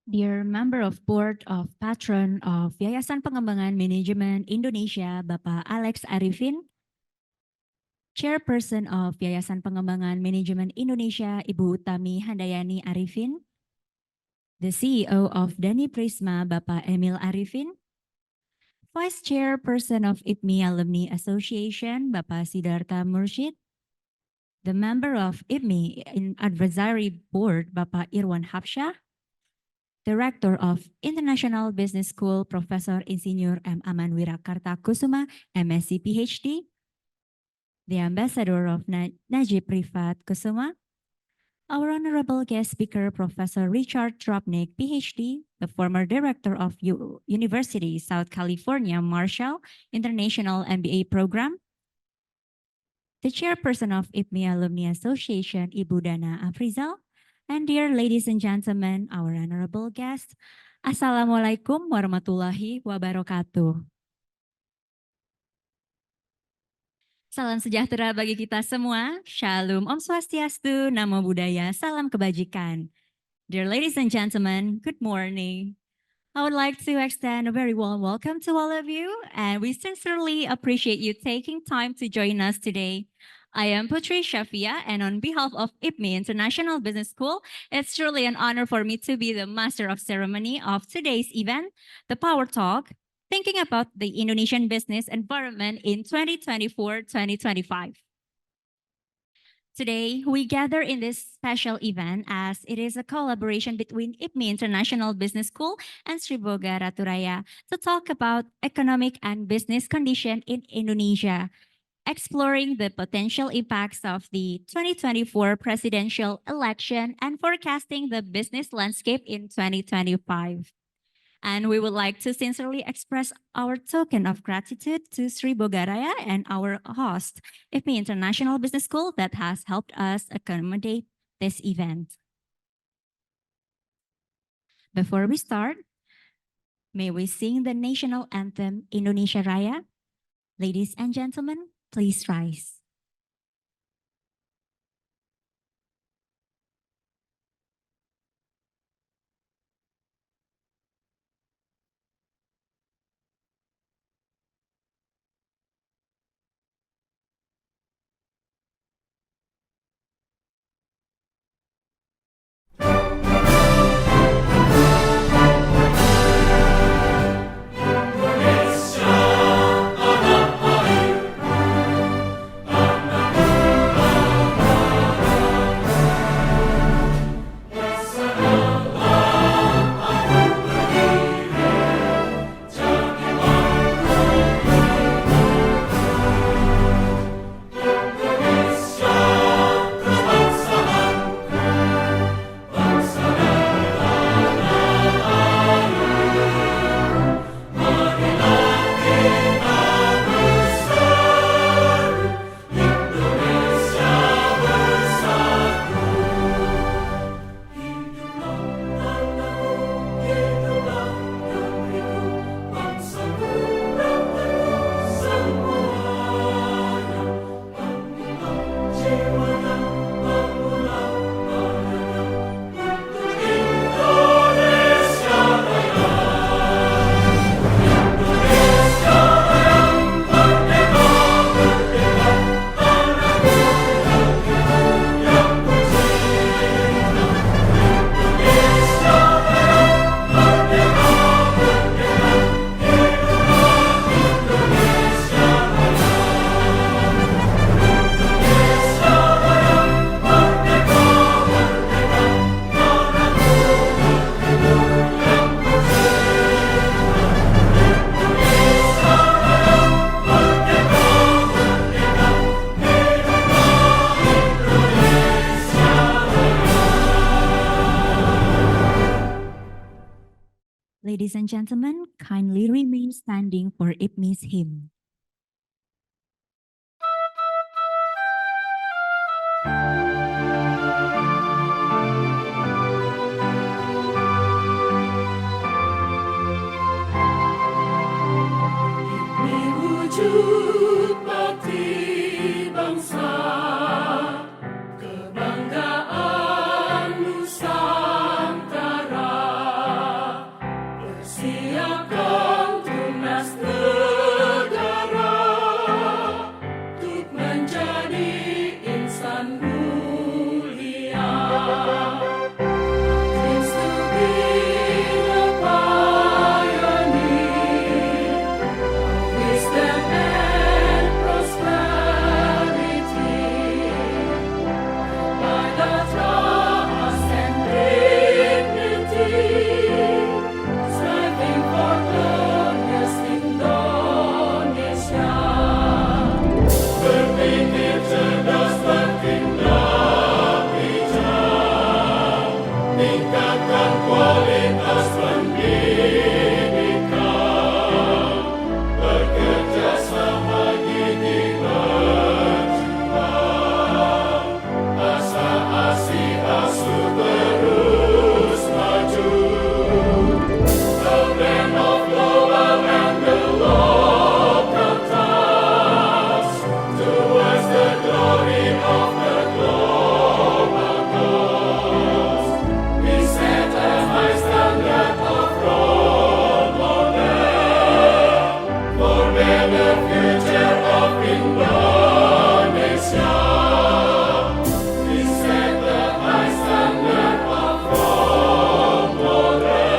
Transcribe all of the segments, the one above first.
Dear Member of Board of Patron of Yayasan Pengembangan Manajemen Indonesia, Bapak Alex Arifin, Chairperson of Yayasan Pengembangan Manajemen Indonesia, Ibu Utami Handayani Arifin, the CEO of Dhani Prisma, Bapak Emil Arifin, Vice Chairperson of IPMI Alumni Association, Bapak Siddhartha Mursyid, the member of IPMI in Advisory Board, Bapak Irwan Hapsyah, the Rector of International Business School, Professor Insinyur M. Aman Wirakartakusumah, M.Sc. Ph.D., the Ambassador of Nadjib Riphat Kesuma, our honorable guest speaker, Professor Richard Drobnick, Ph.D., the former director of University South California Marshall International MBA Program, the chairperson of IPMI Alumni Association, Ibu Dana Afrizal, and dear ladies and gentlemen, our honorable guests, Assalamualaikum warahmatullahi wabarakatuh. Salam sejahtera bagi kita semua. Shalom, Om Swastiastu, Namo Buddhaya, Salam Kebajikan. Dear ladies and gentlemen, good morning. I would like to extend a very warm welcome to all of you, and we sincerely appreciate you taking time to join us today. I am Putri Shafia, and on behalf of IPMI International Business School, it's truly an honor for me to be the master of ceremony of today's event, the Power Talk, thinking about the Indonesian business environment in 2024-2025. Today, we gather in this special event as it is a collaboration between IPMI International Business School and Sri Boga Ratu Raya to talk about economic and business condition in Indonesia, exploring the potential impacts of the 2024 presidential election and forecasting the business landscape in 2025. And we would like to sincerely express our token of gratitude to Sri Bogaraya and our host, IPMI International Business School, that has helped us accommodate this event. Before we start, may we sing the national anthem, Indonesia Raya? Ladies and gentlemen, please rise. Ladies and gentlemen, kindly remain standing for IPMI's hymn. Wujud bakti bangsa, kebanggaan Nusantara. kualitas pendidikan, bekerja sama gigih berjuang, asa-asi asuh terus maju. The blend of global and the local task towards the glory of the global cause. We set a high standard of role model for better future of Indonesia. We set the high standard of role model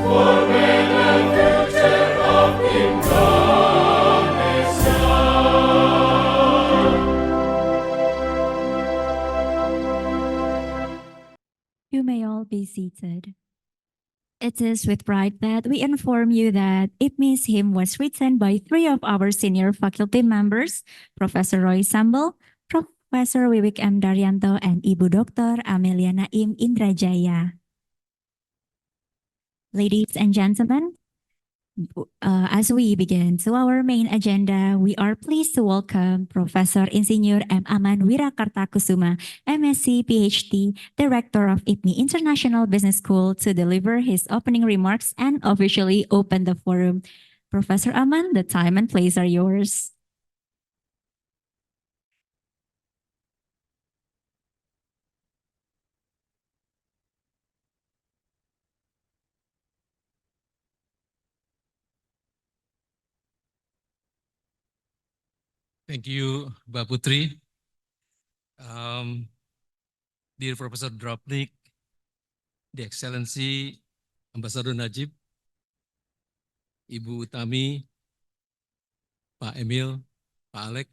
for better future of Indonesia. You may all be seated. It is with pride that we inform you that IPMI's hymn was written by three of our senior faculty members, Professor Roy Sambal, Professor Wiwik M. Daryanto, and Ibu Dr. Amelia Naim Indrajaya. Ladies and gentlemen, as we begin to our main agenda, we are pleased to welcome Professor Insinyur M. Aman Wirakartakusumah, M.Sc, Ph.D, the Rector of IPMI International Business School, to deliver his opening remarks and officially open the forum. Professor Aman, the time and place are yours. Thank you, Mbak Putri. Dear Professor Drobnick, the Excellency, Ambassador Nadjib, Ibu Utami, Pak Emil, Pak Alex,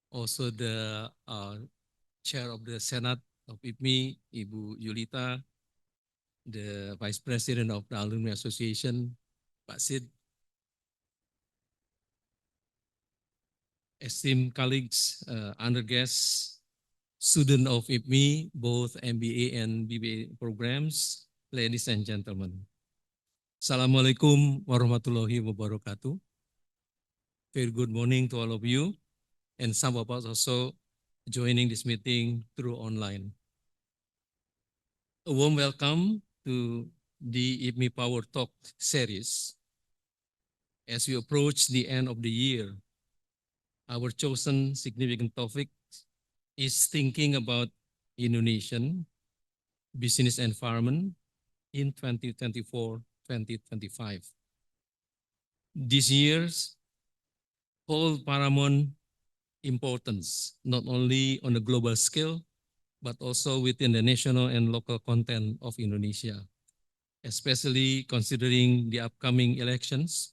also the Chair of the Senate of IPMI, Ibu Yulita, the Vice President of the Alumni Association, Pak Sid, esteemed colleagues, honor guests, student of IPMI, both MBA and BBA programs, ladies and gentlemen. Assalamualaikum warahmatullahi wabarakatuh. Very good morning to all of you, and some of us also joining this meeting through online. A warm welcome to the IPMI Power Talk series. As we approach the end of the year, our chosen significant topic is thinking about Indonesian business environment in 2024-2025. This year's hold paramount importance, not only on a global scale, but also within the national and local content of Indonesia, especially considering the upcoming elections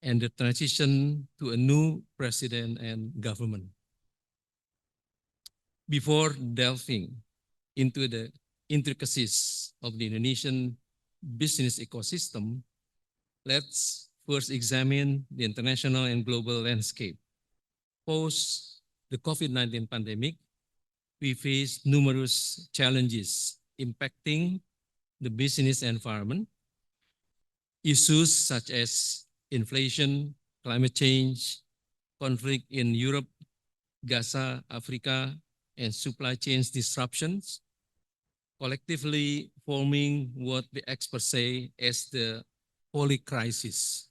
and the transition to a new president and government. Before delving into the intricacies of the Indonesian business ecosystem, let's first examine the international and global landscape. Post the COVID-19 pandemic, we face numerous challenges impacting the business environment. Issues such as inflation, climate change, conflict in Europe, Gaza, Africa, and supply chains disruptions, collectively forming what the experts say as the polycrisis.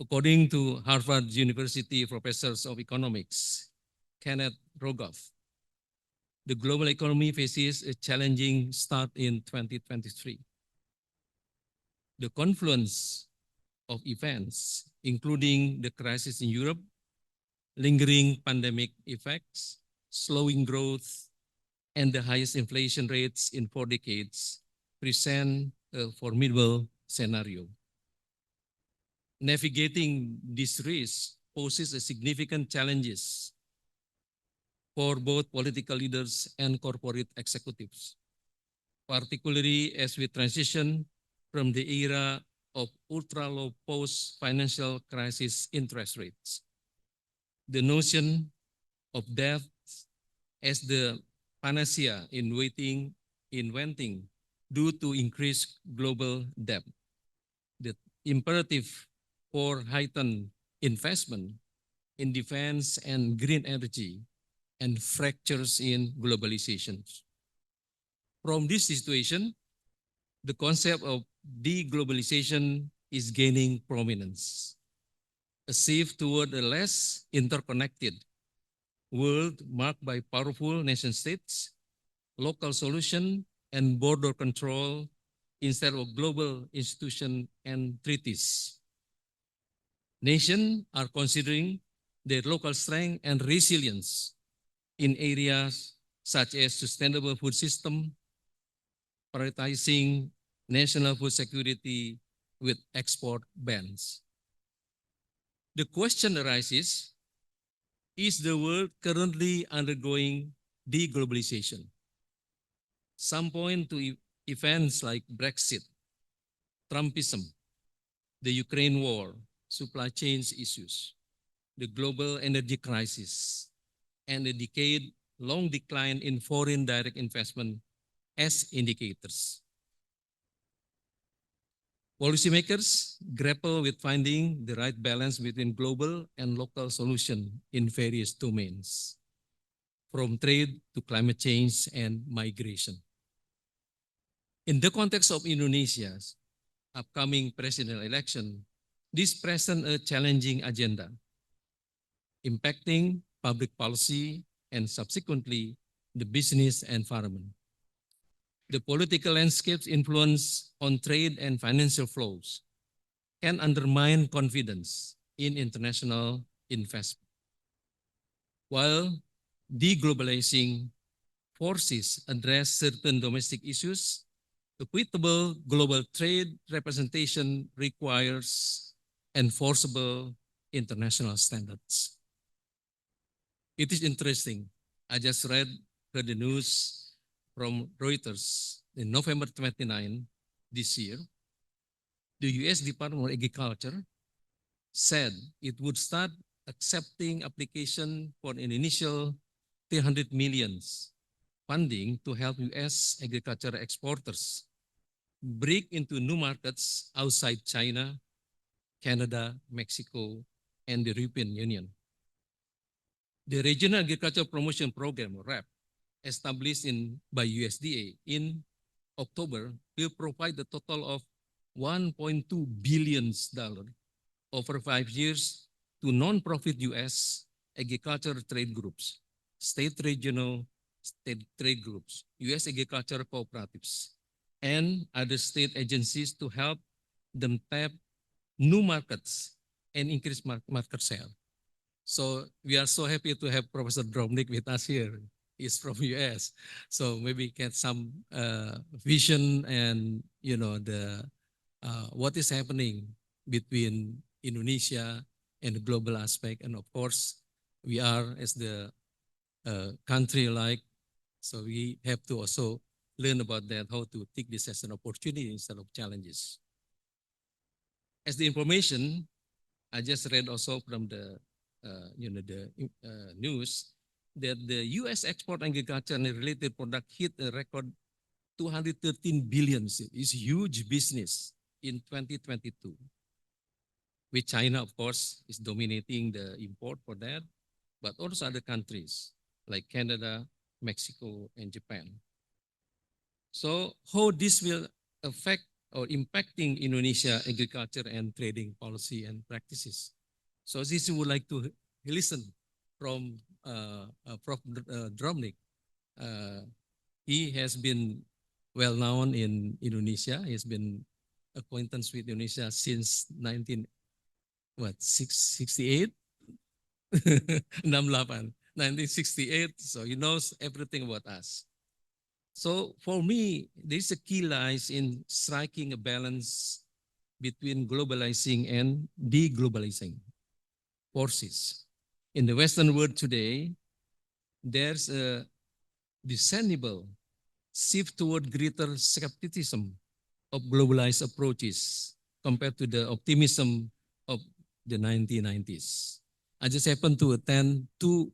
According to Harvard University professors of economics, Kenneth Rogoff, the global economy faces a challenging start in 2023. The confluence of events, including the crisis in Europe, lingering pandemic effects, slowing growth, and the highest inflation rates in 4 decades, present a formidable scenario. Navigating this risk poses a significant challenges for both political leaders and corporate executives, particularly as we transition from the era of ultra-low post-financial crisis interest rates. The notion of debt as the panacea inventing due to increased global debt. The imperative for heightened investment in defense and green energy and fractures in globalization. From this situation, the concept of deglobalization is gaining prominence, a shift toward a less interconnected world marked by powerful nation states, local solution, and border control instead of global institutions and treaties. Nations are considering their local strength and resilience in areas such as sustainable food system, prioritizing national food security with export bans. The question arises, is the world currently undergoing deglobalization? Some point to events like Brexit, Trumpism, the Ukraine war, supply chains issues, the global energy crisis, and a decade-long decline in foreign direct investment as indicators. Policymakers grapple with finding the right balance between global and local solutions in various domains, from trade to climate change and migration. In the context of Indonesia's upcoming presidential election, this presents a challenging agenda, impacting public policy and subsequently the business environment. The political landscape's influence on trade and financial flows can undermine confidence in international investment. While deglobalizing forces address certain domestic issues, equitable global trade representation requires enforceable international standards. It is interesting. I just read the news from Reuters in November 29 this year. The US Department of Agriculture said it would start accepting application for an initial 300 million funding to help US agriculture exporters break into new markets outside China, Canada, Mexico, and the European Union. The Regional Agriculture Promotion Program, RAP, established by USDA in October, will provide a total of $1.2 billion over 5 years to non-profit US agriculture trade groups, state trade groups, US agriculture cooperatives, and other state agencies to help them tap new markets and increase market share. So we are so happy to have Professor Drobnick with us here. He's from US, so maybe get some vision and the what is happening between Indonesia and the global aspect, and of course we are as the country so we have to also learn about that, how to take this as an opportunity instead of challenges. As the information I just read also from the news that the U.S. export agriculture and related product hit a record 213 billion. It's huge business in 2022. With China, of course, is dominating the import for that, but also other countries like Canada, Mexico, and Japan. So how this will affect or impacting Indonesia agriculture and trading policy and practices. So this would like to listen from Prof. Drobnick. He has been well known in Indonesia. He's been acquaintance with Indonesia since 1968? 1968, so he knows everything about us. So for me, there's a key lies in striking a balance between globalizing and deglobalizing forces. In the Western world today, there's a discernible shift toward greater skepticism of globalized approaches compared to the optimism of the 1990s. I just happened to attend 2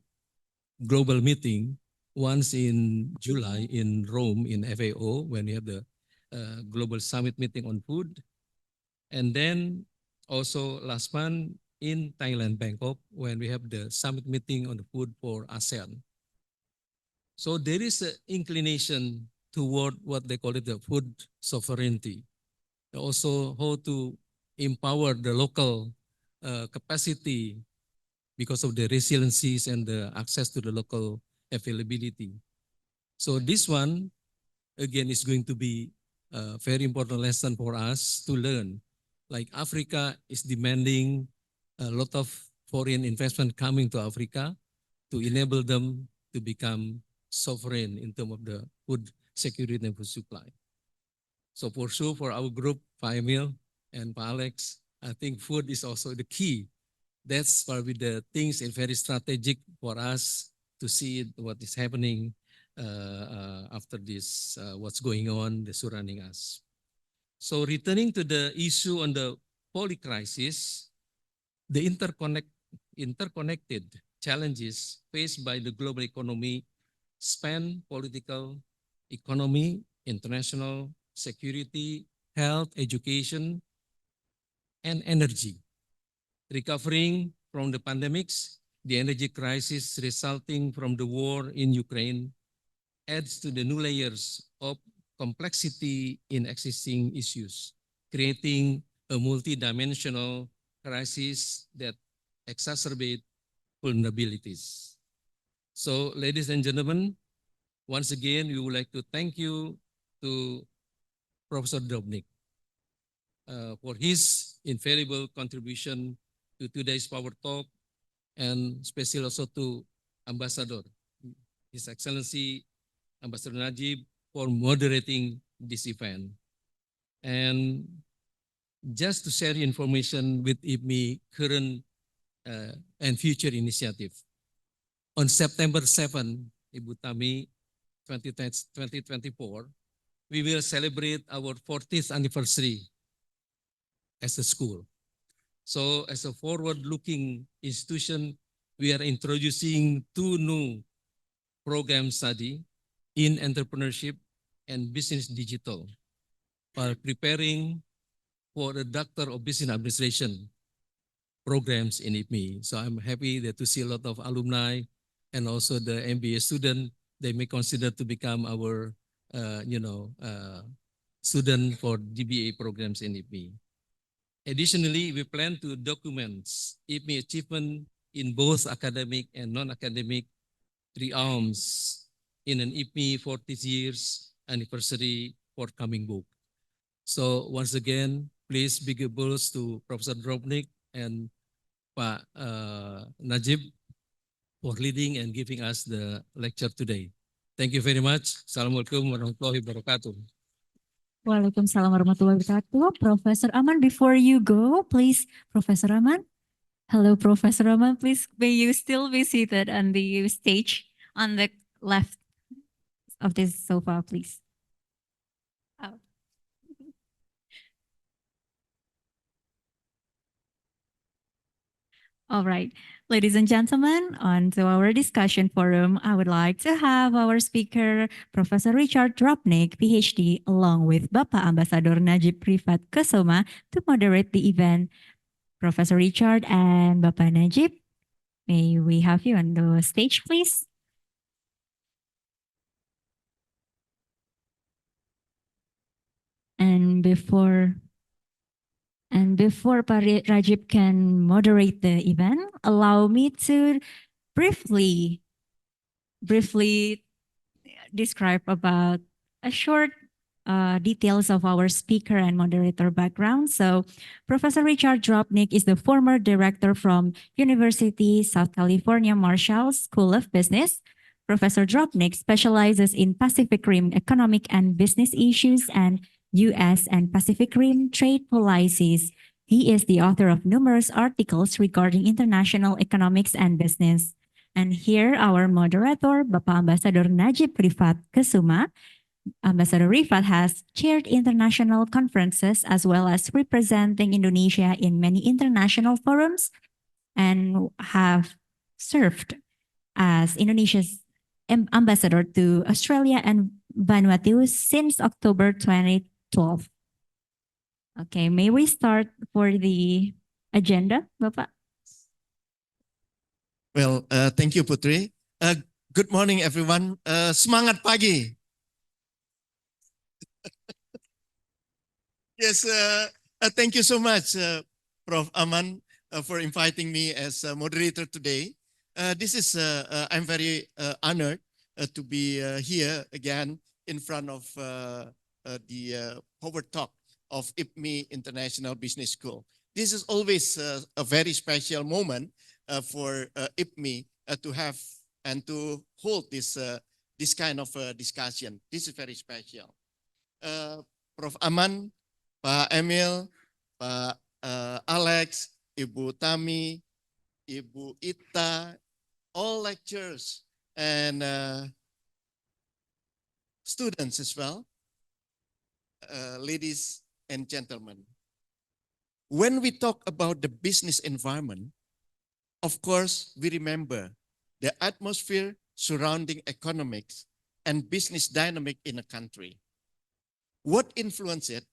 global meetings, once in July in Rome in FAO when we have the Global Summit meeting on food. And then also last month in Thailand, Bangkok, when we have the summit meeting on the food for ASEAN. So there is an inclination toward what they call it the food sovereignty. Also how to empower the local capacity because of the resiliencies and the access to the local availability. So this one, again, is going to be a very important lesson for us to learn. Like Africa is demanding a lot of foreign investment coming to Africa to enable them to become sovereign in terms of the food security and food supply. So for sure, for our group, Pak Emil and Pak Alex, I think food is also the key. That's probably the things and very strategic for us to see what is happening after this, what's going on, the surrounding us. So returning to the issue on the poly crisis, the interconnected challenges faced by the global economy span political, economy, international, security, health, education, and energy. Recovering from the pandemics, the energy crisis resulting from the war in Ukraine adds to the new layers of complexity in existing issues, creating a multidimensional crisis that exacerbate vulnerabilities. So, ladies and gentlemen, once again, we would like to thank you to Professor Drobnick for his invaluable contribution to today's Power Talk, and especially also to Ambassador, His Excellency Ambassador Nadjib, for moderating this event. And just to share information with IPMI current and future initiative. On September 7, Ibu Tami, 2024, we will celebrate our 40th anniversary as a school. So as a forward-looking institution, we are introducing 2 new program study in entrepreneurship and business digital while preparing for the Doctor of Business Administration programs in IPMI. So I'm happy that to see a lot of alumni and also the MBA student, they may consider to become our student for DBA programs in IPMI. Additionally, we plan to document IPMI achievement in both academic and non-academic realms in an IPMI 40 years anniversary forthcoming book. So once again, please big applause to Professor Drobnick and Pak Nadjib for leading and giving us the lecture today. Thank you very much. Assalamualaikum warahmatullahi wabarakatuh. Waalaikumsalam warahmatullahi wabarakatuh. Professor Aman, before you go, please, Professor Aman. Hello, Professor Aman. Please, may you still be seated on the stage on the left of this sofa, please. Oh. All right, ladies and gentlemen, on to our discussion forum, I would like to have our speaker, Professor Richard Drobnick, Ph.D., along with Bapak Ambassador Nadjib Riphat Kesuma to moderate the event. Professor Richard and Bapak Nadjib, may we have you on the stage, please? And before Pak Rajib can moderate the event, allow me to briefly describe about a short details of our speaker and moderator background. So Professor Richard Drobnick is the former director from University South California Marshall School of Business. Professor Drobnick specializes in Pacific Rim economic and business issues and U.S. and Pacific Rim trade policies. He is the author of numerous articles regarding international economics and business. And here our moderator, Bapak Ambassador Nadjib Riphat Kesuma. Ambassador Riphat has chaired international conferences as well as representing Indonesia in many international forums and have served as Indonesia's ambassador to Australia and Vanuatu since October 2012. Okay, may we start for the agenda, Bapak? Well, thank you, Putri. Good morning, everyone. Semangat pagi. Yes, thank you so much, Prof. Aman, for inviting me as a moderator today. I'm very honored to be here again in front of the Power Talk of IPMI International Business School. This is always a very special moment for IPMI to have and to hold this kind of discussion. This is very special. Prof. Aman, Pak Emil, Pak Alex, Ibu Tami, Ibu Ita, all lecturers and students as well, ladies and gentlemen. When we talk about the business environment, of course, we remember the atmosphere surrounding economics and business dynamic in a country. What influences it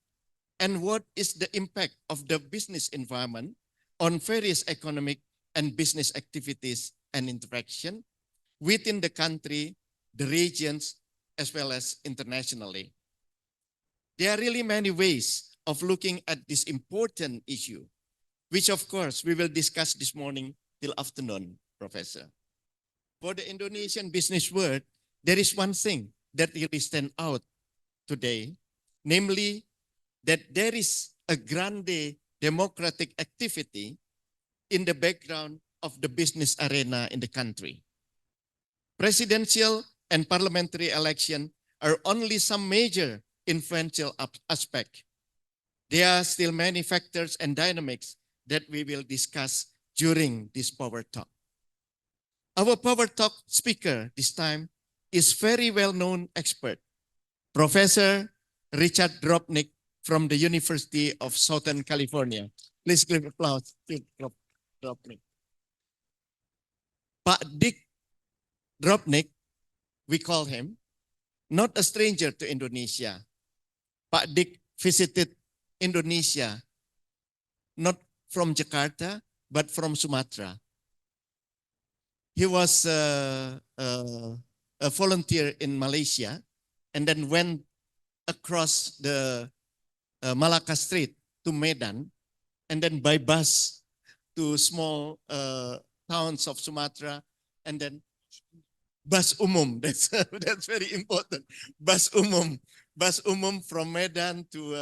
and what is the impact of the business environment on various economic and business activities and interaction within the country, the regions, as well as internationally. There are really many ways of looking at this important issue, which of course we will discuss this morning till afternoon, Professor. For the Indonesian business world, there is one thing that really stands out today, namely that there is a grande democratic activity in the background of the business arena in the country. Presidential and parliamentary election are only some major influential aspect. There are still many factors and dynamics that we will discuss during this Power Talk. Our Power Talk speaker this time is very well-known expert, Professor Richard Drobnick from the University of Southern California. Please give applause to Prof. Drobnick. Pak Dik Drobnick, we call him, not a stranger to Indonesia. Pak Dik visited Indonesia, not from Jakarta, but from Sumatra. He was a volunteer in Malaysia and then went across the Malacca Street to Medan and then by bus to small towns of Sumatra and then bus umum. That's very important. Bus umum from Medan to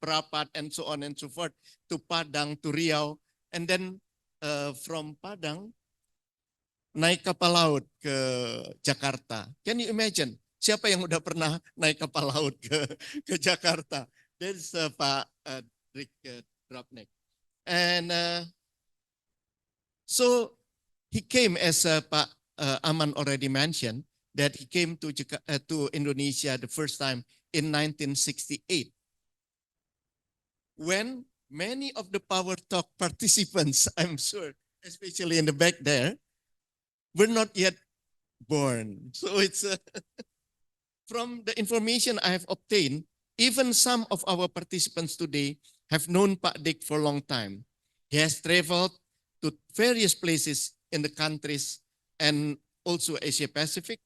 Prapat and so on and so forth to Padang to Riau and then from Padang naik kapal laut ke Jakarta. Can you imagine? Siapa yang udah pernah naik kapal laut ke Jakarta? That's Pak Richard Drobnick. And so he came, as Pak Aman already mentioned, that he came to Indonesia the first time in 1968. When many of the Power Talk participants, I'm sure, especially in the back there, were not yet born. So it's from the information I have obtained, even some of our participants today have known Pak Dik for a long time. He has traveled to various places in the countries and also Asia Pacific,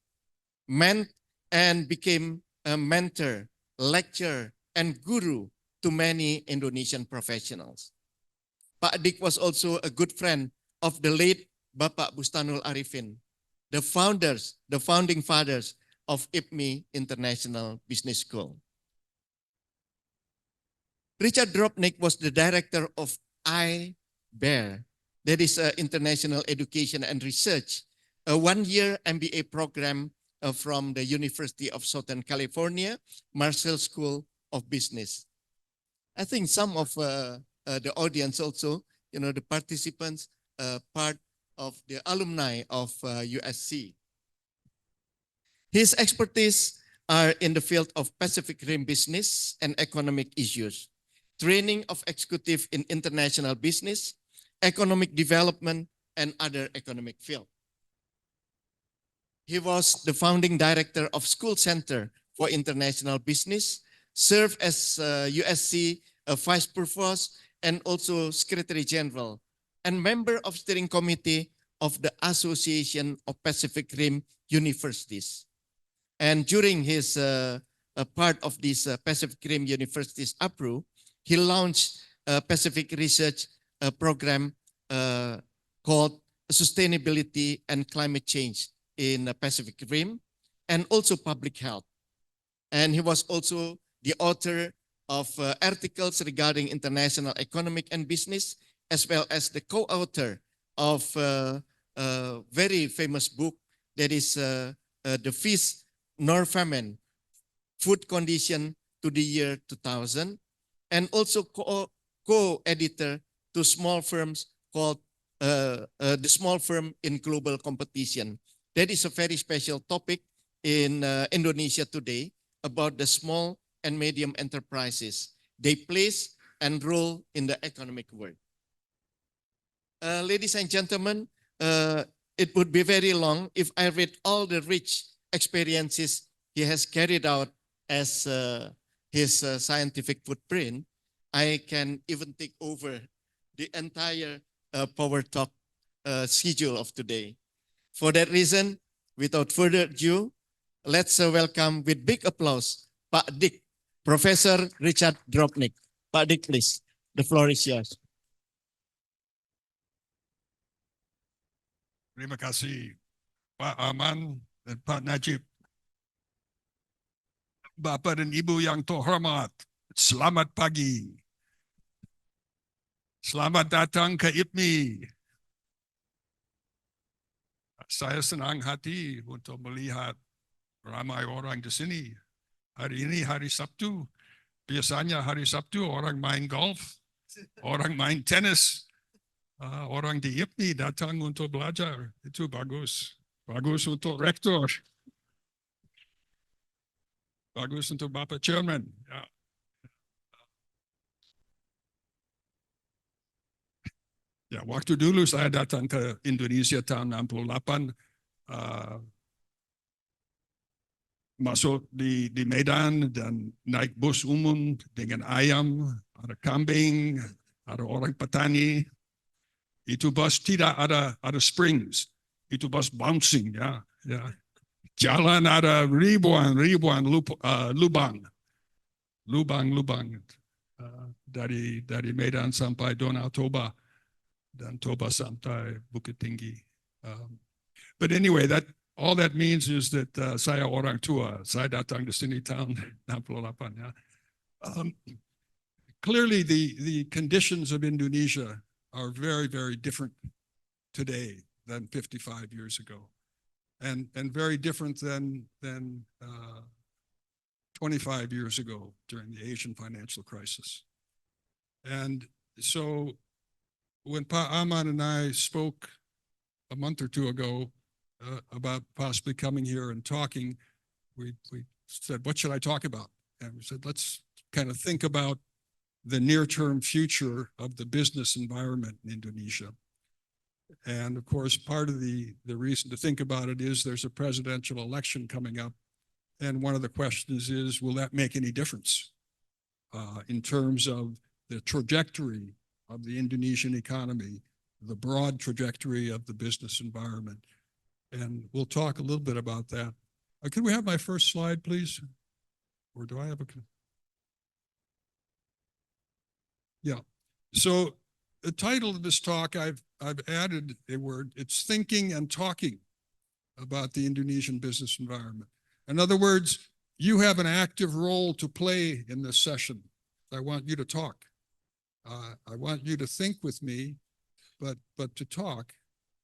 and became a mentor, lecturer, and guru to many Indonesian professionals. Pak Dik was also a good friend of the late Bapak Bustanul Arifin, the founding fathers of IPMI International Business School. Richard Drobnick was the director of IBER, that is International Education and Research, a one-year MBA program from the University of Southern California, Marshall School of Business. I think some of the audience also, the participants, part of the alumni of USC. His expertise are in the field of Pacific Rim business and economic issues, training of executive in international business, economic development, and other economic field. He was the founding director of School Center for International Business, served as USC Vice Provost and also Secretary General, and member of steering committee of the Association of Pacific Rim Universities. And during his part of this Pacific Rim Universities APRU, he launched a Pacific Research Program called Sustainability and Climate Change in the Pacific Rim, and also public health. And he was also the author of articles regarding international economic and business, as well as the co-author of a very famous book that is The Feast Nor Famine, Food Condition to the Year 2000, and also co-editor to small firms called The Small Firm in Global Competition. That is a very special topic in Indonesia today about the small and medium enterprises. They place and role in the economic world. Ladies and gentlemen, it would be very long if I read all the rich experiences he has carried out as his scientific footprint. I can even take over the entire Power Talk schedule of today. For that reason, without further ado, let's welcome with big applause Pak Dik, Professor Richard Drobnick. Pak Dik, please, the floor is yours. Terima kasih Pak Aman dan Pak Nadjib. Bapak dan Ibu yang terhormat, selamat pagi. Selamat datang ke IPMI. Saya senang hati untuk melihat ramai orang di sini. Hari ini hari Sabtu. Biasanya hari Sabtu orang main golf, orang main tenis, orang di IPMI datang untuk belajar. Itu bagus. Bagus untuk Rector. Bagus untuk Bapak Chairman. Ya. Ya, waktu dulu saya datang ke Indonesia tahun 68, masuk di Medan dan naik bus umum dengan ayam, ada kambing, ada orang petani. Itu bus tidak ada springs, itu bus bouncing ya. Jalan ada ribuan lubang dari Medan sampai Danau Toba. Dan Toba sampai Bukit Tinggi. But anyway, all that means is that saya orang tua. Saya datang di sini tahun 68. Ya. Clearly, the conditions of Indonesia are very, very different today than 55 years ago, and very different than 25 years ago during the Asian financial crisis. And so, when Pa Aman and I spoke a month or two ago about possibly coming here and talking, we said, what should I talk about? And we said, let's kind of think about the near-term future of the business environment in Indonesia. And of course, part of the reason to think about it is there's a presidential election coming up. And one of the questions is, will that make any difference in terms of the trajectory of the Indonesian economy, the broad trajectory of the business environment? And we'll talk a little bit about that. Can we have my first slide, please? Or do I have a... Yeah. So the title of this talk, I've added a word. It's thinking and talking about the Indonesian business environment. In other words, you have an active role to play in this session. I want you to talk. I want you to think with me, but to talk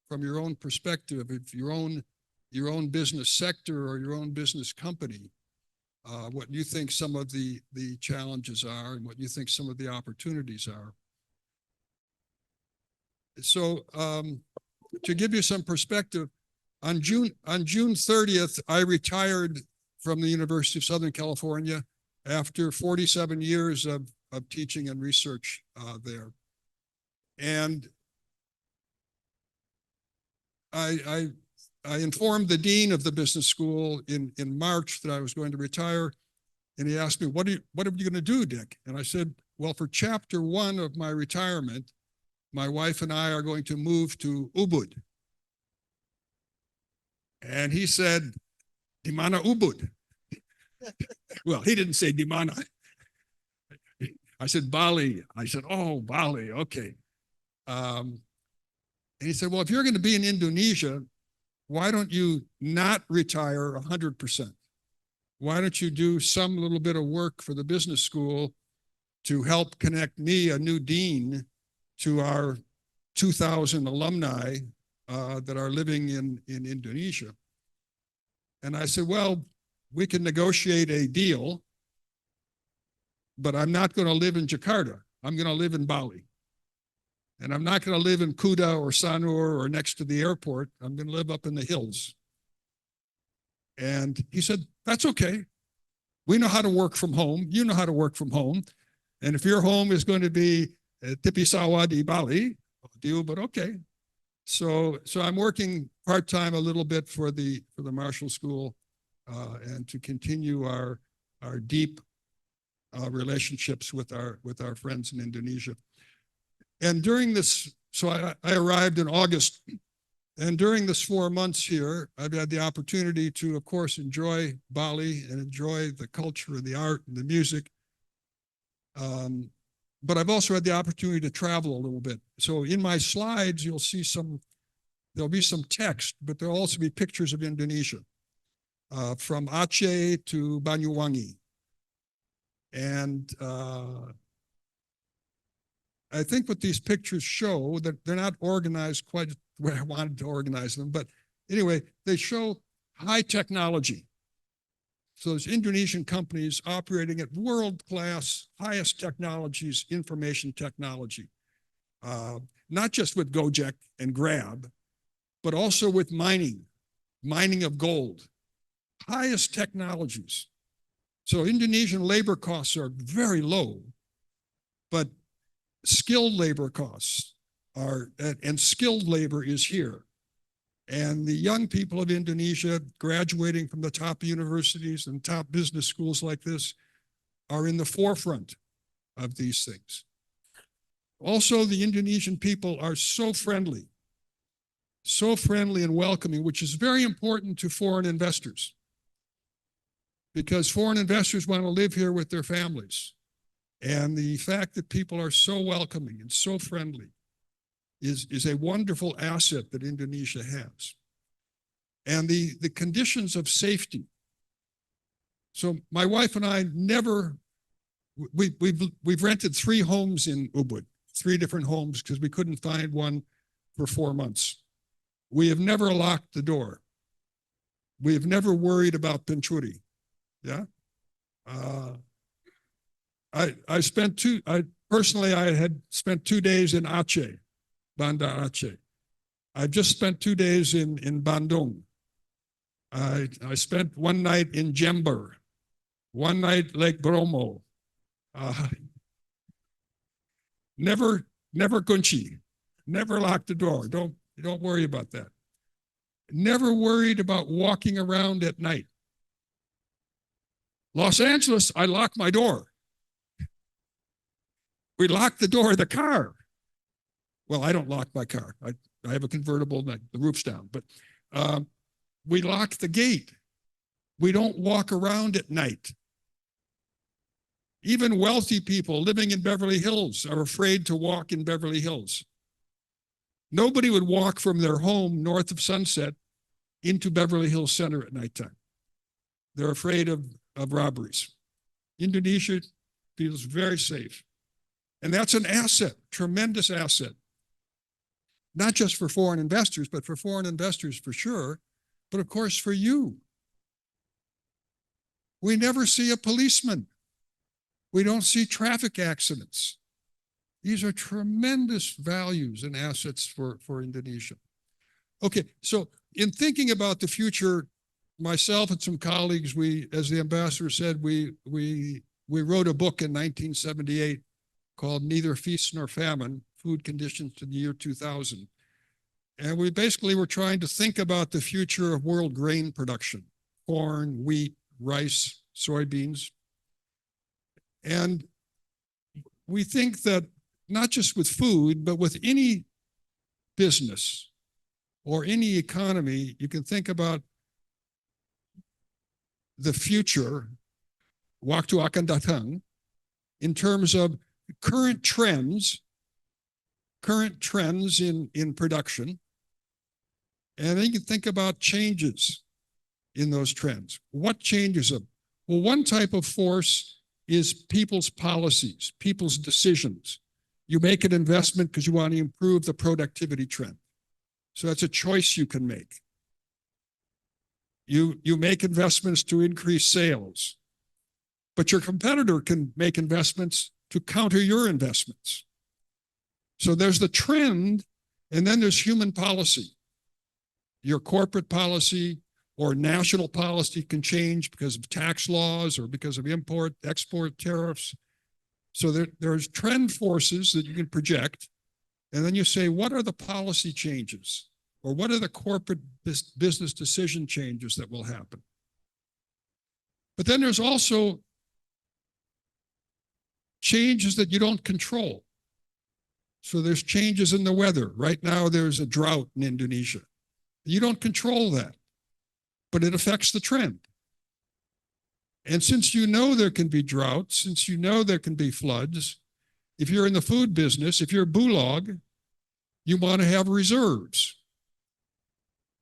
from your own perspective, of your own business sector or your own business company, what you think some of the challenges are and what you think some of the opportunities are. So to give you some perspective, on June 30th, I retired from the University of Southern California after 47 years of teaching and research there. And I I informed the dean of the business school in March that I was going to retire. And he asked me, what are you going to do, Dick? And I said, well, for chapter 1 of my retirement, my wife and I are going to move to Ubud. And he said, Di mana Ubud? Well, he didn't say Di mana. I said, Bali. I said, oh, Bali, okay. And he said, well, if you're going to be in Indonesia, why don't you not retire 100%? Why don't you do some little bit of work for the business school to help connect me, a new dean, to our 2,000 alumni that are living in Indonesia? And I said, well, we can negotiate a deal, but I'm not going to live in Jakarta. I'm going to live in Bali. And I'm not going to live in Kuta or Sanur or next to the airport. I'm going to live up in the hills. And he said, that's okay. We know how to work from home. You know how to work from home. And if your home is going to be Tipisawa di Bali, I'll do, but okay. So I'm working part-time a little bit for the Marshall School and to continue our deep relationships with our friends in Indonesia. And during this, so I arrived in August, and during this 4 months here, I've had the opportunity to, of course, enjoy Bali and enjoy the culture and the art and the music. But I've also had the opportunity to travel a little bit. So in my slides, you'll see there'll be some text, but there'll also be pictures of Indonesia, from Aceh to Banyuwangi. And I think what these pictures show, that they're not organized quite the way I wanted to organize them, but anyway, they show high technology. So there's Indonesian companies operating at world-class, highest technologies, information technology, not just with Gojek and Grab, but also with mining of gold, highest technologies. So Indonesian labor costs are very low, but skilled labor costs are, and skilled labor is here. And the young people of Indonesia graduating from the top universities and top business schools like this are in the forefront of these things. Also, the Indonesian people are so friendly and welcoming, which is very important to foreign investors, because foreign investors want to live here with their families. And the fact that people are so welcoming and so friendly is a wonderful asset that Indonesia has. And the conditions of safety. So my wife and I we've rented 3 homes in Ubud, 3 different homes, because we couldn't find one for 4 months. We have never locked the door. We have never worried about pencuri. Yeah. I had spent 2 days in Aceh, Banda Aceh. I've just spent 2 days in Bandung. I spent 1 night in Jember, 1 night Lake Bromo. Never kunci, never lock the door. Don't worry about that. Never worried about walking around at night. Los Angeles, I lock my door. We lock the door of the car. Well, I don't lock my car. I have a convertible, the roof's down, but we lock the gate. We don't walk around at night. Even wealthy people living in Beverly Hills are afraid to walk in Beverly Hills. Nobody would walk from their home north of Sunset into Beverly Hills Center at nighttime. They're afraid of robberies. Indonesia feels very safe. And that's an asset, tremendous asset. Not just for foreign investors, but for foreign investors for sure, but of course for you. We never see a policeman. We don't see traffic accidents. These are tremendous values and assets for Indonesia. Okay, so in thinking about the future, myself and some colleagues, as the ambassador said, we wrote a book in 1978 called Neither Feast Nor Famine, Food Conditions to the Year 2000. And we basically were trying to think about the future of world grain production, corn, wheat, rice, soybeans. And we think that not just with food, but with any business or any economy, you can think about the future, waktu akan datang, in terms of current trends in production. And then you can think about changes in those trends. What changes them? Well, one type of force is people's policies, people's decisions. You make an investment because you want to improve the productivity trend. So that's a choice you can make. You make investments to increase sales, but your competitor can make investments to counter your investments. So there's the trend, and then there's human policy. Your corporate policy or national policy can change because of tax laws or because of import, export tariffs. So there's trend forces that you can project. And then you say, what are the policy changes? Or what are the corporate business decision changes that will happen? But then there's also changes that you don't control. So there's changes in the weather. Right now, there's a drought in Indonesia. You don't control that, but it affects the trend. And since you know there can be droughts, since you know there can be floods, if you're in the food business, if you're a bulag, you want to have reserves.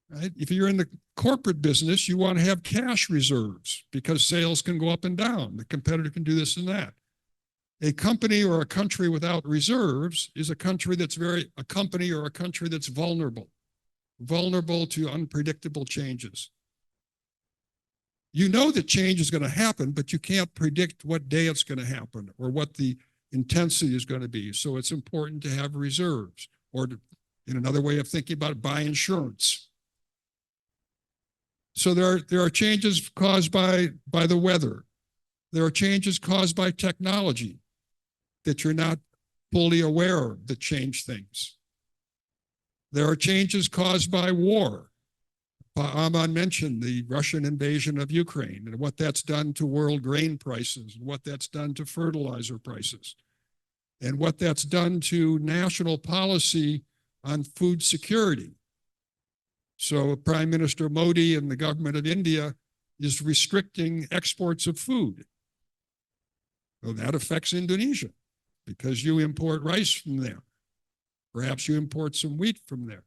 Right? If you're in the corporate business, you want to have cash reserves because sales can go up and down. The competitor can do this and that. A company or a country without reserves is a country that's vulnerable to unpredictable changes. You know that change is going to happen, but you can't predict what day it's going to happen or what the intensity is going to be. So it's important to have reserves, or in another way of thinking about it, buy insurance. So there are changes caused by the weather. There are changes caused by technology that you're not fully aware of that change things. There are changes caused by war. Aman mentioned the Russian invasion of Ukraine and what that's done to world grain prices, and what that's done to fertilizer prices, and what that's done to national policy on food security. So Prime Minister Modi and the government of India is restricting exports of food. Well, that affects Indonesia because you import rice from there. Perhaps you import some wheat from there.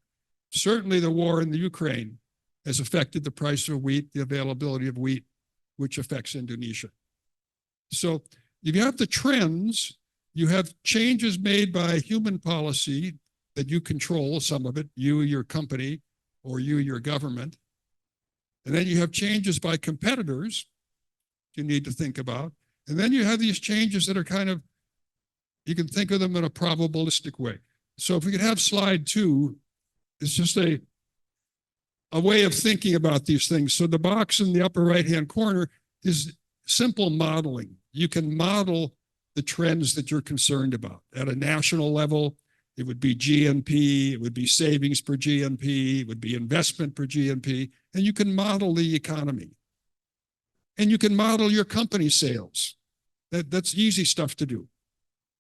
Certainly the war in the Ukraine has affected the price of wheat, the availability of wheat, which affects Indonesia. So if you have the trends, you have changes made by human policy that you control, some of it, you, your company, or you, your government. And then you have changes by competitors you need to think about. And then you have these changes that are kind of, you can think of them in a probabilistic way. So if we could have slide 2, it's just a way of thinking about these things. So the box in the upper right-hand corner is simple modeling. You can model the trends that you're concerned about. At a national level, it would be GNP, it would be savings per GNP, it would be investment per GNP, and you can model the economy. And you can model your company sales. That's easy stuff to do.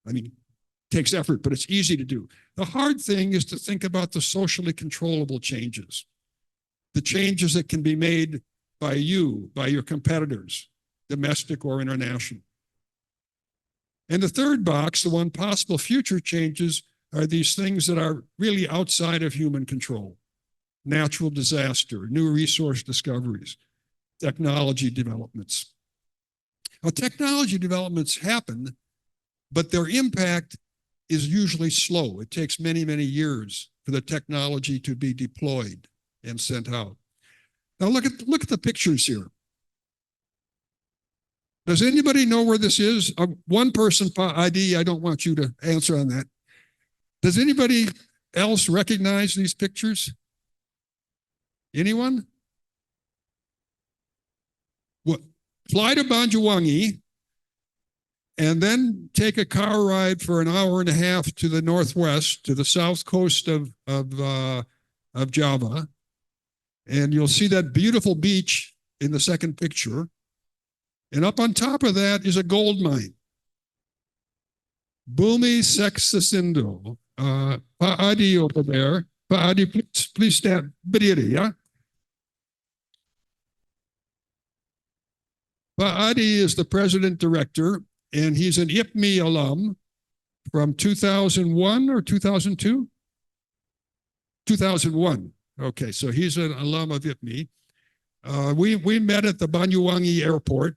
I mean, it takes effort, but it's easy to do. The hard thing is to think about the socially controllable changes, the changes that can be made by you, by your competitors, domestic or international. And the third box, the one possible future changes, are these things that are really outside of human control. Natural disaster, new resource discoveries, technology developments. Now, technology developments happen, but their impact is usually slow. It takes many, many years for the technology to be deployed and sent out. Now look at the pictures here. Does anybody know where this is? One person ID, I don't want you to answer on that. Does anybody else recognize these pictures? Anyone? What? Fly to Banjuwangi and then take a car ride for an hour and a half to the northwest, to the south coast of of Java. And you'll see that beautiful beach in the second picture. And up on top of that is a gold mine. Bumi Seksasindo. Pak Adi over there. Pak Adi, please stand. Berdiri, ya. Pak Adi is the president director, and he's an IPMI alum from 2001 or 2002? 2001. Okay, so he's an alum of IPMI. We met at the Banyuwangi airport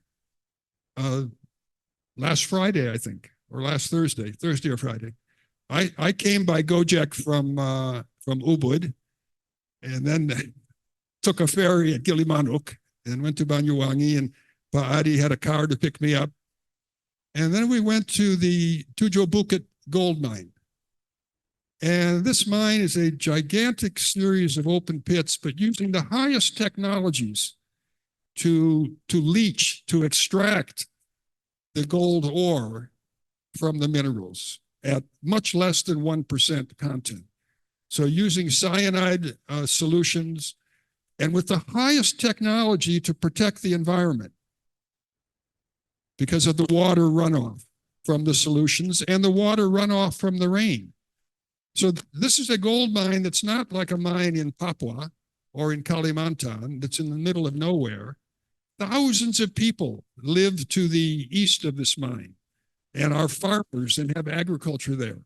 last Friday, I think, or last Thursday or Friday. I came by Gojek from Ubud, and then took a ferry at Gilimanuk and went to Banyuwangi, and Pa Adi had a car to pick me up. And then we went to the Tujuh Bukit gold mine. And this mine is a gigantic series of open pits, but using the highest technologies to leach, to extract the gold ore from the minerals at much less than 1% content. So using cyanide solutions and with the highest technology to protect the environment because of the water runoff from the solutions and the water runoff from the rain. So this is a gold mine that's not like a mine in Papua or in Kalimantan that's in the middle of nowhere. Thousands of people live to the east of this mine and are farmers and have agriculture there.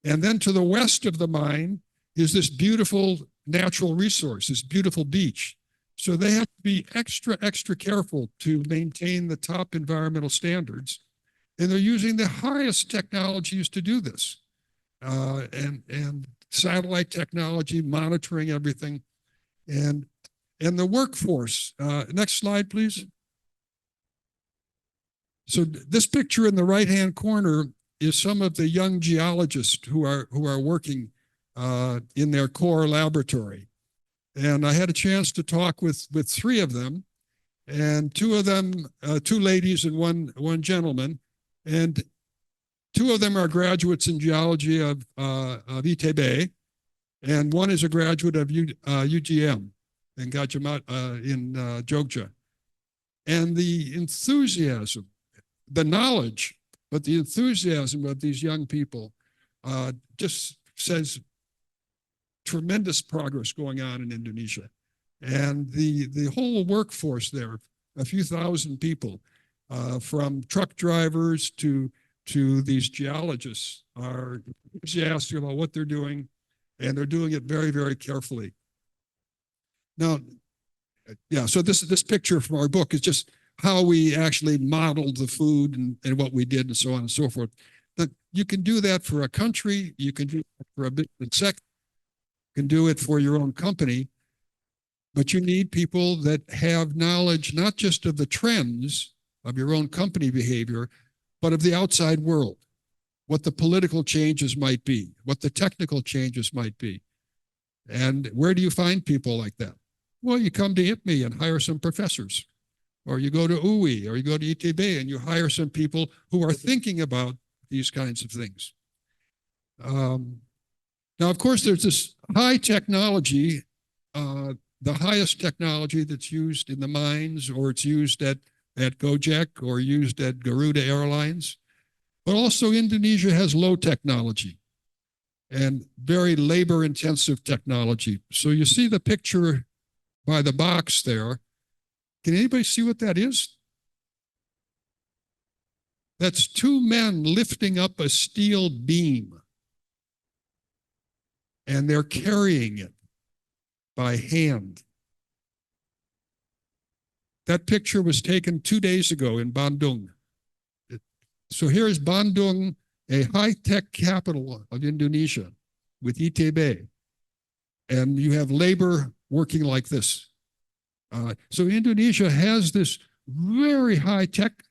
And then to the west of the mine is this beautiful natural resource, this beautiful beach. So they have to be extra careful to maintain the top environmental standards. And they're using the highest technologies to do this. And satellite technology, monitoring everything. And the workforce. Next slide, please. So this picture in the right-hand corner is some of the young geologists who are working in their core laboratory. And I had a chance to talk with three of them, and two of them, two ladies and one gentleman, and two of them are graduates in geology of ITB, and one is a graduate of UGM in Jogja. And the enthusiasm, the knowledge, but the enthusiasm of these young people just says tremendous progress going on in Indonesia. And the whole workforce there, a few thousand people, from truck drivers to these geologists, are enthusiastic about what they're doing, and they're doing it very carefully. Now, yeah, so this picture from our book is just how we actually modeled the food and what we did and so on and so forth. But you can do that for a country, you can do it for a business sector, you can do it for your own company, but you need people that have knowledge not just of the trends of your own company behavior, but of the outside world, what the political changes might be, what the technical changes might be. And where do you find people like that? Well, you come to IPMI and hire some professors, or you go to UI, or you go to ITB and you hire some people who are thinking about these kinds of things. Now, of course, there's this high technology, the highest technology that's used in the mines, or it's used at Gojek or used at Garuda Airlines. But also Indonesia has low technology and very labor-intensive technology. So you see the picture by the box there. Can anybody see what that is? That's two men lifting up a steel beam, and they're carrying it by hand. That picture was taken 2 days ago in Bandung. So here is Bandung, a high-tech capital of Indonesia with ITB. And you have labor working like this. So Indonesia has this very high-tech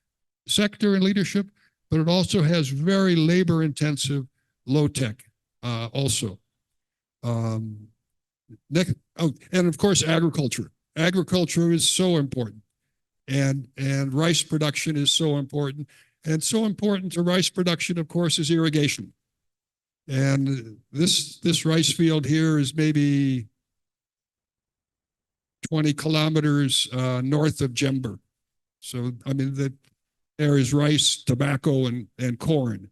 sector and leadership, but it also has very labor-intensive, low-tech also. And of course, agriculture. Agriculture is so important. And rice production is so important. And so important to rice production, of course, is irrigation. And this rice field here is maybe 20 kilometers north of Jember. So, I mean, there is rice, tobacco, and corn.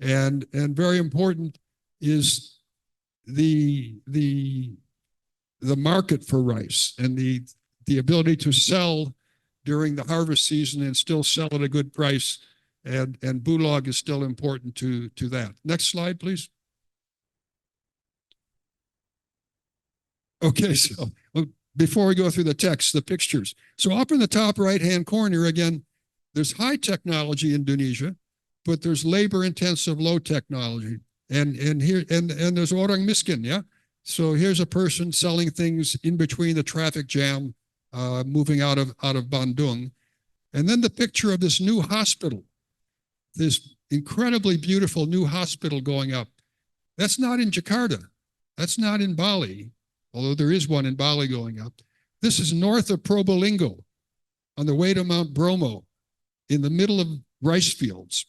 And very important is the market for rice and the ability to sell during the harvest season and still sell at a good price. And Bulog is still important to that. Next slide, please. Okay, so before we go through the text, the pictures. So up in the top right-hand corner, again, there's high technology Indonesia, but there's labor-intensive low technology. And there's orang miskin, yeah? So here's a person selling things in between the traffic jam, moving out of Bandung. And then the picture of this new hospital, this incredibly beautiful new hospital going up. That's not in Jakarta. That's not in Bali, although there is one in Bali going up. This is north of Probolinggo on the way to Mount Bromo in the middle of rice fields.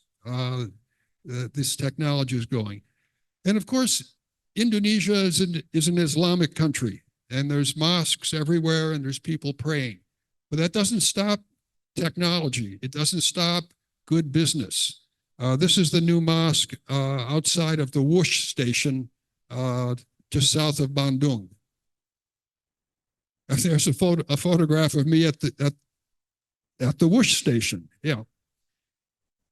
This technology is going. And of course, Indonesia is an Islamic country, and there's mosques everywhere and there's people praying. But that doesn't stop technology. It doesn't stop good business. This is the new mosque outside of the Wush station just south of Bandung. There's a photograph of me at the Wush station, yeah.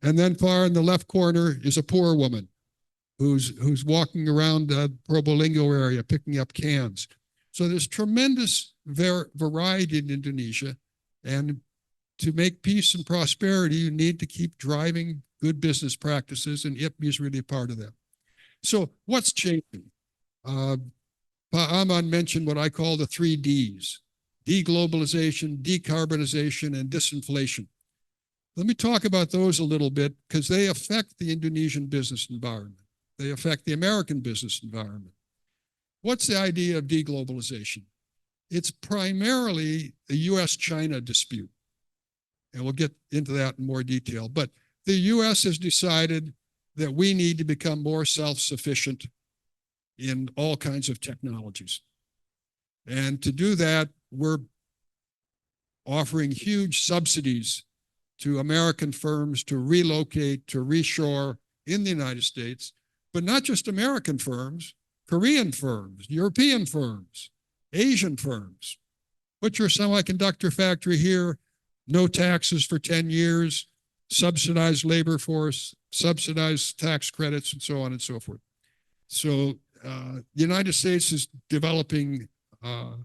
And then far in the left corner is a poor woman who's walking around the Probolinggo area picking up cans. So there's tremendous variety in Indonesia, and to make peace and prosperity, you need to keep driving good business practices, and IPMI is really part of that. So what's changing? Aman mentioned what I call the 3 Ds: deglobalization, decarbonization, and disinflation. Let me talk about those a little bit because they affect the Indonesian business environment. They affect the American business environment. What's the idea of deglobalization? It's primarily a US-China dispute. And we'll get into that in more detail. But the US has decided that we need to become more self-sufficient in all kinds of technologies. And to do that, we're offering huge subsidies to American firms to relocate, to reshore in the United States, but not just American firms, Korean firms, European firms, Asian firms. Put your semiconductor factory here, no taxes for 10 years, subsidized labor force, subsidized tax credits, and so on and so forth. So the United States is developing a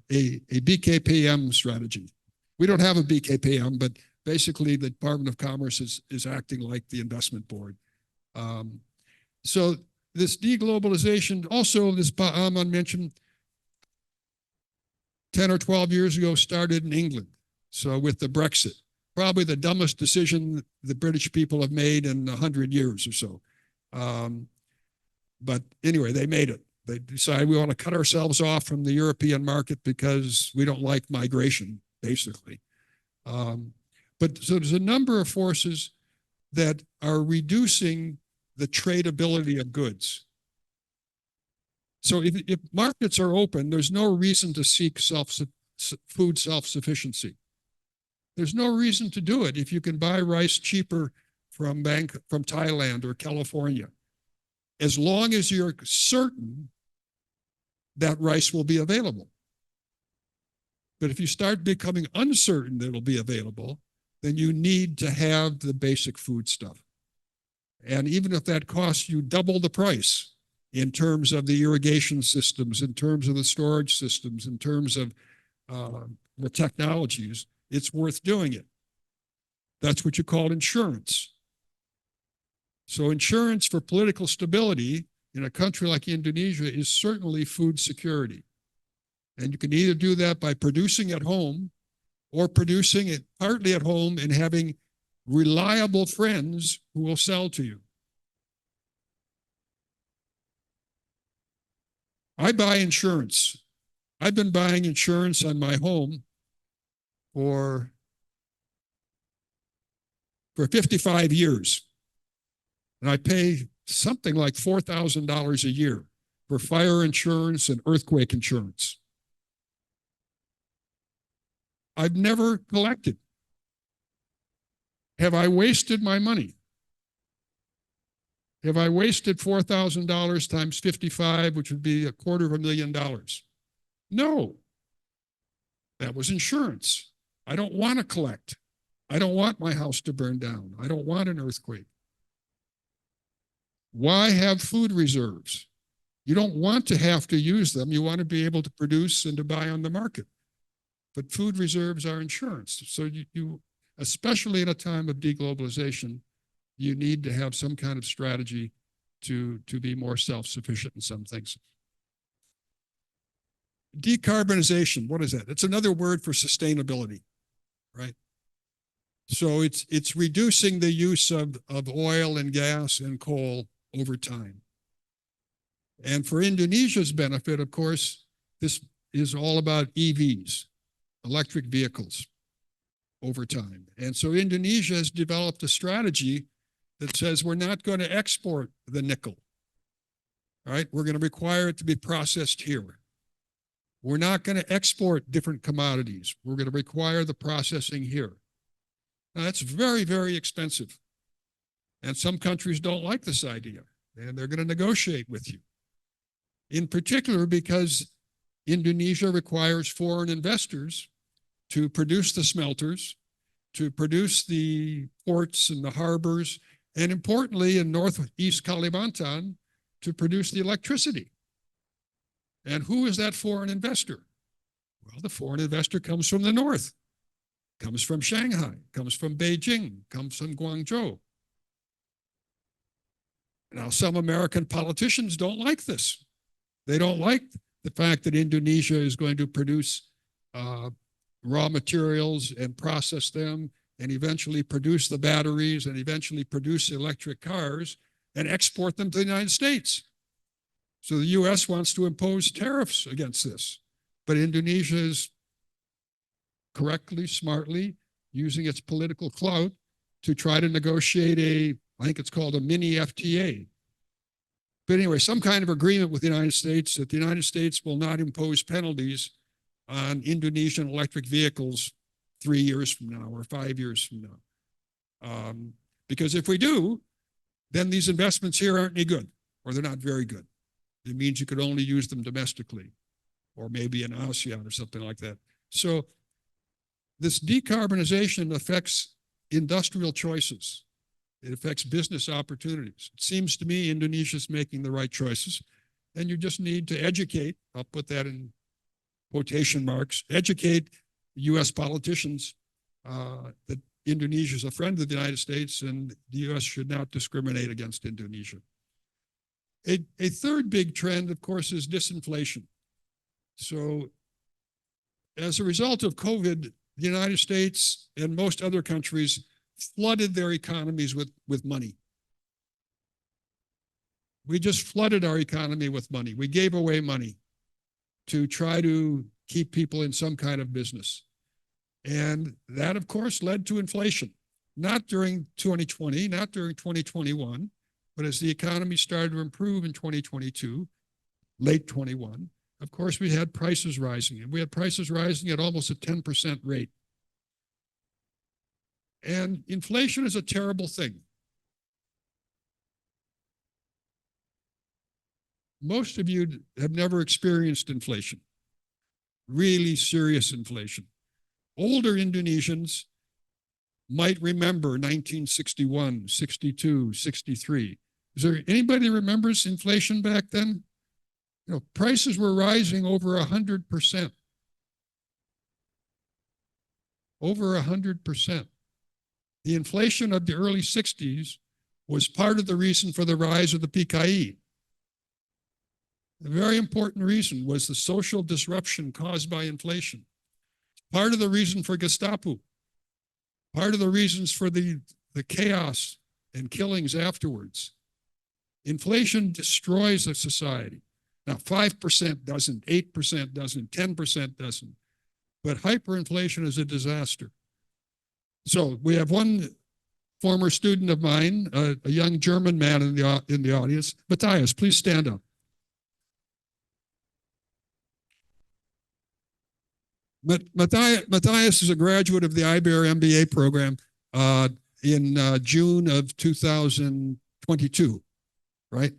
BKPM strategy. We don't have a BKPM, but basically the Department of Commerce is acting like the investment board. So this deglobalization, also this Aman mentioned, 10 or 12 years ago started in England. So with the Brexit, probably the dumbest decision the British people have made in 100 years or so. But anyway, they made it. They decided we want to cut ourselves off from the European market because we don't like migration, basically. But so there's a number of forces that are reducing the tradability of goods. So if markets are open, there's no reason to seek food self-sufficiency. There's no reason to do it if you can buy rice cheaper from Thailand or California, as long as you're certain that rice will be available. But if you start becoming uncertain that it'll be available, then you need to have the basic food stuff. And even if that costs you double the price in terms of the irrigation systems, in terms of the storage systems, in terms of the technologies, it's worth doing it. That's what you call insurance. So insurance for political stability in a country like Indonesia is certainly food security. And you can either do that by producing at home or producing it partly at home and having reliable friends who will sell to you. I buy insurance. I've been buying insurance on my home for 55 years. And I pay something like $4,000 a year for fire insurance and earthquake insurance. I've never collected. Have I wasted my money? Have I wasted $4,000 times 55, which would be $250,000? No. That was insurance. I don't want to collect. I don't want my house to burn down. I don't want an earthquake. Why have food reserves? You don't want to have to use them. You want to be able to produce and to buy on the market. But food reserves are insurance. So you especially in a time of deglobalization, you need to have some kind of strategy to be more self-sufficient in some things. Decarbonization, what is that? It's another word for sustainability, right? So it's reducing the use of oil and gas and coal over time. And for Indonesia's benefit, of course, this is all about EVs, electric vehicles, over time. And so Indonesia has developed a strategy that says we're not going to export the nickel, right? We're going to require it to be processed here. We're not going to export different commodities. We're going to require the processing here. Now, that's very, very expensive. And some countries don't like this idea, and they're going to negotiate with you. In particular, because Indonesia requires foreign investors to produce the smelters, to produce the ports and the harbors, and importantly, in northeast Kalimantan, to produce the electricity. And who is that foreign investor? Well, the foreign investor comes from the north, comes from Shanghai, comes from Beijing, comes from Guangzhou. Now, some American politicians don't like this. They don't like the fact that Indonesia is going to produce raw materials and process them and eventually produce the batteries and eventually produce electric cars and export them to the United States. So the US wants to impose tariffs against this. But Indonesia is correctly, smartly using its political clout to try to negotiate I think it's called a mini FTA. But anyway, some kind of agreement with the United States that the United States will not impose penalties on Indonesian electric vehicles 3 years from now or 5 years from now. Because if we do, then these investments here aren't any good, or they're not very good. It means you could only use them domestically, or maybe in ASEAN or something like that. So this decarbonization affects industrial choices. It affects business opportunities. It seems to me Indonesia's making the right choices, and you just need to educate, I'll put that in quotation marks, educate US politicians that Indonesia is a friend of the United States and the US should not discriminate against Indonesia. A third big trend, of course, is disinflation. So as a result of COVID, the United States and most other countries flooded their economies with money. We just flooded our economy with money. We gave away money to try to keep people in some kind of business. And that, of course, led to inflation, not during 2020, not during 2021, but as the economy started to improve in 2022, late 21, of course, we had prices rising, and we had prices rising at almost a 10% rate. And inflation is a terrible thing. Most of you have never experienced inflation, really serious inflation. Older Indonesians might remember 1961, 62, 63. Is there anybody that remembers inflation back then? You know, prices were rising over 100%. Over 100%. The inflation of the early 60s was part of the reason for the rise of the PKI. A very important reason was the social disruption caused by inflation. Part of the reason for Gestapo. Part of the reasons for the chaos and killings afterwards. Inflation destroys a society. Now, 5% doesn't, 8% doesn't, 10% doesn't. But hyperinflation is a disaster. So we have one former student of mine, a young German man in the audience. Matthias, please stand up. Matthias is a graduate of the IBER MBA program in June of 2022, right?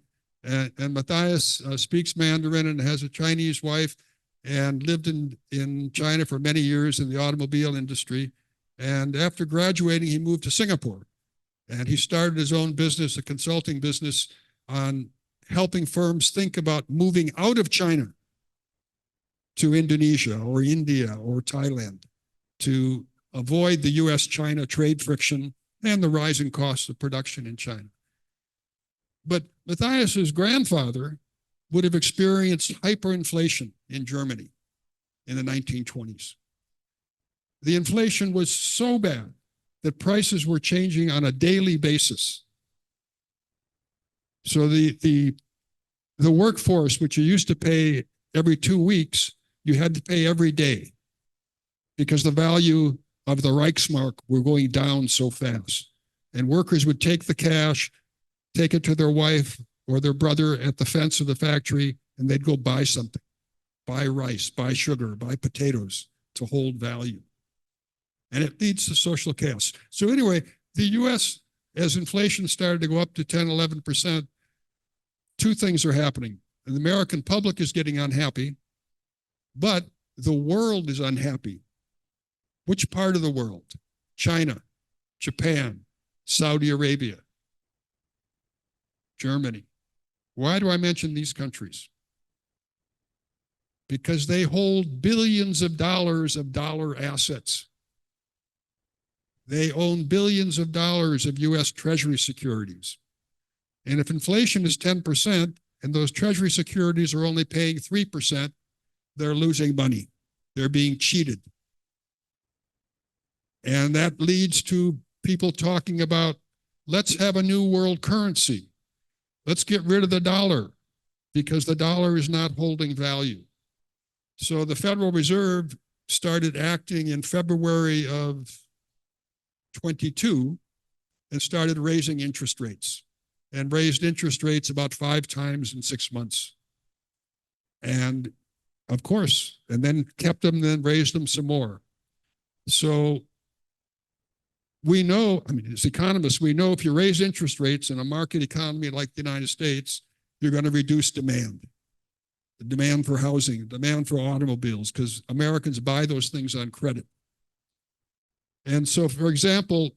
And Matthias speaks Mandarin and has a Chinese wife and lived in China for many years in the automobile industry. And after graduating, he moved to Singapore. And he started his own business, a consulting business, on helping firms think about moving out of China to Indonesia or India or Thailand to avoid the US-China trade friction and the rising costs of production in China. But Matthias's grandfather would have experienced hyperinflation in Germany in the 1920s. The inflation was so bad that prices were changing on a daily basis. So the workforce, which you used to pay every 2 weeks, you had to pay every day because the value of the Reichsmark were going down so fast. And workers would take the cash, take it to their wife or their brother at the fence of the factory, and they'd go buy something, buy rice, buy sugar, buy potatoes to hold value. And it leads to social chaos. So anyway, the US, as inflation started to go up to 10, 11%, two things are happening. The American public is getting unhappy, but the world is unhappy. Which part of the world? China, Japan, Saudi Arabia, Germany. Why do I mention these countries? Because they hold billions of dollars of dollar assets. They own billions of dollars of US Treasury securities. And if inflation is 10% and those Treasury securities are only paying 3%, they're losing money. They're being cheated. And that leads to people talking about, let's have a new world currency. Let's get rid of the dollar because the dollar is not holding value. So the Federal Reserve started acting in February of 22 and started raising interest rates and raised interest rates about 5 times in 6 months. And of course, and then kept them, then raised them some more. So we know, I mean, as economists, we know if you raise interest rates in a market economy like the United States, you're going to reduce demand. The demand for housing, the demand for automobiles, because Americans buy those things on credit. And so, for example,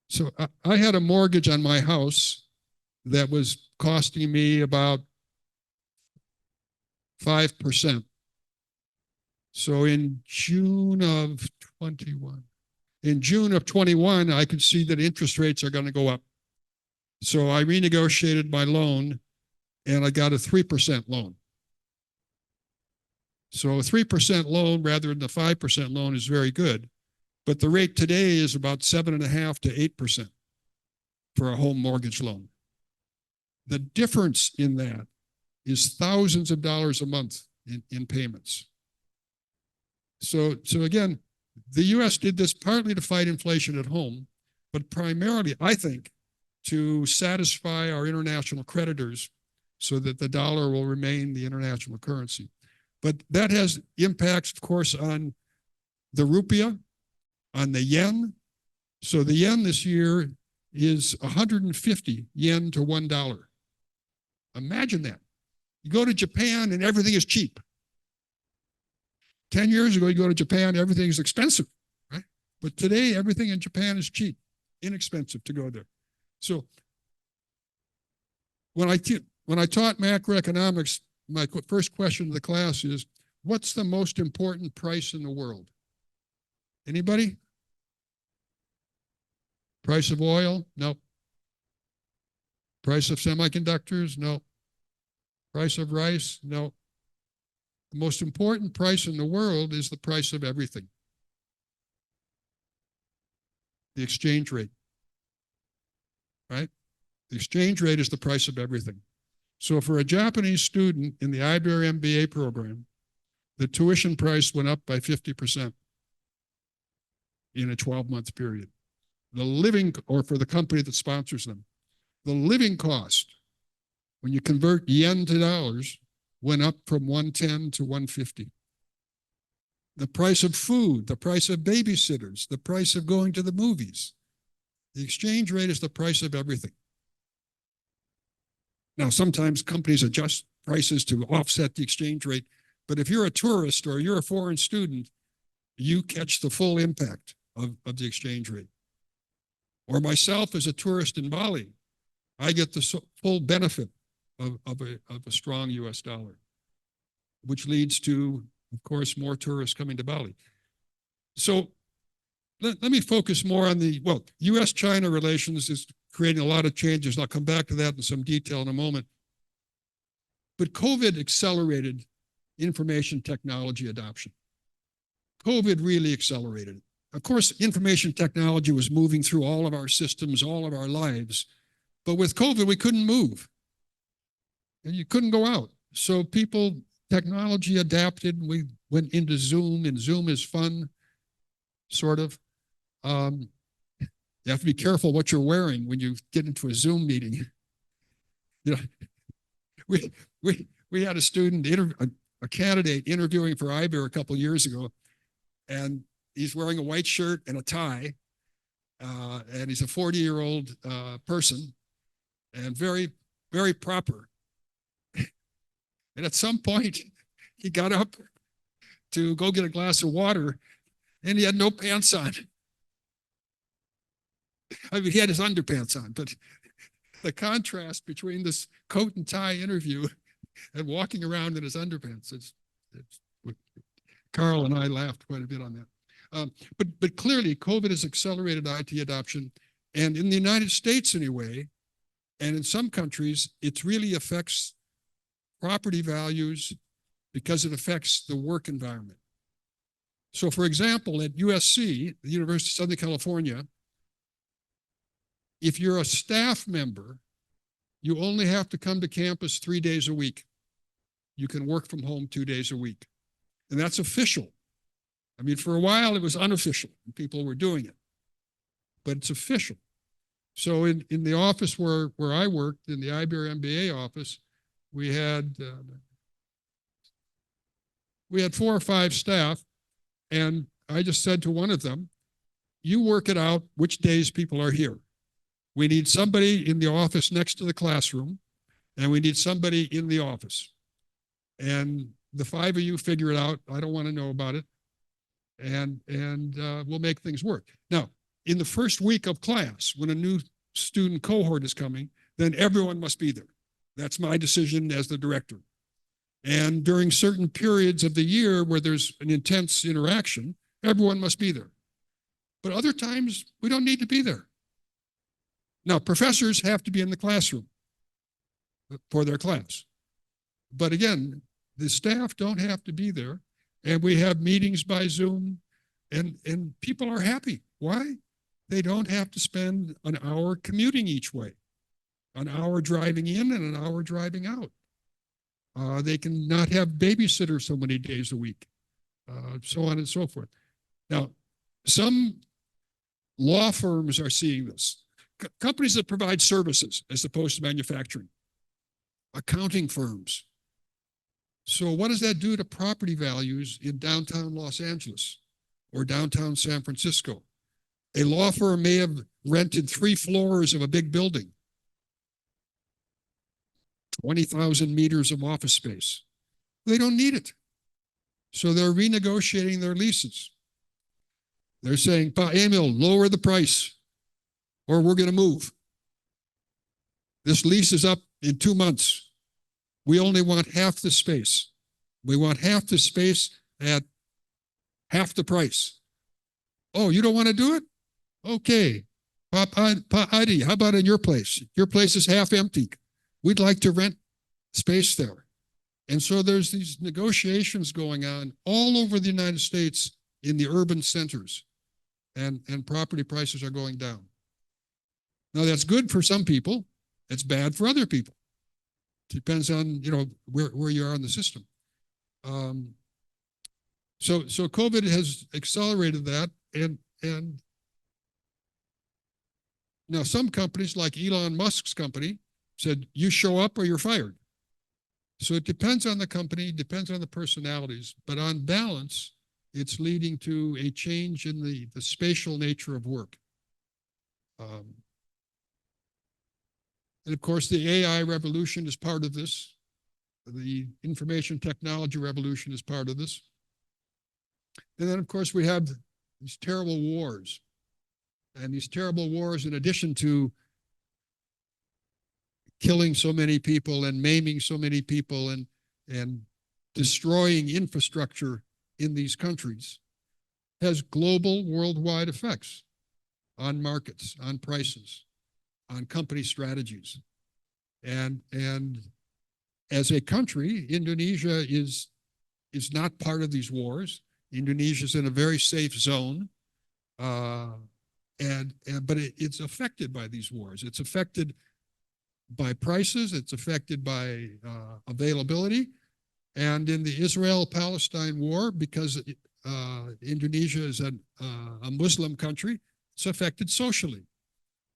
so I had a mortgage on my house that was costing me about 5%. So in June of 21, I could see that interest rates are going to go up. So I renegotiated my loan and I got a 3% loan. So a 3% loan rather than the 5% loan is very good. But the rate today is about 7.5% to 8% for a home mortgage loan. The difference in that is thousands of dollars a month in payments. So again, the US did this partly to fight inflation at home, but primarily, I think, to satisfy our international creditors so that the dollar will remain the international currency. But that has impacts, of course, on the rupiah, on the yen. So the yen this year is 150 yen to $1. Imagine that. You go to Japan and everything is cheap. 10 years ago, you go to Japan, everything is expensive, right? But today, everything in Japan is cheap, inexpensive to go there. So when I taught macroeconomics, my first question to the class is, what's the most important price in the world? Anybody? Price of oil? No. Price of semiconductors? No. Price of rice? No. The most important price in the world is the price of everything. The exchange rate, right? The exchange rate is the price of everything. So for a Japanese student in the IBER MBA program, the tuition price went up by 50% in a 12-month period. The living, or for the company that sponsors them, the living cost, when you convert yen to dollars, went up from 110 to 150. The price of food, the price of babysitters, the price of going to the movies. The exchange rate is the price of everything. Now, sometimes companies adjust prices to offset the exchange rate, but if you're a tourist or you're a foreign student, you catch the full impact of the exchange rate. Or myself as a tourist in Bali, I get the full benefit of a strong US dollar, which leads to, of course, more tourists coming to Bali. So let me focus more on the, well, US-China relations is creating a lot of changes. I'll come back to that in some detail in a moment. But COVID accelerated information technology adoption. COVID really accelerated it. Of course, information technology was moving through all of our systems, all of our lives. But with COVID, we couldn't move. And you couldn't go out. So technology adapted. We went into Zoom, and Zoom is fun, sort of. You have to be careful what you're wearing when you get into a Zoom meeting. You know, we had a student, a candidate interviewing for IBER a couple of years ago, and he's wearing a white shirt and a tie, and he's a 40-year-old person, and very, very proper. And at some point, he got up to go get a glass of water, and he had no pants on. I mean, he had his underpants on, but the contrast between this coat and tie interview and walking around in his underpants, Carl and I laughed quite a bit on that. But clearly, COVID has accelerated IT adoption, and in the United States anyway, and in some countries, it really affects property values because it affects the work environment. So for example, at USC, the University of Southern California, if you're a staff member, you only have to come to campus 3 days a week. You can work from home 2 days a week. And that's official. I mean, for a while it was unofficial and people were doing it, but it's official. So in the office where I worked, in the IBER MBA office, we had 4 or 5 staff, and I just said to one of them, you work it out which days people are here. We need somebody in the office next to the classroom, and we need somebody in the office. And the 5 of you figure it out. I don't want to know about it. And we'll make things work. Now, in the first week of class, when a new student cohort is coming, then everyone must be there. That's my decision as the director. And during certain periods of the year where there's an intense interaction, everyone must be there. But other times, we don't need to be there. Now, professors have to be in the classroom for their class. But again, the staff don't have to be there. And we have meetings by Zoom, and people are happy. Why? They don't have to spend an hour commuting each way, an hour driving in and an hour driving out. They can not have babysitters so many days a week, so on and so forth. Now, some law firms are seeing this. Companies that provide services as opposed to manufacturing. Accounting firms. So what does that do to property values in downtown Los Angeles or downtown San Francisco? A law firm may have rented 3 floors of a big building, 20,000 meters of office space. They don't need it. So they're renegotiating their leases. They're saying, Pa Emil, lower the price or we're going to move. This lease is up in 2 months. We only want half the space. We want half the space at half the price. Oh, you don't want to do it? Okay. Pa Adi, how about in your place? Your place is half empty. We'd like to rent space there. And so there's these negotiations going on all over the United States in the urban centers, and property prices are going down. Now that's good for some people. It's bad for other people. Depends on, where you are in the system. So COVID has accelerated that, and now some companies like Elon Musk's company said, you show up or you're fired. So it depends on the company, depends on the personalities, but on balance, it's leading to a change in the spatial nature of work. And of course, the AI revolution is part of this. The information technology revolution is part of this. And then, of course, we have these terrible wars. And these terrible wars, in addition to killing so many people and maiming so many people and destroying infrastructure in these countries, has global, worldwide effects on markets, on prices, on company strategies. And as a country, Indonesia is not part of these wars. Indonesia is in a very safe zone, but it's affected by these wars. It's affected by prices. It's affected by availability. And in the Israel-Palestine war, because Indonesia is a Muslim country, it's affected socially.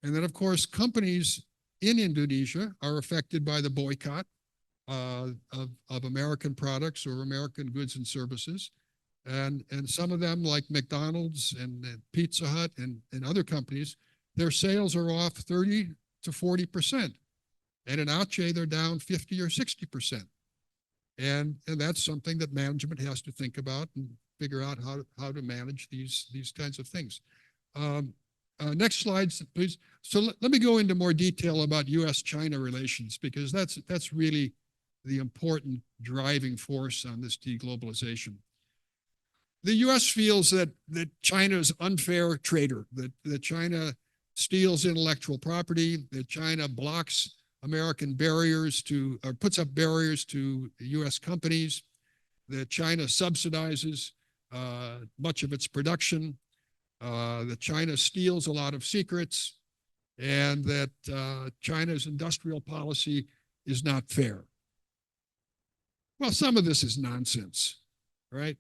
And then, of course, companies in Indonesia are affected by the boycott of American products or American goods and services. And some of them, like McDonald's and Pizza Hut and other companies, their sales are off 30 to 40%. And in Aceh, they're down 50 or 60%. And that's something that management has to think about and figure out how to manage these kinds of things. Next slide, please. So let me go into more detail about U.S.-China relations, because that's really the important driving force on this deglobalization. The U.S. feels that China is an unfair trader, that China steals intellectual property, that China blocks American barriers or puts up barriers to U.S. companies, that China subsidizes much of its production, that China steals a lot of secrets, and that China's industrial policy is not fair. Well, some of this is nonsense, right?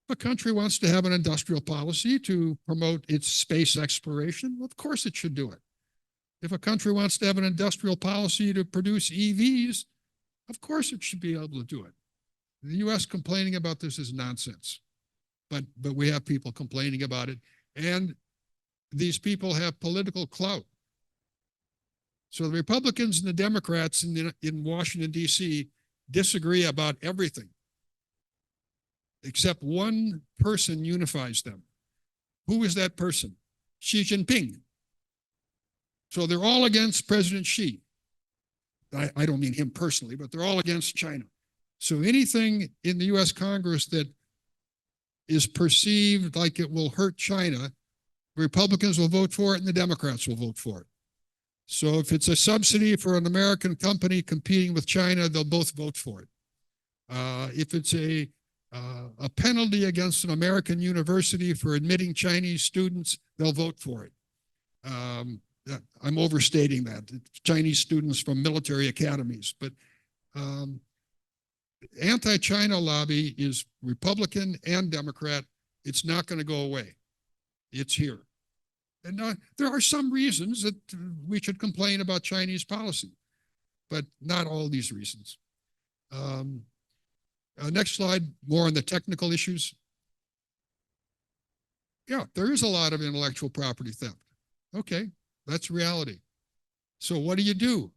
If a country wants to have an industrial policy to promote its space exploration, well, of course it should do it. If a country wants to have an industrial policy to produce EVs, of course it should be able to do it. The U.S. complaining about this is nonsense, but we have people complaining about it, and these people have political clout. So the Republicans and the Democrats in Washington, D.C. disagree about everything, except one person unifies them. Who is that person? Xi Jinping. So they're all against President Xi. I don't mean him personally, but they're all against China. So anything in the U.S. Congress that is perceived like it will hurt China, Republicans will vote for it and the Democrats will vote for it. So if it's a subsidy for an American company competing with China, they'll both vote for it. If it's a penalty against an American university for admitting Chinese students, they'll vote for it. I'm overstating that. It's Chinese students from military academies, but anti-China lobby is Republican and Democrat. It's not going to go away. It's here. And there are some reasons that we should complain about Chinese policy, but not all these reasons. Next slide, more on the technical issues. Yeah, there is a lot of intellectual property theft. Okay, that's reality. So what do?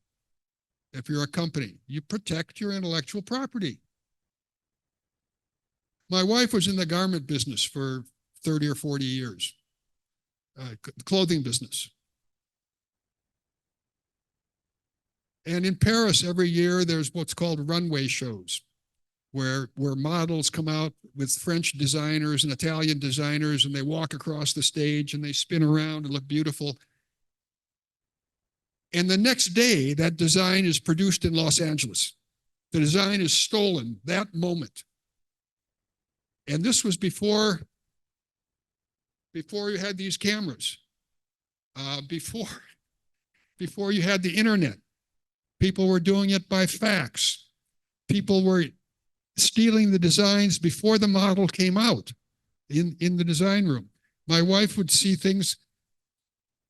If you're a company, you protect your intellectual property. My wife was in the garment business for 30 or 40 years, clothing business. And in Paris, every year, there's what's called runway shows, where models come out with French designers and Italian designers, and they walk across the stage and they spin around and look beautiful. And the next day, that design is produced in Los Angeles. The design is stolen that moment. And this was before you had these cameras, before you had the internet. People were doing it by fax. People were stealing the designs before the model came out in the design room. My wife would see things,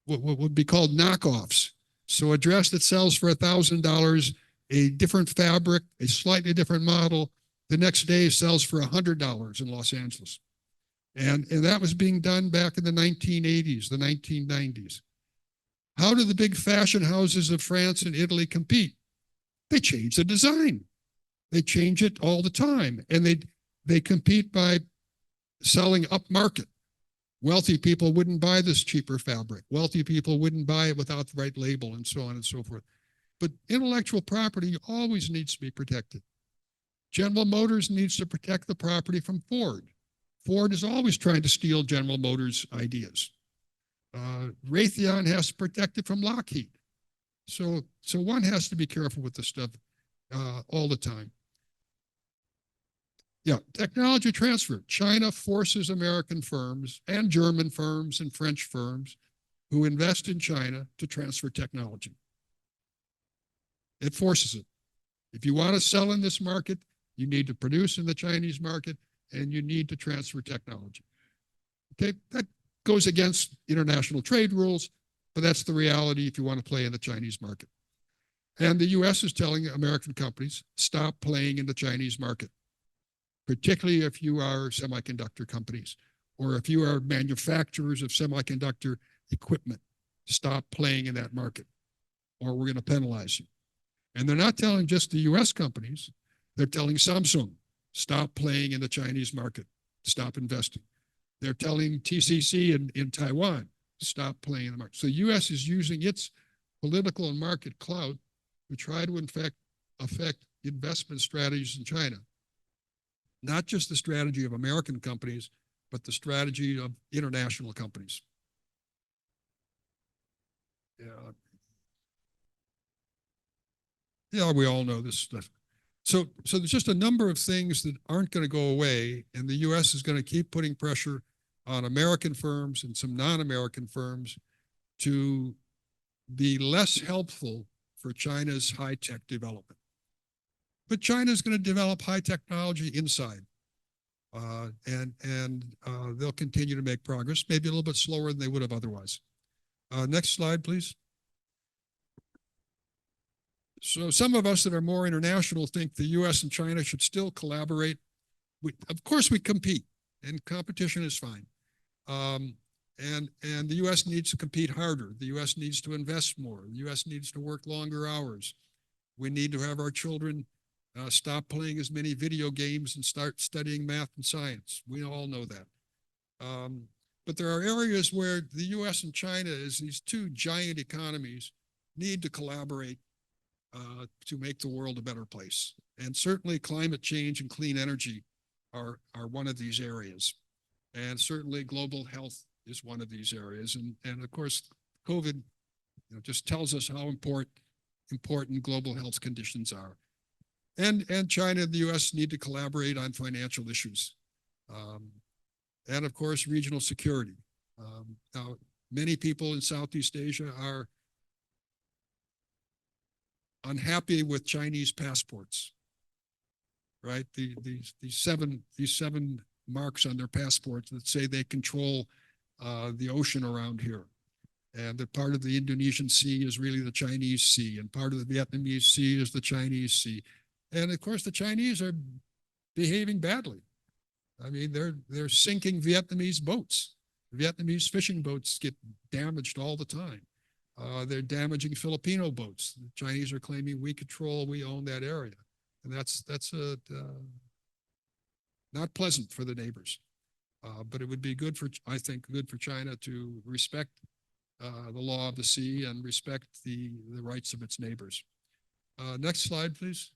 what would be called knockoffs. So a dress that sells for $1,000 a different fabric, a slightly different model, the next day sells for $100 in Los Angeles. And that was being done back in the 1980s, the 1990s. How do the big fashion houses of France and Italy compete? They change the design. They change it all the time. And they compete by selling upmarket. Wealthy people wouldn't buy this cheaper fabric. Wealthy people wouldn't buy it without the right label and so on and so forth. But intellectual property always needs to be protected. General Motors needs to protect the property from Ford. Ford is always trying to steal General Motors' ideas. Raytheon has to protect it from Lockheed. So one has to be careful with this stuff all the time. Yeah, technology transfer. China forces American firms and German firms and French firms who invest in China to transfer technology. It forces it. If you want to sell in this market, you need to produce in the Chinese market, and you need to transfer technology. Okay, that goes against international trade rules, but that's the reality if you want to play in the Chinese market. And the US is telling American companies, stop playing in the Chinese market, particularly if you are semiconductor companies, or if you are manufacturers of semiconductor equipment, stop playing in that market, or we're going to penalize you. And they're not telling just the US companies, they're telling Samsung, stop playing in the Chinese market, stop investing. They're telling TCC in Taiwan, stop playing in the market. So the US is using its political and market clout to try to affect investment strategies in China. Not just the strategy of American companies, but the strategy of international companies. Yeah, we all know this stuff. So there's just a number of things that aren't going to go away, and the US is going to keep putting pressure on American firms and some non-American firms to be less helpful for China's high-tech development. But China is going to develop high technology inside, and they'll continue to make progress, maybe a little bit slower than they would have otherwise. Next slide, please. So some of us that are more international think the US and China should still collaborate. Of course, we compete, and competition is fine. And the US needs to compete harder. The US needs to invest more. The US needs to work longer hours. We need to have our children stop playing as many video games and start studying math and science. We all know that. But there are areas where the US and China, as these two giant economies, need to collaborate to make the world a better place. And certainly climate change and clean energy are one of these areas. And certainly global health is one of these areas. And of course, COVID just tells us how important global health conditions are. And China and the US need to collaborate on financial issues. And of course, regional security. Now, many people in Southeast Asia are unhappy with Chinese passports, right? These seven marks on their passports that say they control the ocean around here, and that part of the Indonesian Sea is really the Chinese Sea, and part of the Vietnamese Sea is the Chinese Sea. And of course, the Chinese are behaving badly. I mean, they're sinking Vietnamese boats. Vietnamese fishing boats get damaged all the time. They're damaging Filipino boats. The Chinese are claiming we own that area. And that's not pleasant for the neighbors. But it would be good I think, good for China to respect the law of the sea and respect the rights of its neighbors. Next slide, please.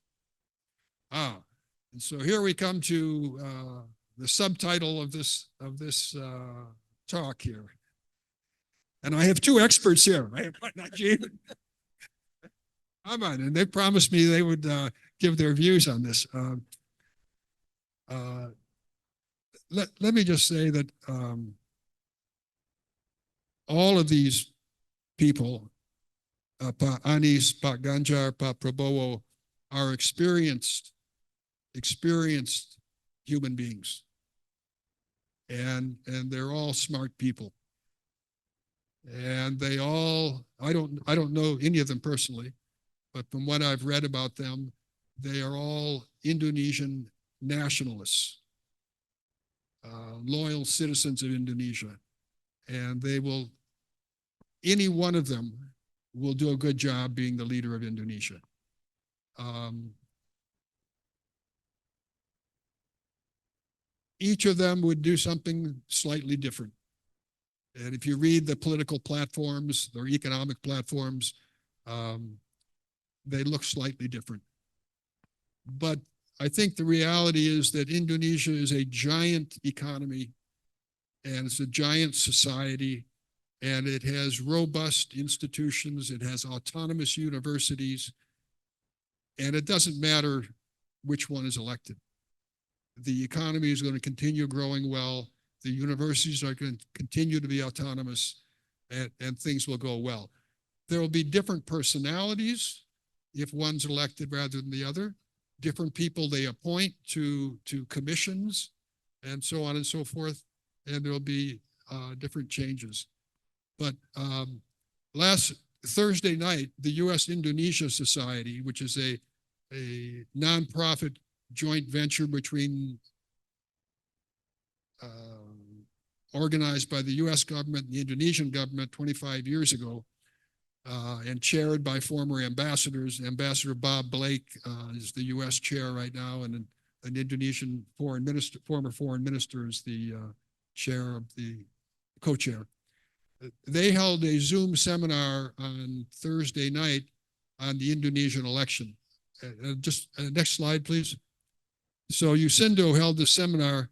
And so here we come to the subtitle of this talk here. And I have two experts here. I have Nadjib, Aman, and they promised me they would give their views on this. Let me just say that all of these people, Pa Anies, Pa Ganjar, Pa Prabowo, are experienced human beings. And they're all smart people. And they all, I don't know any of them personally, but from what I've read about them, they are all Indonesian nationalists, loyal citizens of Indonesia. And they will, any one of them will do a good job being the leader of Indonesia. Each of them would do something slightly different. And if you read the political platforms, their economic platforms, they look slightly different. But I think the reality is that Indonesia is a giant economy and it's a giant society, and it has robust institutions, it has autonomous universities, and it doesn't matter which one is elected. The economy is going to continue growing well. The universities are going to continue to be autonomous, and things will go well. There will be different personalities if one's elected rather than the other, different people they appoint to commissions, and so on and so forth, and there'll be different changes. But last Thursday night, the U.S.-Indonesia Society, which is a nonprofit joint venture between organized by the U.S. government and the Indonesian government 25 years ago, and chaired by former ambassadors. Ambassador Bob Blake is the U.S. chair right now, and an Indonesian foreign minister, former foreign minister, is the chair of the co-chair. They held a Zoom seminar on Thursday night on the Indonesian election. Just next slide, please. So Yusindo held the seminar,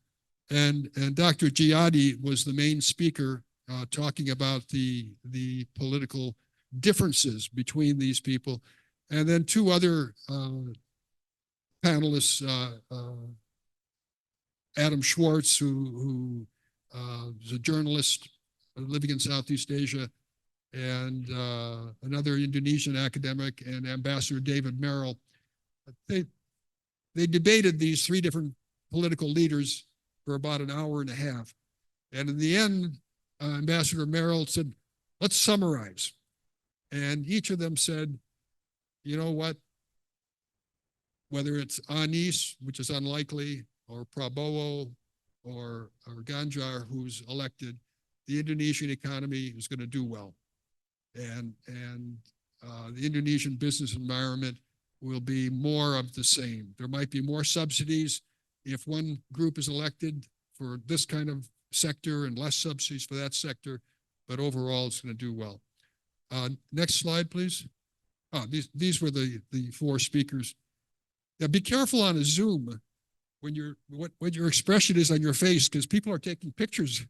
and Dr. Giadi was the main speaker, talking about the political differences between these people. And then two other panelists, Adam Schwartz, who is a journalist living in Southeast Asia, and another Indonesian academic, and Ambassador David Merrill. They debated these three different political leaders for about an hour and a half. And in the end, Ambassador Merrill said, let's summarize. And each of them said, you know what, whether it's Anies, which is unlikely, or Prabowo, or Ganjar, who's elected, the Indonesian economy is going to do well. And the Indonesian business environment will be more of the same. There might be more subsidies if one group is elected for this kind of sector and less subsidies for that sector, but overall it's going to do well. Next slide, please. These were the four speakers. Now be careful on a Zoom when what your expression is on your face, because people are taking pictures.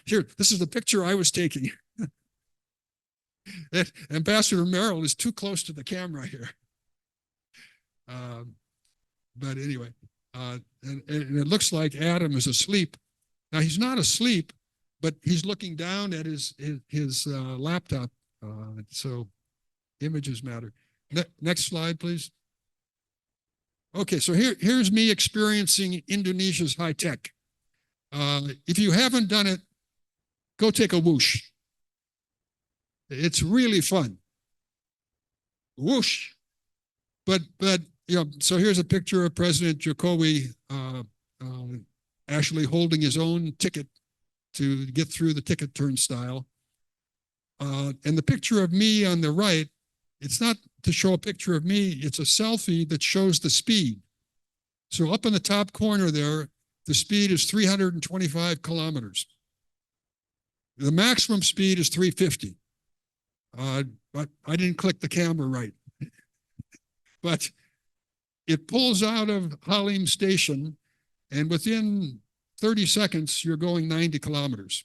Here, this is the picture I was taking. Ambassador Merrill is too close to the camera here. But anyway, and it looks like Adam is asleep. Now he's not asleep, but he's looking down at his laptop. So images matter. Next slide, please. Okay, so here's me experiencing Indonesia's high tech. If you haven't done it, go take a whoosh. It's really fun. Whoosh. But you know, so here's a picture of President Jokowi actually holding his own ticket to get through the ticket turnstile. And the picture of me on the right, it's not to show a picture of me, it's a selfie that shows the speed. So up in the top corner there, the speed is 325 kilometers. The maximum speed is 350. But I didn't click the camera right. But it pulls out of Halim Station, and within 30 seconds, you're going 90 kilometers.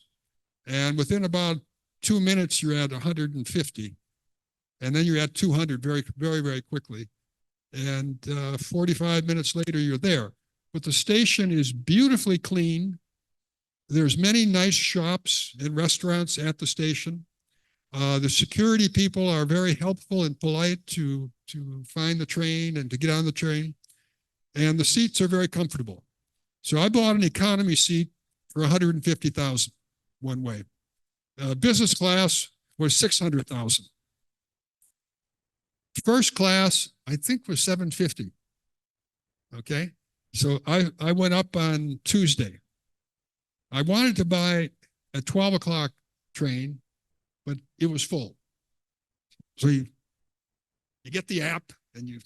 And within about 2 minutes, you're at 150. And then you're at 200 very, very, very quickly. And 45 minutes later, you're there. But the station is beautifully clean. There's many nice shops and restaurants at the station. The security people are very helpful and polite to find the train and to get on the train. And the seats are very comfortable. So I bought an economy seat for $150,000 one way. Business class was $600,000. First class, I think, was $750. Okay. So I went up on Tuesday. I wanted to buy a 12 o'clock train, but it was full. So you get the app and you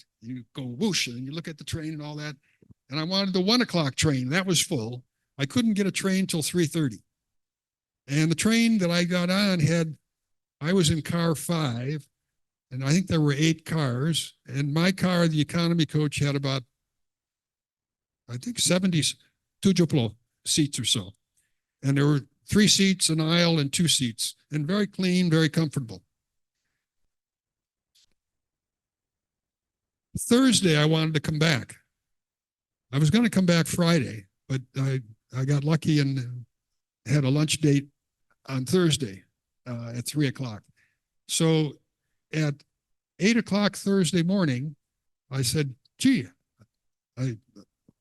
go whoosh and you look at the train and all that. And I wanted the 1 o'clock train. That was full. I couldn't get a train till 3:30. And the train that I got on I was in car 5, and I think there were 8 cars. And my car, the economy coach, had about, I think, 70 seats or so. And there were 3 seats, an aisle, and 2 seats, and very clean, very comfortable. Thursday, I wanted to come back. I was going to come back Friday, but I got lucky and had a lunch date on Thursday at 3 o'clock. So at 8 o'clock Thursday morning, I said, gee,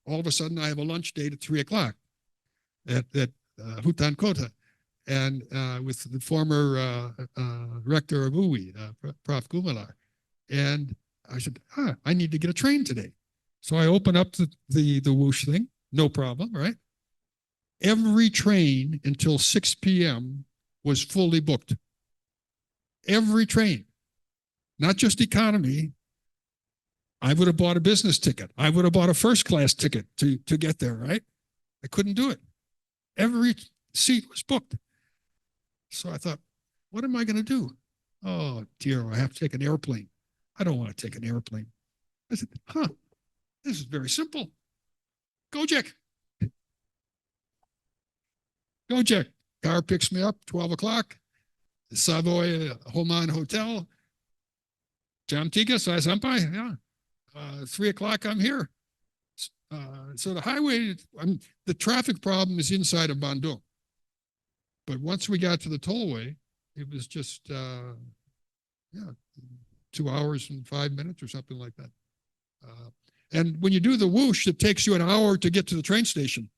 all of a sudden I have a lunch date at 3 o'clock at Hutan Kota, and with the former rector of UI, Prof. Gumalar. And I said, I need to get a train today. So I open up the whoosh thing, no problem, right? Every train until 6 p.m. was fully booked. Every train, not just economy. I would have bought a business ticket. I would have bought a first class ticket to get there, right? I couldn't do it. Every seat was booked. So I thought, what am I going to do? Oh, dear, I have to take an airplane. I don't want to take an airplane. I said, this is very simple. Gojek. Gojek. Car picks me up, 12 o'clock. Savoy Homan Hotel. Jam tiga, saya sampai. Yeah. 3 o'clock, I'm here. So the highway, the traffic problem is inside of Bandung. But once we got to the tollway, it was just, 2 hours and 5 minutes or something like that. And when you do the whoosh, it takes you an hour to get to the train station.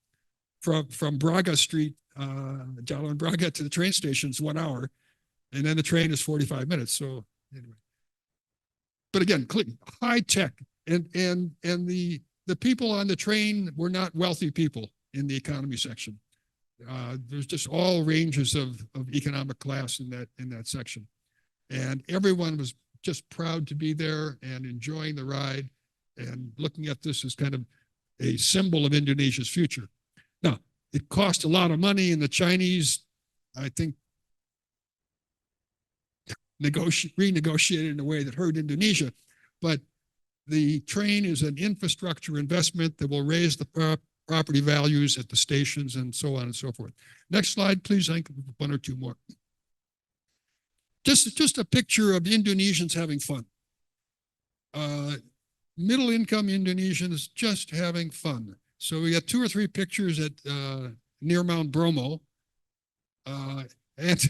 From Braga Street, Jalan Braga to the train station is 1 hour. And then the train is 45 minutes. So anyway. But again, high tech. And the people on the train were not wealthy people in the economy section. There's just all ranges of economic class in that section. And everyone was just proud to be there and enjoying the ride and looking at this as kind of a symbol of Indonesia's future. Now, it cost a lot of money, and the Chinese, I think, renegotiated in a way that hurt Indonesia. But the train is an infrastructure investment that will raise the property values at the stations and so on and so forth. Next slide, please. I think 1 or 2 more. Just a picture of Indonesians having fun. Middle-income Indonesians just having fun. So we got 2 or 3 pictures at near Mount Bromo, and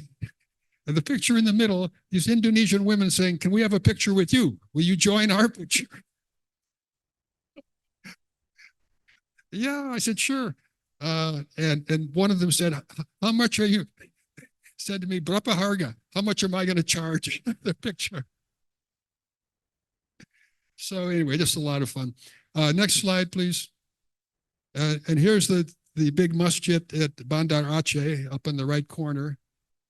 the picture in the middle, these Indonesian women saying, "Can we have a picture with you? Will you join our picture?" Yeah, I said, sure. And one of them said, "How much are you?" Said to me, "Berapa harga? How much am I going to charge?" The picture. So anyway, just a lot of fun. Next slide, please. And here's the big masjid at Bandar Aceh up in the right corner.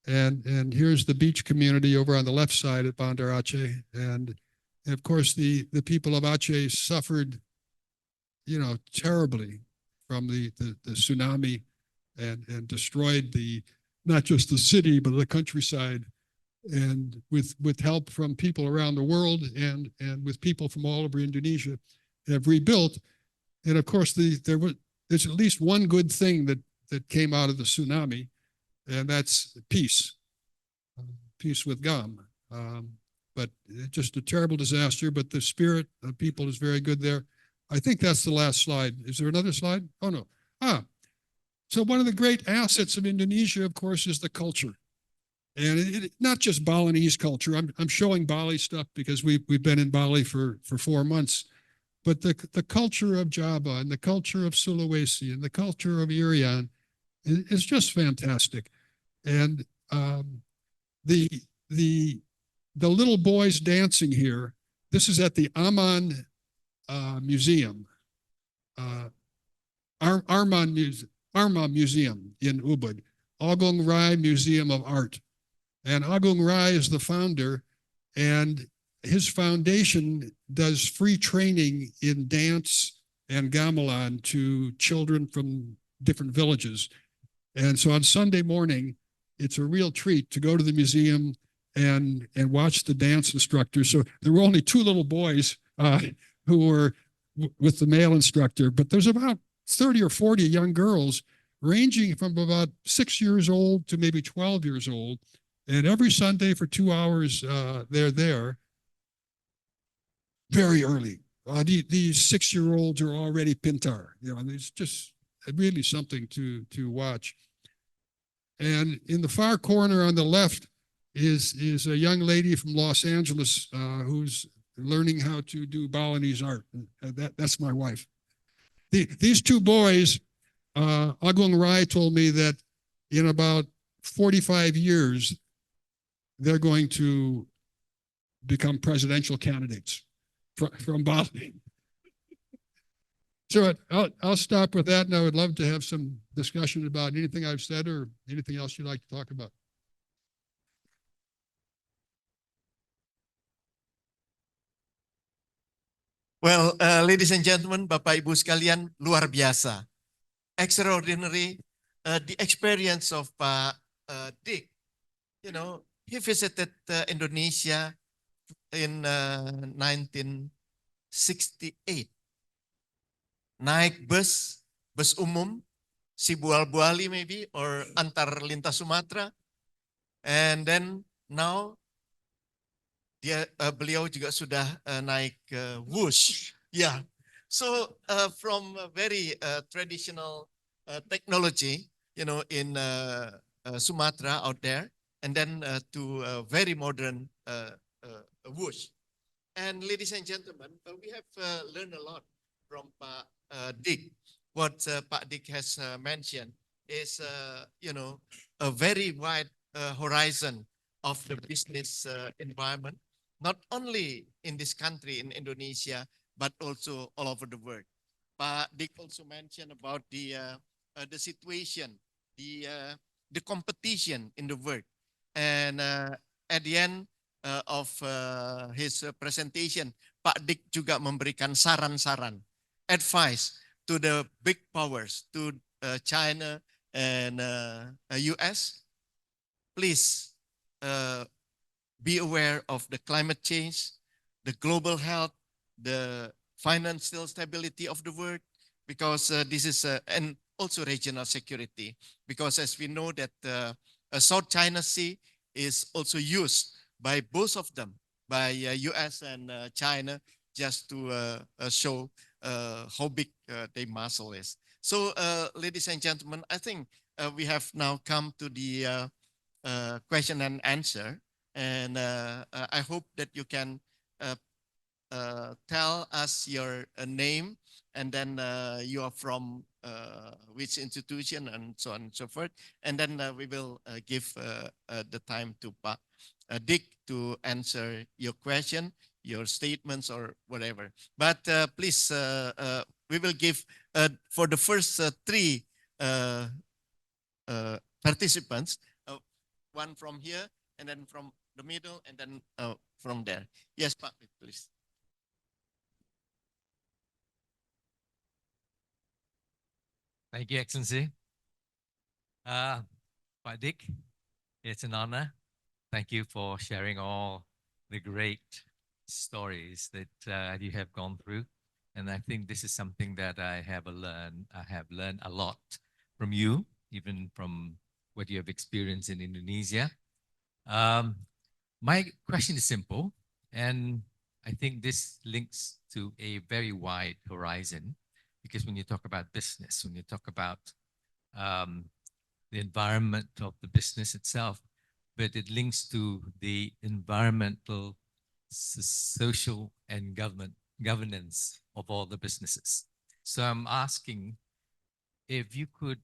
And here's the beach community over on the left side at Bandar Aceh. And of course, the people of Aceh suffered, terribly from the tsunami and destroyed not just the city, but the countryside. And with help from people around the world and with people from all over Indonesia, have rebuilt. And of course, there's at least one good thing that came out of the tsunami, and that's peace. Peace with GAM. But just a terrible disaster, but the spirit of people is very good there. I think that's the last slide. Is there another slide? Oh, no. So one of the great assets of Indonesia, of course, is the culture. And not just Balinese culture. I'm showing Bali stuff because we've been in Bali for 4 months. But the culture of Java and the culture of Sulawesi and the culture of Irian is just fantastic. And the little boys dancing here this is at the Aman Museum, Arman Museum in Ubud, Agung Rai Museum of Art. And Agung Rai is the founder, and his foundation does free training in dance and gamelan to children from different villages. And so on Sunday morning, it's a real treat to go to the museum and watch the dance instructors. So there were only two little boys who were with the male instructor, but there's about 30 or 40 young girls ranging from about 6 years old to maybe 12 years old. And every Sunday for 2 hours, they're there very early. These 6-year-olds are already pintar, and it's just really something to watch. And in the far corner on the left is a young lady from Los Angeles who's learning how to do Balinese art. That's my wife. These two boys, Agung Rai told me that in about 45 years, they're going to become presidential candidates from Bali. So I'll stop with that, and I would love to have some discussion about anything I've said or anything else you'd like to talk about. Well, ladies and gentlemen, Bapak Ibu sekalian, luar biasa. Extraordinary, the experience of Pak Dick. You know, he visited Indonesia in 1968. Naik bus umum, Sibual-Buali maybe, or antar lintas Sumatera. And then now, beliau juga sudah naik whoosh. Yeah. So from a very traditional technology, in Sumatra out there, and then to a very modern whoosh. And ladies and gentlemen, we have learned a lot from Pak Dick. What Pak Dick has mentioned is, a very wide horizon of the business environment, not only in this country, in Indonesia, but also all over the world. Pak Dick also mentioned about the situation, the competition in the world. And at the end of his presentation, Pak Dick juga memberikan saran-saran, advice to the big powers, to China and US. Please be aware of the climate change, the global health, the financial stability of the world, because this is, and also regional security, because as we know that South China Sea is also used by both of them, by US and China, just to show how big their muscle is. So, ladies and gentlemen, I think we have now come to the question and answer. And I hope that you can tell us your name, and then you are from which institution, and so on and so forth. And then we will give the time to Pak Dick to answer your question, your statements, or whatever. But please, we will give for the first three participants, one from here, and then from the middle, and then from there. Yes, Pak, please. Thank you, Excellency. Pak Dick, it's an honor. Thank you for sharing all the great stories that you have gone through. And I think this is something that I have learned a lot from you, even from what you have experienced in Indonesia. My question is simple, and I think this links to a very wide horizon, because when you talk about business, when you talk about the environment of the business itself, but it links to the environmental, social, and governance of all the businesses. So I'm asking if you could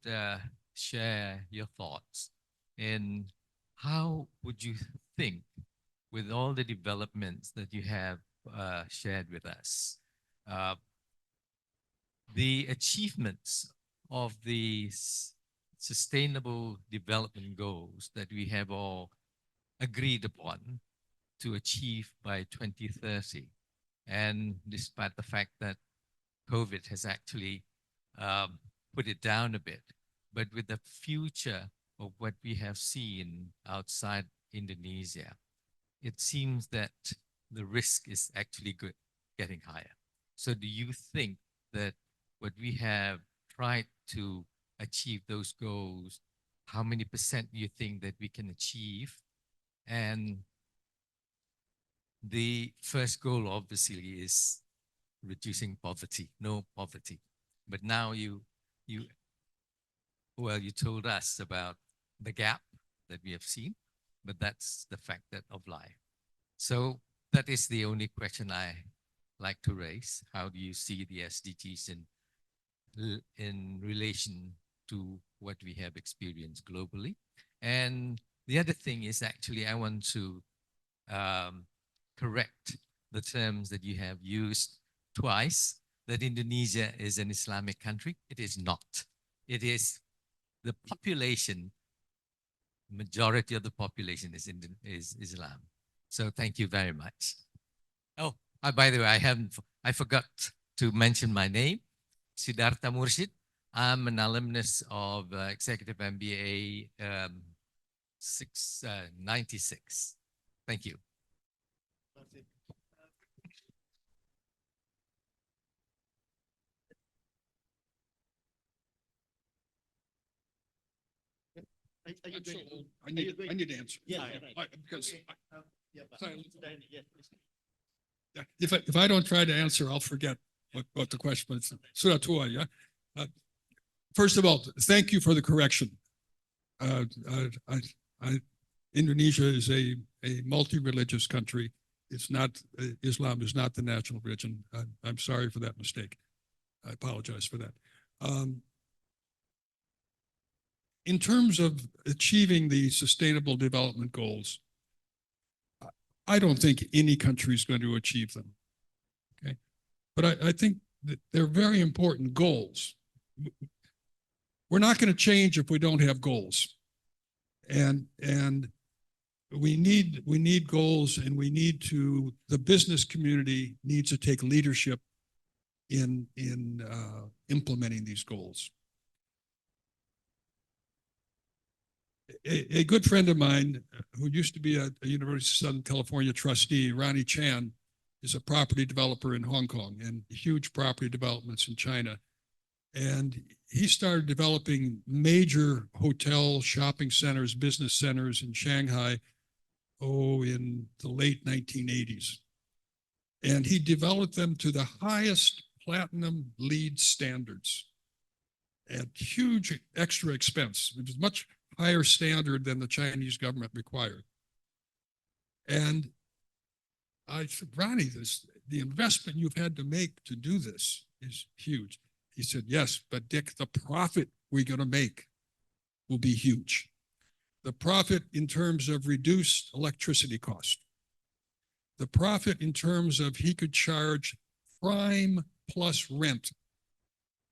share your thoughts in how would you think, with all the developments that you have shared with us. The achievements of the sustainable development goals that we have all agreed upon to achieve by 2030. And despite the fact that COVID has actually put it down a bit, but with the future of what we have seen outside Indonesia, it seems that the risk is actually getting higher. So do you think that what we have tried to achieve those goals, how many percent do you think that we can achieve? And the first goal obviously is reducing poverty, no poverty. But now you told us about the gap that we have seen, but that's the fact of life. So that is the only question I like to raise. How do you see the SDGs in relation to what we have experienced globally? And the other thing is actually I want to correct the terms that you have used twice, that Indonesia is an Islamic country. It is not. It is the population, majority of the population is Islam. So thank you very much. Oh, by the way, I forgot to mention my name, Siddhartha Murshid. I'm an alumnus of Executive MBA 96. Thank you. I need to answer. Yeah, Because sorry. if I don't try to answer, I'll forget what the question was. Sudah tua, yeah. First of all, thank you for the correction. Indonesia is a multi-religious country. It's not, Islam is not the national religion. I'm sorry for that mistake. I apologize for that. In terms of achieving the Sustainable Development Goals, I don't think any country is going to achieve them. Okay, but I think that they're very important goals. We're not going to change if we don't have goals, and we need goals, and the business community needs to take leadership in implementing these goals. A good friend of mine who used to be a University of Southern California trustee, Ronnie Chan, is a property developer in Hong Kong and huge property developments in China. And he started developing major hotel, shopping centers, business centers in Shanghai, in the late 1980s. And he developed them to the highest platinum LEED standards at huge extra expense. It was much higher standard than the Chinese government required. And I said, Ronnie, the investment you've had to make to do this is huge. He said, yes, but Dick, the profit we're going to make will be huge. The profit in terms of reduced electricity cost. The profit in terms of he could charge prime plus rent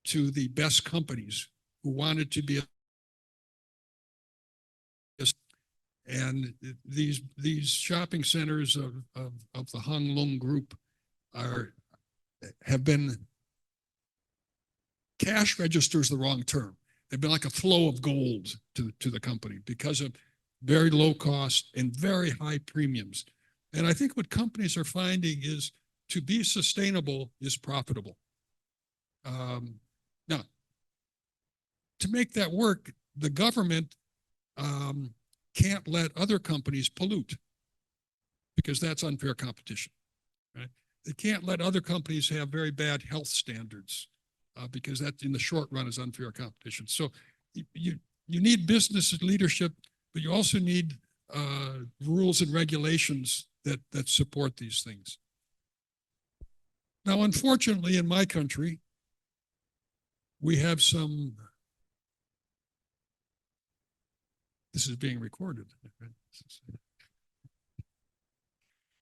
to the best companies who wanted to be. And these shopping centers of the Hang Lung Group have been, cash registers the wrong term. They've been like a flow of gold to the company because of very low cost and very high premiums. And I think what companies are finding is to be sustainable is profitable. Now, to make that work, the government can't let other companies pollute because that's unfair competition, right? They can't let other companies have very bad health standards because that in the short run is unfair competition. So you need business leadership, but you also need rules and regulations that support these things. Now, unfortunately, in my country, we have some. This is being recorded.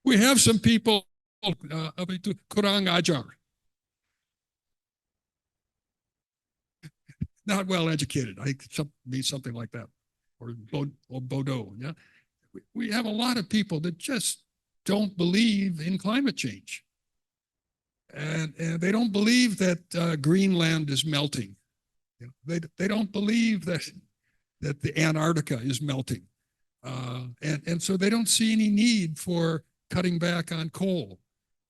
We have some people apa itu kurang ajar. Not well educated. I think means something like that, or Bodo. Yeah, we have a lot of people that just don't believe in climate change, and they don't believe that Greenland is melting. You know, they don't believe that the Antarctica is melting, and so they don't see any need for cutting back on coal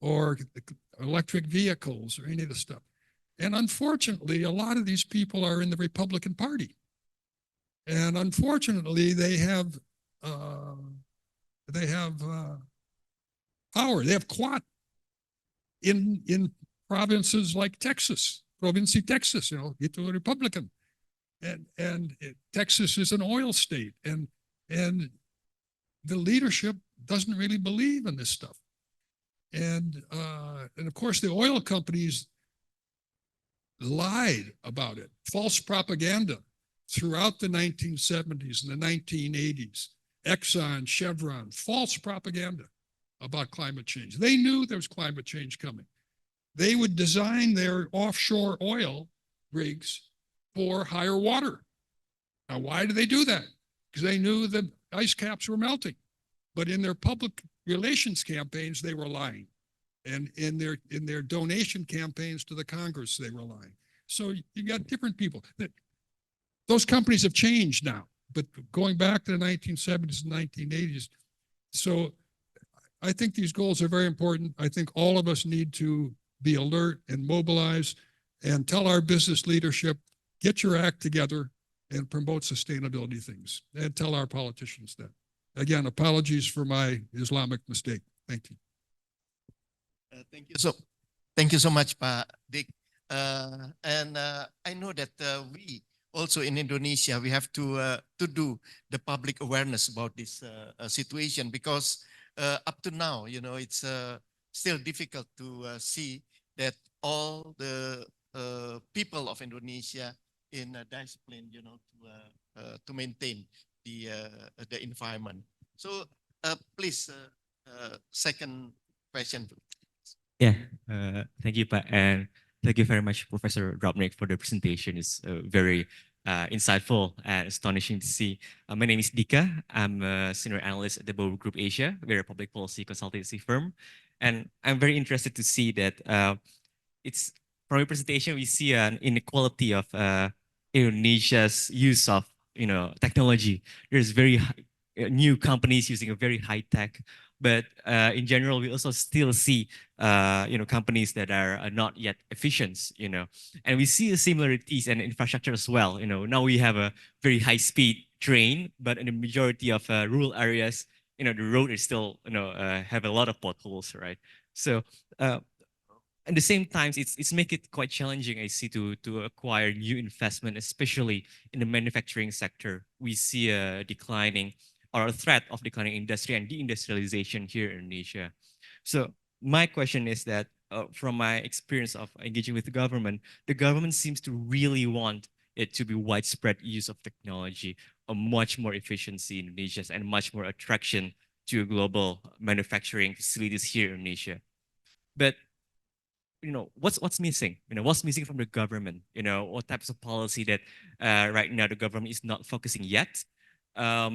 or electric vehicles or any of the stuff. And unfortunately, a lot of these people are in the Republican Party. And unfortunately, they have power. They have quat in provinces like Texas, Provinsi Texas, you know, it's a Republican. And Texas is an oil state. And the leadership doesn't really believe in this stuff. And of course, the oil companies lied about it, false propaganda throughout the 1970s and the 1980s. Exxon, Chevron, false propaganda about climate change. They knew there was climate change coming. They would design their offshore oil rigs for higher water. Now, why do they do that? Because they knew the ice caps were melting. But in their public relations campaigns, they were lying. And in their donation campaigns to the Congress, they were lying. So you got different people. Those companies have changed now, but going back to the 1970s and 1980s. So I think these goals are very important. I think all of us need to be alert and mobilize and tell our business leadership, get your act together and promote sustainability things, and tell our politicians that. Again, apologies for my Islamic mistake. Thank you. Thank you so much, Pa Dick. I know that we also in Indonesia, we have to do the public awareness about this situation, because up to now, you know, it's still difficult to see that all the people of Indonesia in discipline, you know, to maintain the environment. So please, second question. Yeah, thank you, Pak, and thank you very much, Professor Drobnick, for the presentation. It's very insightful and astonishing to see. My name is Dika. I'm a senior analyst at the Bow Group Asia. We're a public policy consultancy firm, and I'm very interested to see that it's from your presentation we see an inequality of Indonesia's use of technology. There's very new companies using a very high tech. But in general, we also still see, companies that are not yet efficient, and we see the similarities and infrastructure as well. Now we have a very high speed train, but in the majority of rural areas, the road is still, have a lot of potholes, right? So at the same time, it's make it quite challenging, I see, to acquire new investment, especially in the manufacturing sector. We see a declining or a threat of declining industry and deindustrialization here in Indonesia. So my question is that from my experience of engaging with the government seems to really want it to be widespread use of technology, a much more efficiency in Indonesia, and much more attraction to global manufacturing facilities here in Indonesia. But what's missing? What's missing from the government? What types of policy that right now the government is not focusing yet? How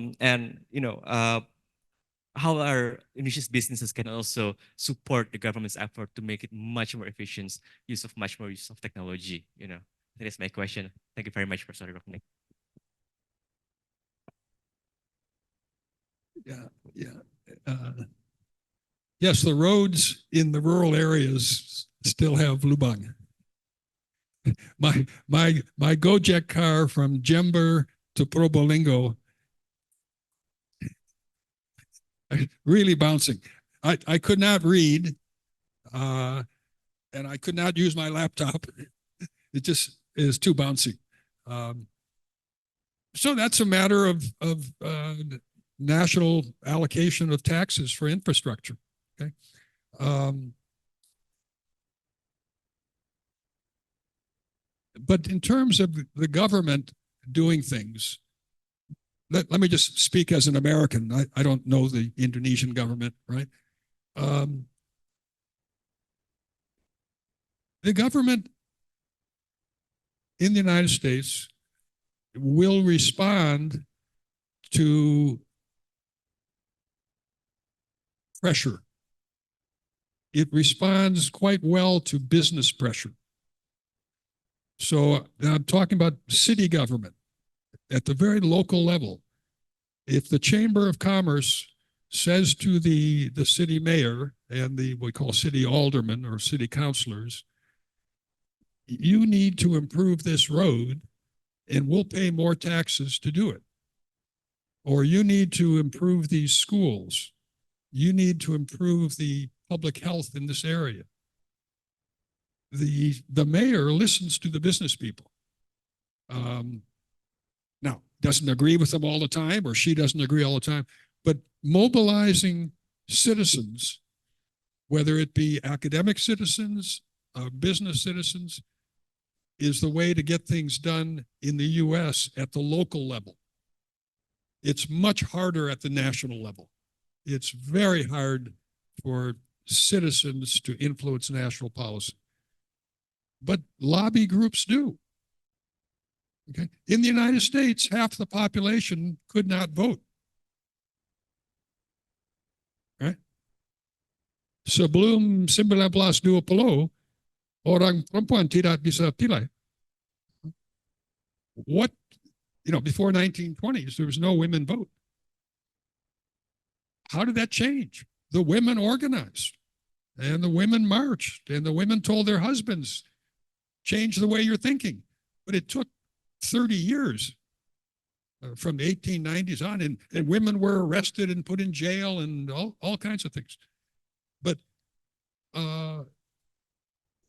our Indonesia's businesses can also support the government's effort to make it much more efficient, much more use of technology. That is my question. Thank you very much, Professor Drobnick. Yes, the roads in the rural areas still have lubang. My Gojek car from Jember to Probolinggo, really bouncing. I could not read, and I could not use my laptop. It just is too bouncy. So that's a matter of national allocation of taxes for infrastructure. Okay. But in terms of the government doing things, let me just speak as an American. I don't know the Indonesian government, right? The government in the United States will respond to pressure. It responds quite well to business pressure. So I'm talking about city government at the very local level. If the Chamber of Commerce says to the city mayor and the what we call city aldermen or city councilors, you need to improve this road and we'll pay more taxes to do it. Or you need to improve these schools. You need to improve the public health in this area. The mayor listens to the business people. Now, doesn't agree with them all the time, or she doesn't agree all the time, but mobilizing citizens, whether it be academic citizens, business citizens, is the way to get things done in the US at the local level. It's much harder at the national level. It's very hard for citizens to influence national policy. But lobby groups do. Okay. In the United States, half the population could not vote. Right? Sebelum 1920, orang perempuan tidak bisa pilih. What, before 1920s, there was no women vote. How did that change? The women organized, and the women marched, and the women told their husbands, change the way you're thinking. But it took 30 years from the 1890s on, and women were arrested and put in jail and all kinds of things. But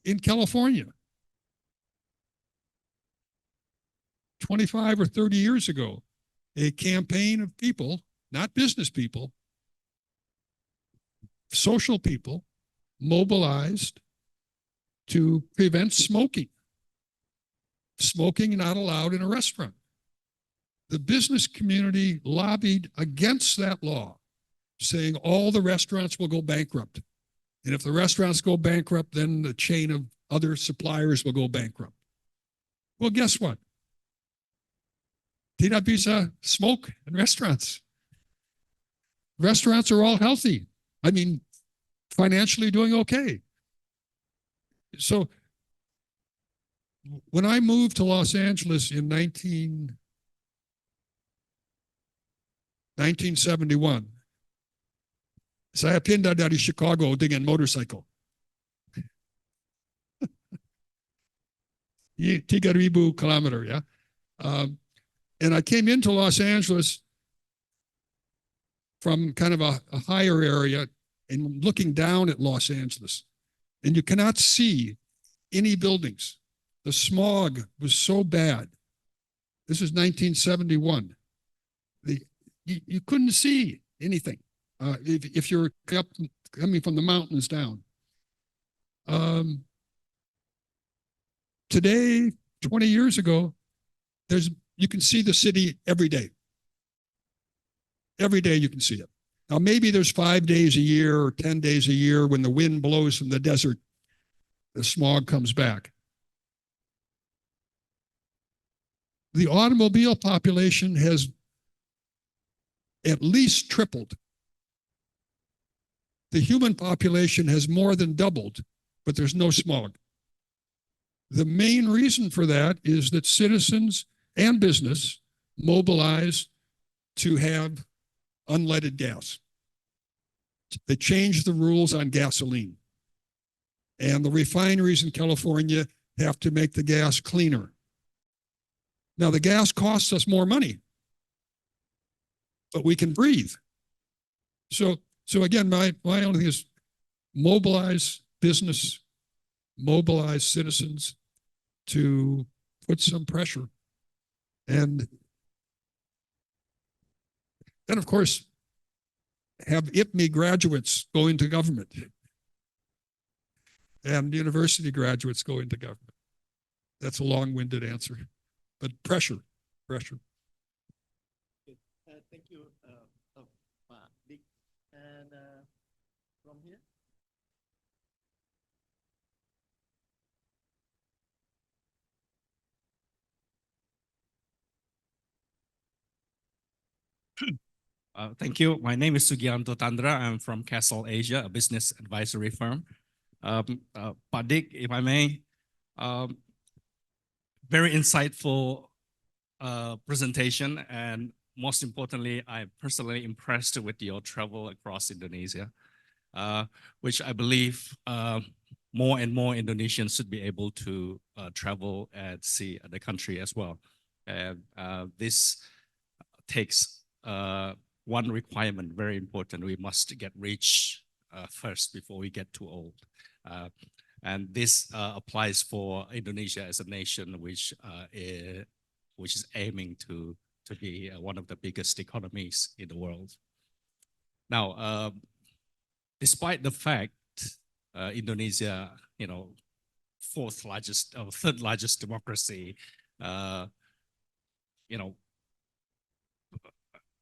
in California, 25 or 30 years ago, a campaign of people, not business people, social people, mobilized to prevent smoking. Smoking not allowed in a restaurant. The business community lobbied against that law, saying all the restaurants will go bankrupt. And if the restaurants go bankrupt, then the chain of other suppliers will go bankrupt. Well, guess what? Tidak bisa smoke in restaurants. Restaurants are all healthy. I mean, financially doing okay. So when I moved to Los Angeles in 1971, saya pindah dari Chicago dengan motorcycle. 3,000 kilometer, yeah. And I came into Los Angeles from kind of a higher area and looking down at Los Angeles. And you cannot see any buildings. The smog was so bad. This is 1971. You couldn't see anything if you're coming from the mountains down. Today, 20 years ago, you can see the city every day. Every day you can see it. Now, maybe there's 5 days a year or 10 days a year when the wind blows from the desert, the smog comes back. The automobile population has at least tripled. The human population has more than doubled, but there's no smog. The main reason for that is that citizens and business mobilize to have unleaded gas. They changed the rules on gasoline. And the refineries in California have to make the gas cleaner. Now, the gas costs us more money, but we can breathe. So again, my only thing is mobilize business, mobilize citizens to put some pressure. And then, of course, have IPMI graduates go into government and university graduates go into government. That's a long-winded answer, but pressure. Thank you, Dick. And from here? Thank you. My name is Sugianto Tandra. I'm from Castle Asia, a business advisory firm. Pak Dik, if I may, very insightful presentation, and most importantly, I'm personally impressed with your travel across Indonesia, which I believe more and more Indonesians should be able to travel and see the country as well. And this takes one requirement, very important. We must get rich first before we get too old. And this applies for Indonesia as a nation, which is aiming to be one of the biggest economies in the world. Now, despite the fact Indonesia, fourth largest or third largest democracy,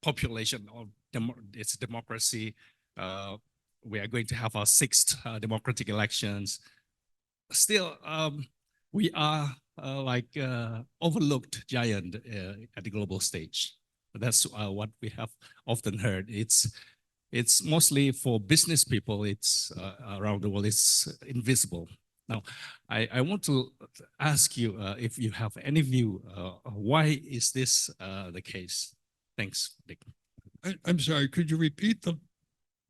population of its democracy, we are going to have our sixth democratic elections. Still, we are overlooked giant at the global stage. That's what we have often heard. It's mostly for business people. It's around the world. It's invisible. Now, I want to ask you if you have any view. Why is this the case? Thanks, Dick. I'm sorry. Could you repeat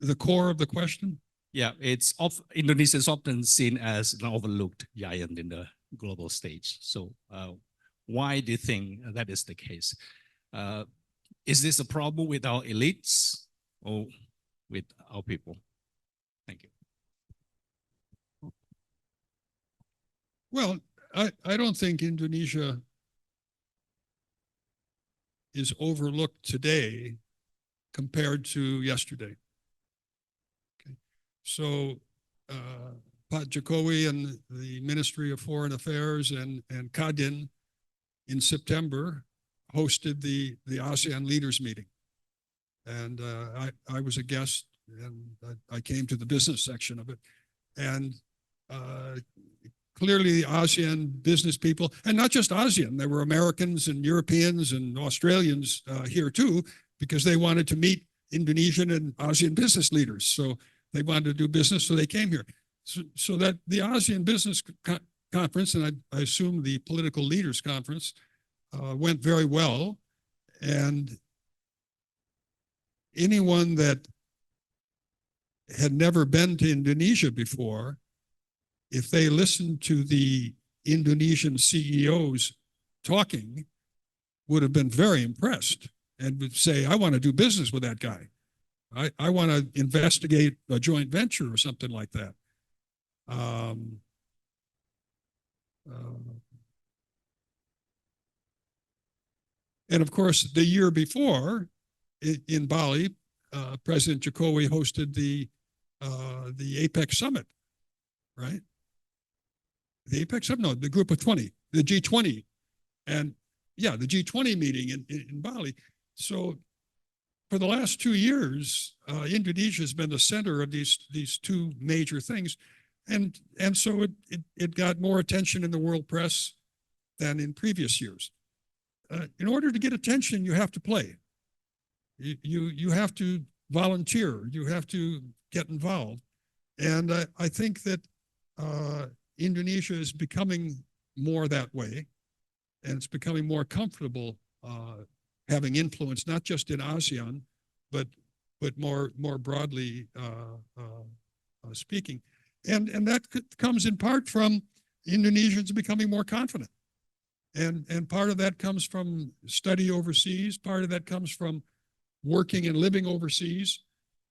the core of the question? Yeah, Indonesia is often seen as an overlooked giant in the global stage. So why do you think that is the case? Is this a problem with our elites or with our people? Thank you. Well, I don't think Indonesia is overlooked today compared to yesterday. Okay. So Pak Jokowi and the Ministry of Foreign Affairs and Kadin in September hosted the ASEAN leaders meeting. And I was a guest, and I came to the business section of it. And clearly the ASEAN business people, and not just ASEAN, there were Americans and Europeans and Australians here too, because they wanted to meet Indonesian and ASEAN business leaders. So they wanted to do business, so they came here. So that the ASEAN Business Conference, and I assume the Political Leaders Conference, went very well. And anyone that had never been to Indonesia before, if they listened to the Indonesian CEOs talking, would have been very impressed and would say, I want to do business with that guy. I want to investigate a joint venture or something like that. And of course, the year before in Bali, President Jokowi hosted the APEC summit, right? The APEC summit, no, the group of 20, the G20. And yeah, the G20 meeting in Bali. So for the last 2 years, Indonesia has been the center of these two major things. And so it got more attention in the world press than in previous years. In order to get attention, you have to play. You have to volunteer. You have to get involved. And I think that Indonesia is becoming more that way. And it's becoming more comfortable having influence, not just in ASEAN, but more broadly speaking. And that comes in part from Indonesians becoming more confident. And part of that comes from study overseas. Part of that comes from working and living overseas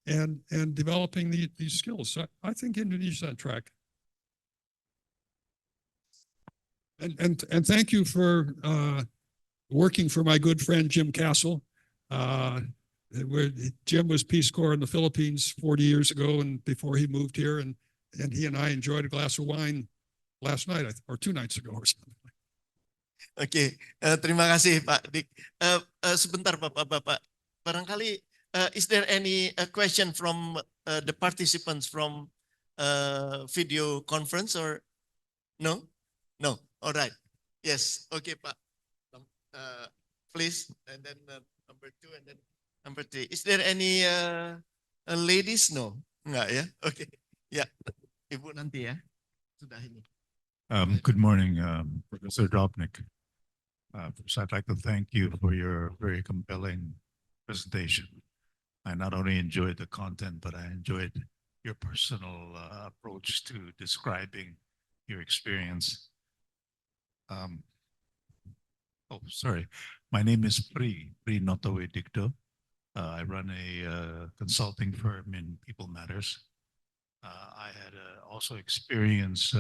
and developing these skills. So I think Indonesia's on track. And thank you for working for my good friend Jim Castle. Jim was Peace Corps in the Philippines 40 years ago, and before he moved here, and he and I enjoyed a glass of wine last night or 2 nights ago or something. Oke, terima kasih Pak Dik. Sebentar Bapak-Bapak, barangkali is there any question from the participants from video conference or no? No, all right. Yes, okay Pak. Please, and then number 2, and then Number 3. Is there any ladies? No. Enggak ya? Oke. Ya. Ibu nanti ya. Sudah ini. Good morning, Professor Drobnick. First, I'd like to thank you for your very compelling presentation. I not only enjoyed the content, but I enjoyed your personal approach to describing your experience. Sorry. My name is Pri Notowe Dicto. I run a consulting firm in People Matters. I had also experience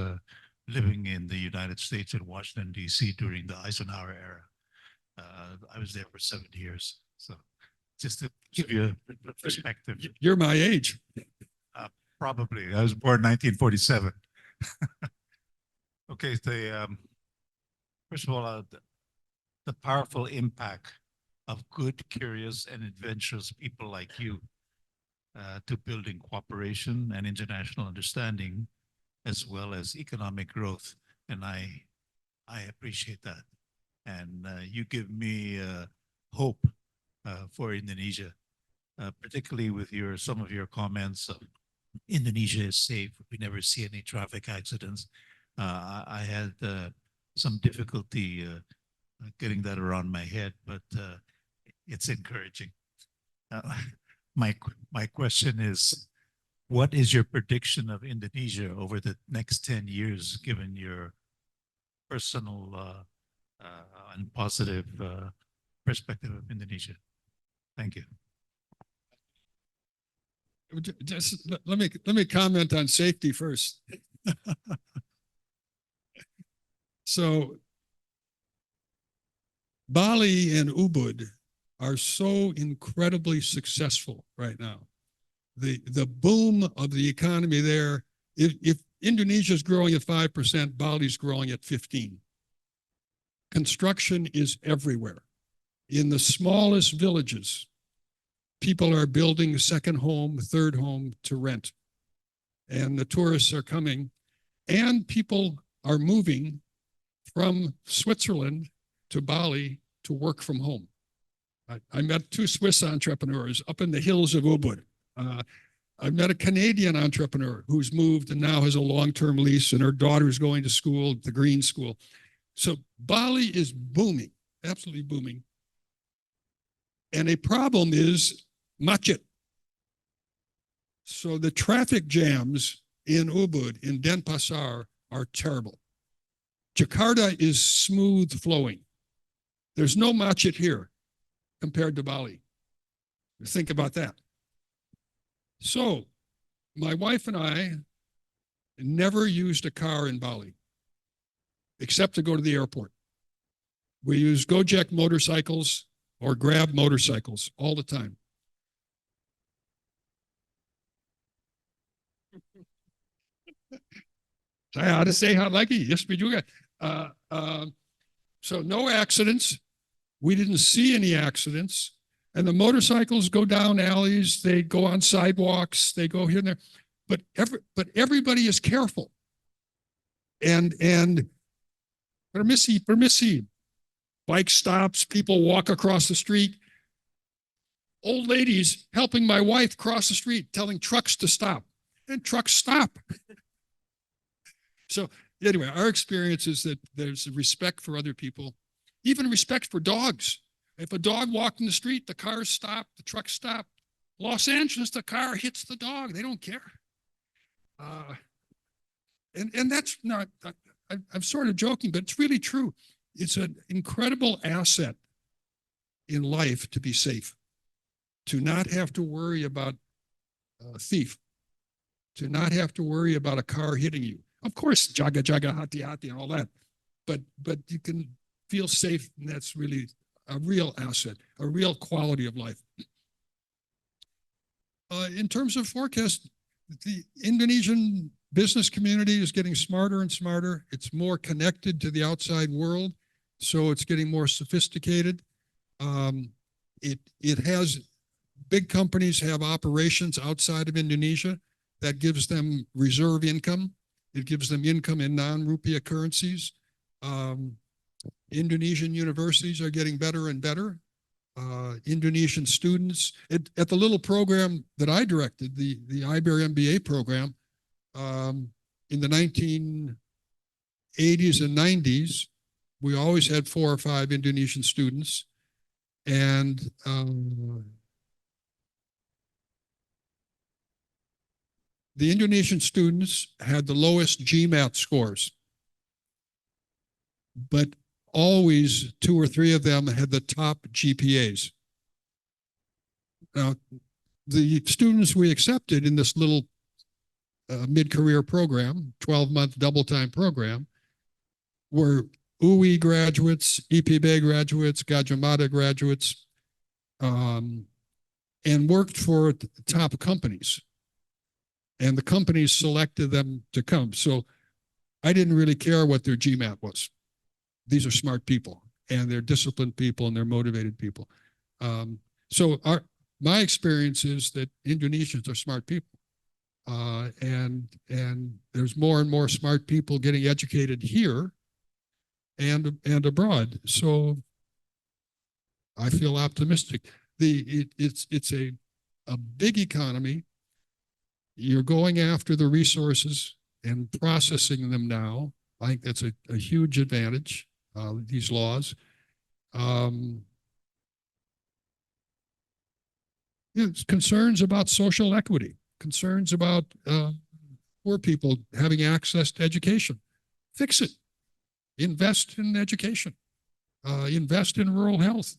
living in the United States in Washington, D.C. during the Eisenhower era. I was there for 7 years. So just to give you a perspective. You're my age. Probably. I was born 1947. Okay, first of all, the powerful impact of good, curious, and adventurous people like you to building cooperation and international understanding, as well as economic growth. And I appreciate that. And you give me hope for Indonesia, particularly with some of your comments of Indonesia is safe. We never see any traffic accidents. I had some difficulty getting that around my head, but it's encouraging. My question is, what is your prediction of Indonesia over the next 10 years, given your personal and positive perspective of Indonesia? Thank you. Just let me comment on safety first. So Bali and Ubud are so incredibly successful right now. The boom of the economy there, if Indonesia is growing at 5%, Bali's growing at 15%. Construction is everywhere. In the smallest villages, people are building a second home, third home to rent. And the tourists are coming, and people are moving from Switzerland to Bali to work from home. I met 2 Swiss entrepreneurs up in the hills of Ubud. I met a Canadian entrepreneur who's moved and now has a long-term lease, and her daughter's going to school, the Green School. So Bali is booming, absolutely booming. And a problem is macet. So the traffic jams in Ubud, in Denpasar, are terrible. Jakarta is smooth flowing. There's no macet here compared to Bali. Think about that. So my wife and I never used a car in Bali, except to go to the airport. We use Gojek motorcycles or Grab motorcycles all the time. Saya ada sehat lagi, yes juga. So no accidents. We didn't see any accidents. And the motorcycles go down alleys, they go on sidewalks, they go here and there. But everybody is careful. And permisi. Bike stops, people walk across the street. Old ladies helping my wife cross the street, telling trucks to stop. And trucks stop. So anyway, our experience is that there's respect for other people, even respect for dogs. If a dog walked in the street, the cars stop, the trucks stop. Los Angeles, the car hits the dog. They don't care. And that's not, I'm sort of joking, but it's really true. It's an incredible asset in life to be safe, to not have to worry about a thief, to not have to worry about a car hitting you. Of course, jaga, hati, and all that, but you can feel safe, and that's really a real asset, a real quality of life. In terms of forecast, the Indonesian business community is getting smarter and smarter. It's more connected to the outside world, so it's getting more sophisticated. It has, big companies have operations outside of Indonesia that gives them reserve income. It gives them income in non-rupiah currencies. Indonesian universities are getting better and better. Indonesian students. At the little program that I directed, the IBER MBA program, in the 1980s and 90s, we always had 4 or 5 Indonesian students. And the Indonesian students had the lowest GMAT scores, but always 2 or 3 of them had the top GPAs. Now, the students we accepted in this little mid-career program, 12-month double-time program, were UI graduates, IPB graduates, Gajah Mada graduates, and worked for top companies. And the companies selected them to come. So I didn't really care what their GMAT was. These are smart people, and they're disciplined people, and they're motivated people. So my experience is that Indonesians are smart people. And there's more and more smart people getting educated here and abroad. So I feel optimistic. It's a big economy. You're going after the resources and processing them now. I think that's a huge advantage, these laws. It's concerns about social equity, concerns about poor people having access to education. Fix it. Invest in education. Invest in rural health.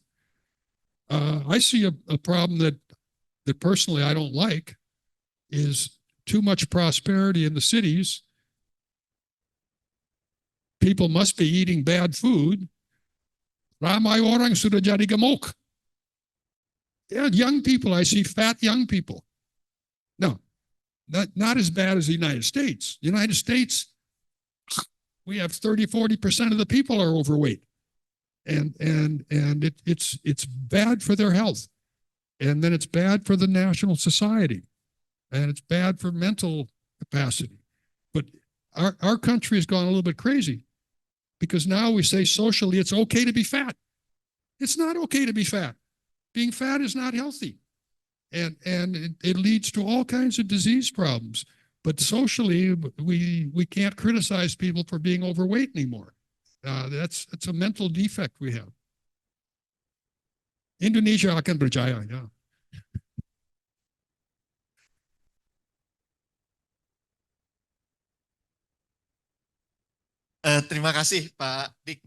I see a problem that personally I don't like, is too much prosperity in the cities. People must be eating bad food. Ramai orang sudah jadi gemuk. Yeah, young people, I see fat young people. No, not as bad as the United States. United States, we have 30–40% of the people are overweight. And it's bad for their health. And then it's bad for the national society. And it's bad for mental capacity. But our country has gone a little bit crazy, because now we say socially it's okay to be fat. It's not okay to be fat. Being fat is not healthy. And it leads to all kinds of disease problems. But socially, we can't criticize people for being overweight anymore. That's a mental defect we have. Indonesia akan berjaya, ya. Terima kasih Pak Dik.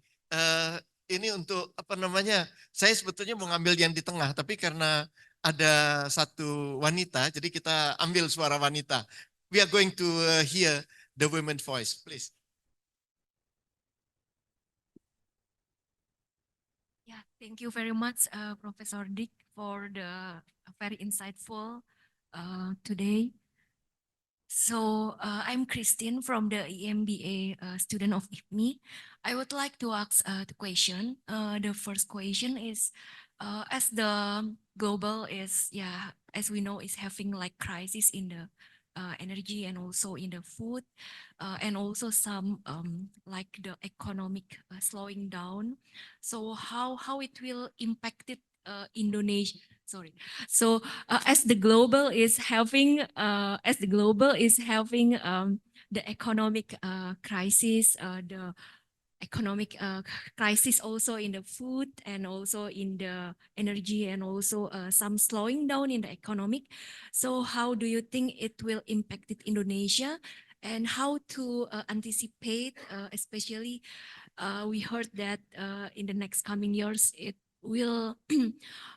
Ini untuk apa namanya? Saya sebetulnya mau ngambil yang di tengah, tapi karena ada satu wanita, jadi kita ambil suara wanita. We are going to hear the women voice, please. Yeah, thank you very much, Professor Dick, for the very insightful today. So I'm Christine from the EMBA student of IPMI. I would like to ask the question. The first question is, as the global is, as we know, is having like crisis in the energy and also in the food, and also some like the economic slowing down. So how it will impact it Indonesia? Sorry. So as the global is having the economic crisis, the economic crisis also in the food and also in the energy and also some slowing down in the economic. So how do you think it will impact it Indonesia, and how to anticipate, especially we heard that in the next coming years it will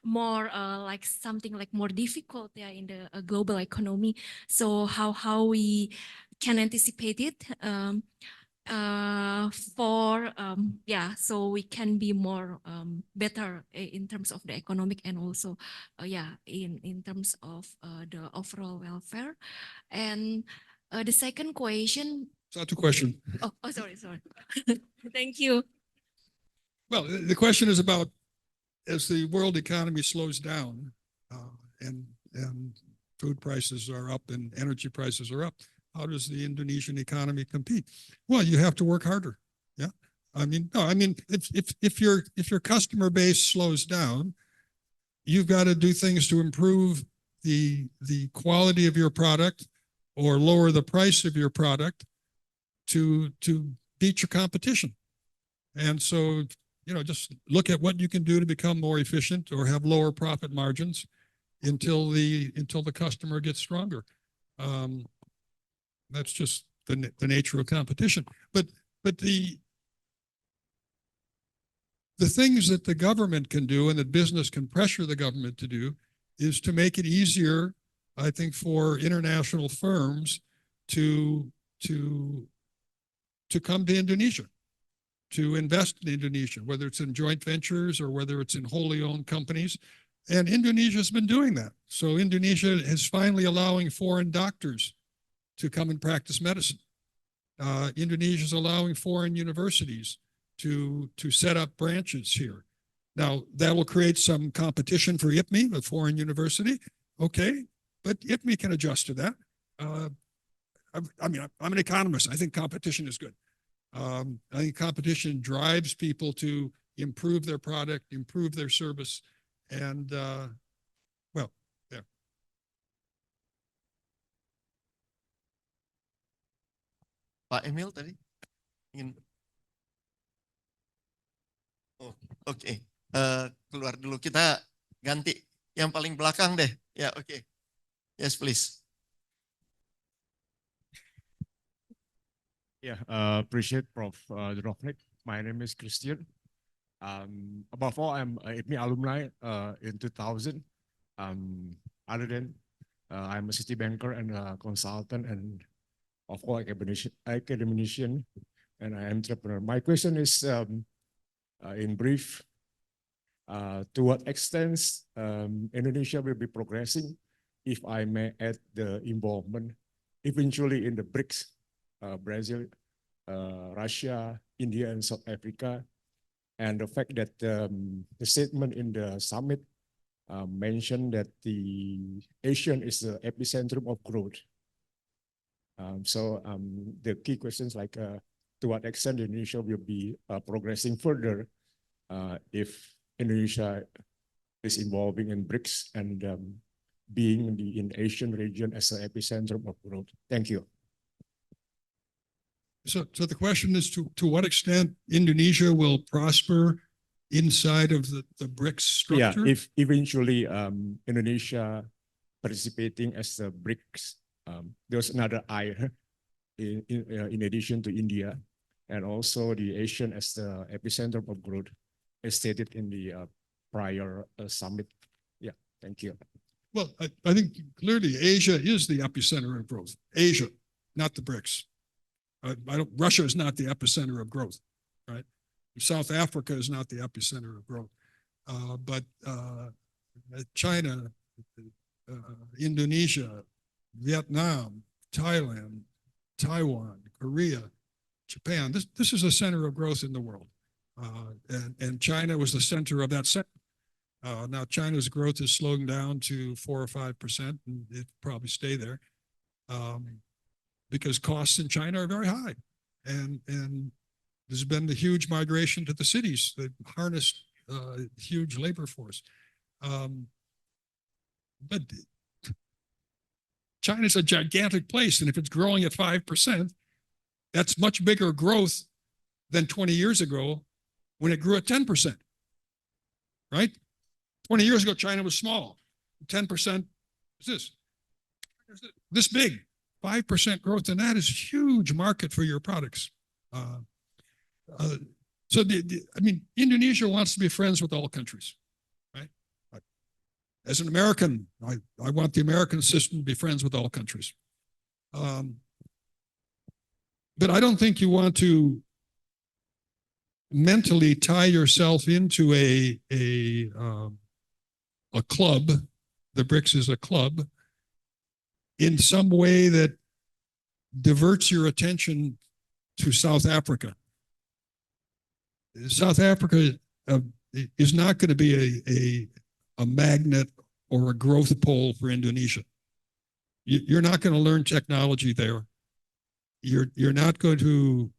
more like something like more difficult in the global economy. So how we can anticipate it so we can be more better in terms of the economic and also in terms of the overall welfare. And the second question. Satu question. Oh, sorry. Thank you. Well, the question is about, as the world economy slows down and food prices are up and energy prices are up, how does the Indonesian economy compete? Well, you have to work harder. Yeah. If your customer base slows down, you've got to do things to improve the quality of your product or lower the price of your product to beat your competition. And so, you know, just look at what you can do to become more efficient or have lower profit margins until the customer gets stronger. That's just the nature of competition. But the things that the government can do and that business can pressure the government to do is to make it easier, I think, for international firms to come to Indonesia, to invest in Indonesia, whether it's in joint ventures or whether it's in wholly owned companies. And Indonesia's been doing that. So Indonesia is finally allowing foreign doctors to come and practice medicine. Indonesia is allowing foreign universities to set up branches here. Now, that will create some competition for IPMI, the foreign university. Okay, but IPMI can adjust to that. I mean, I'm an economist. I think competition is good. I think competition drives people to improve their product, improve their service, and well, there. Pak Emil tadi ingin. Oh, oke. Keluar dulu. Kita ganti yang paling belakang deh. Ya, oke. Yes, please. Yeah, appreciate Prof. Drobnick. My name is Christian. Above all, I'm a IPMI alumni in 2000. Other than I'm a city banker and a consultant and of course academician and an entrepreneur. My question is, in brief, to what extent Indonesia will be progressing, if I may add the involvement eventually in the BRICS, Brazil, Russia, India, and South Africa, and the fact that the statement in the summit mentioned that the Asian is the epicentrum of growth. So the key questions like to what extent Indonesia will be progressing further if Indonesia is involving in BRICS and being in Asian region as an epicentrum of growth. Thank you. So the question is to what extent Indonesia will prosper inside of the BRICS structure? Yeah, if eventually Indonesia participating as the BRICS, there's another I in addition to India, and also the Asian as the epicenter of growth, as stated in the prior summit. Yeah, thank you. Well, I think clearly Asia is the epicenter of growth. Asia, not the BRICS. Russia is not the epicenter of growth, right? South Africa is not the epicenter of growth. But China, Indonesia, Vietnam, Thailand, Taiwan, Korea, Japan. This is a center of growth in the world. And China was the center of that center. Now China's growth is slowing down to 4 or 5%, and it probably stay there. Because costs in China are very high. And there's been the huge migration to the cities that harnessed huge labor force. But China's a gigantic place, and if it's growing at 5%, that's much bigger growth than 20 years ago when it grew at 10%, right? 20 years ago, China was small. 10% is this big. 5% growth, and that is a huge market for your products. So I mean, Indonesia wants to be friends with all countries, right? As an American, I want the American system to be friends with all countries. But I don't think you want to mentally tie yourself into a club. The BRICS is a club in some way that diverts your attention to South Africa. South Africa is not going to be a magnet or a growth pole for Indonesia. You're not going to learn technology there. You're not going to,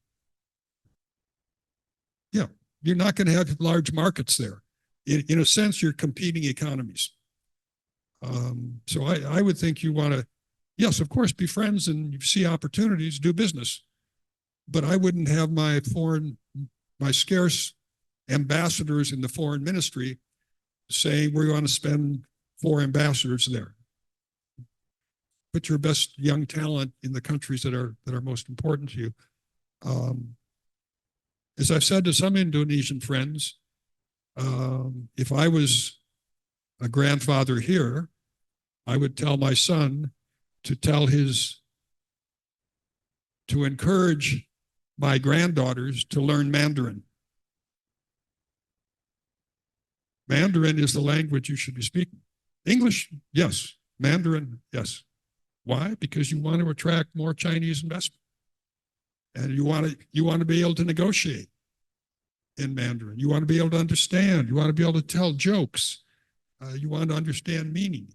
you're not going to have large markets there. in a sense, you're competing economies. So I would think you want to, yes, of course, be friends and you see opportunities, do business. But I wouldn't have my scarce ambassadors in the foreign ministry saying we're going to spend 4 ambassadors there. Put your best young talent in the countries that are most important to you. As I've said to some Indonesian friends, if I was a grandfather here, I would tell my son to encourage my granddaughters to learn Mandarin. Mandarin is the language you should be speaking. English, yes. Mandarin, yes. Why? Because you want to attract more Chinese investment. And you want to be able to negotiate in Mandarin. You want to be able to understand. You want to be able to tell jokes. You want to understand meaning.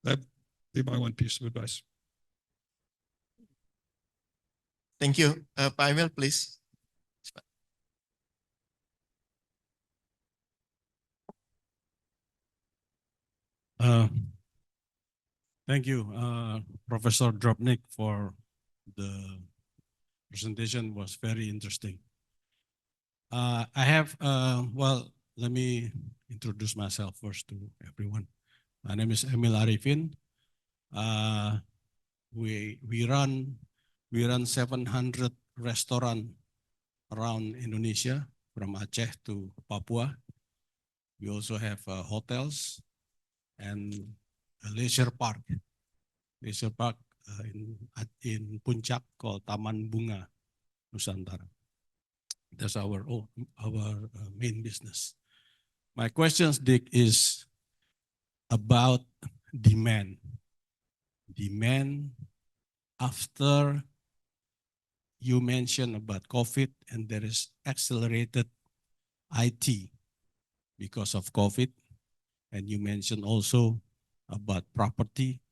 That'd be my one piece of advice. Thank you. Pak Emil, please. Thank you, Professor Drobnick, for the presentation. Was very interesting. I have, well, let me introduce myself first to everyone. My name is Emil Arifin. We run 700 restaurants around Indonesia, from Aceh to Papua. We also have hotels and a leisure park in Puncak called Taman Bunga Nusantara. That's our main business. My questions, Dick, is about demand. Demand after you mentioned about COVID, and there is accelerated IT because of COVID. And you mentioned also about property.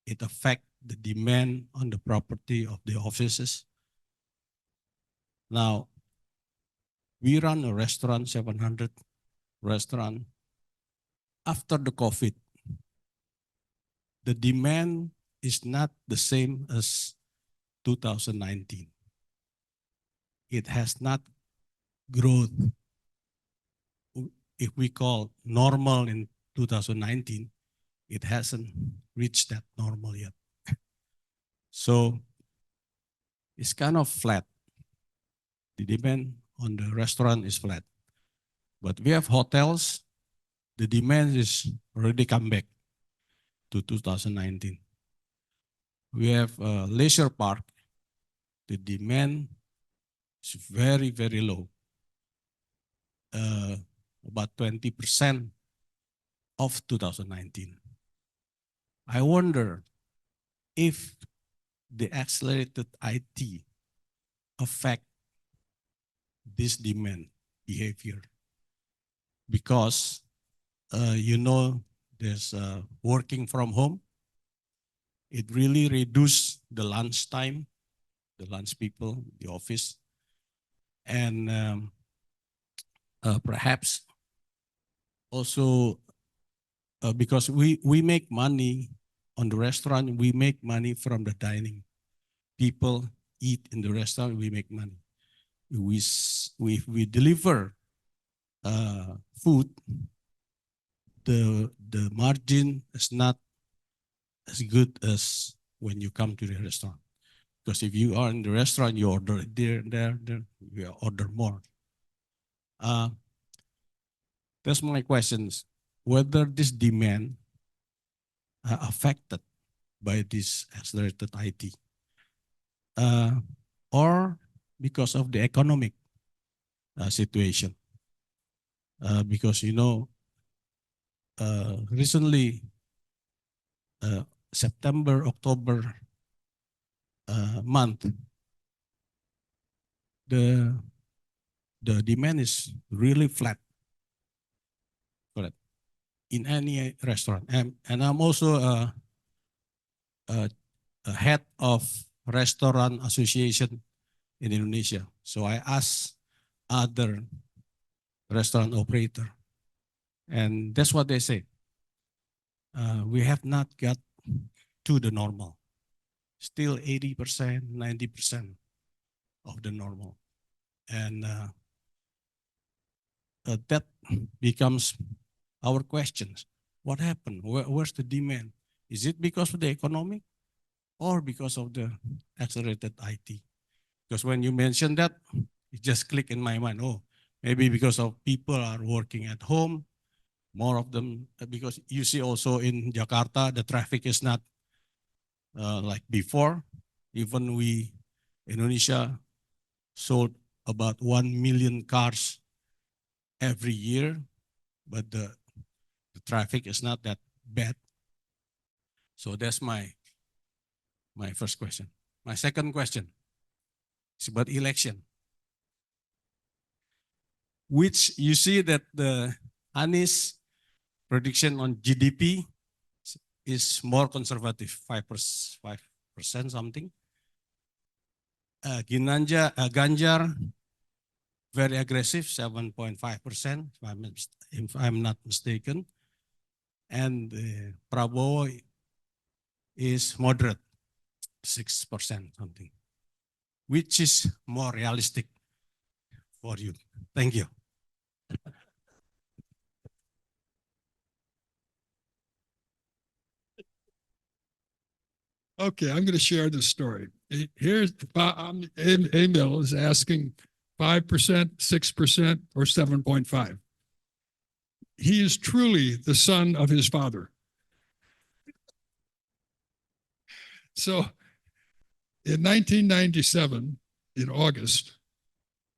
It affects the demand on the property of the offices. Now, we run a restaurant, 700 restaurant. After the COVID, the demand is not the same as 2019. It has not grown. If we call normal in 2019, it hasn't reached that normal yet. So it's kind of flat. The demand on the restaurant is flat. But we have hotels, the demand is already come back to 2019. We have a leisure park, the demand is very, very low. About 20% of 2019. I wonder if the accelerated IT affect this demand behavior, because there's working from home. It really reduced the lunch time, the lunch people, the office, and perhaps also because we make money on the restaurant, we make money from the dining. People eat in the restaurant, we make money. We deliver food, the margin is not as good as when you come to the restaurant. Because if you are in the restaurant, you order there, you order more. That's my questions. Whether this demand affected by this accelerated IT, or because of the economic situation. Because recently, September, October month, the demand is really flat. Correct. In any restaurant, and I'm also a head of restaurant association in Indonesia. So I asked other restaurant operator. And that's what they say. We have not got to the normal. Still 80%, 90% of the normal. And that becomes our questions. What happened? Where's the demand? Is it because of the economic or because of the accelerated IT? Because when you mentioned that, it just clicked in my mind. Oh, maybe because of people are working at home, more of them, because you see also in Jakarta, the traffic is not like before. Even Indonesia sold about 1 million cars every year, but the traffic is not that bad. So that's my first question. My second question is about election. Which you see that the Anies prediction on GDP is more conservative, 5% something. Ganjar, very aggressive, 7.5%, if I'm not mistaken. And Prabowo is moderate, 6% something. Which is more realistic for you? Thank you. Okay, I'm going to share this story. Here's Emil is asking 5%, 6%, or 7.5. He is truly the son of his father. So in 1997, in August,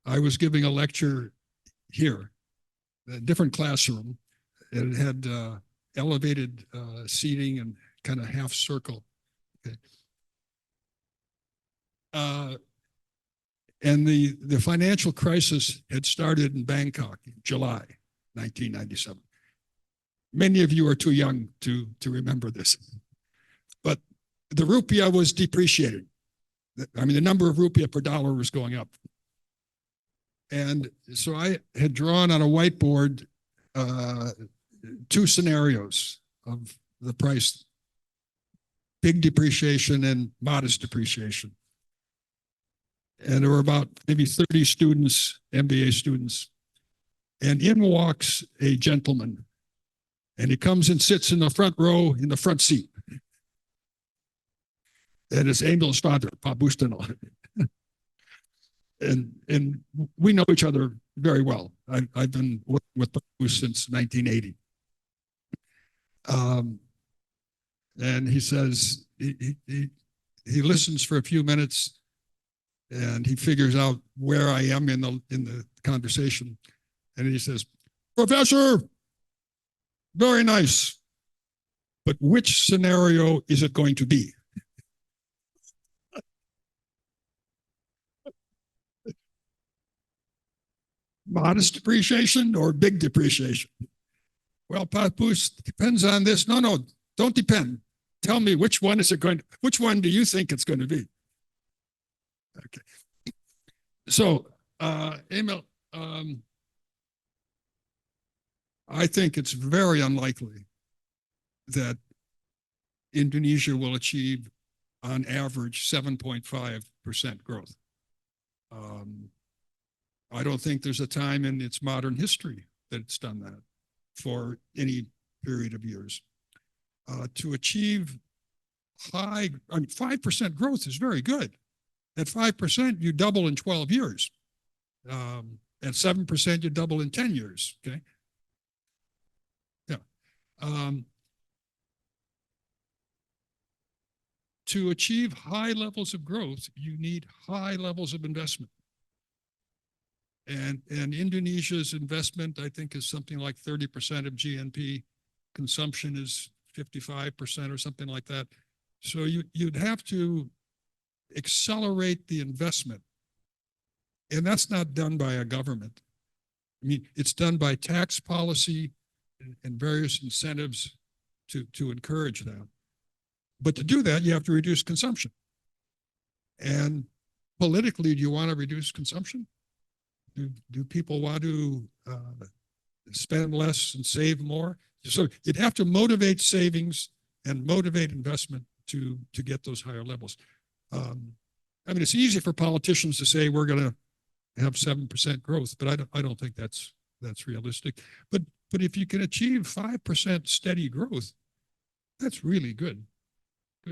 I was giving a lecture here, a different classroom. It had elevated seating and kind of half circle. Okay. And the financial crisis had started in Bangkok in July 1997. Many of you are too young to remember this. But the rupiah was depreciating. I mean, the number of rupiah per dollar was going up. And so I had drawn on a whiteboard 2 scenarios of the price: big depreciation and modest depreciation. And there were about maybe 30 students, MBA students. And in walks a gentleman. And he comes and sits in the front row, in the front seat. And it's Emil's father, Pa Bustano. And we know each other very well. I've been working with Pabu since 1980. And he says, he listens for a few minutes and he figures out where I am in the conversation. And he says, "Professor, very nice, but which scenario is it going to be?" Modest depreciation or big depreciation? Well, Papoose, depends on this. No, don't depend. Tell me which one do you think it's going to be? Okay. So, Emil, I think it's very unlikely that Indonesia will achieve on average 7.5% growth. I don't think there's a time in its modern history that it's done that for any period of years. To achieve 5% growth is very good. At 5%, you double in 12 years. At 7%, you double in 10 years, okay? Yeah. To achieve high levels of growth, you need high levels of investment. And Indonesia's investment, I think, is something like 30% of GNP. Consumption is 55% or something like that. So you'd have to accelerate the investment. And that's not done by a government. I mean, it's done by tax policy and various incentives to encourage that. But to do that, you have to reduce consumption. And politically, do you want to reduce consumption? Do people want to spend less and save more? So you'd have to motivate savings and motivate investment to get those higher levels. I mean, it's easy for politicians to say we're going to have 7% growth, but I don't think that's realistic. But if you can achieve 5% steady growth, that's really good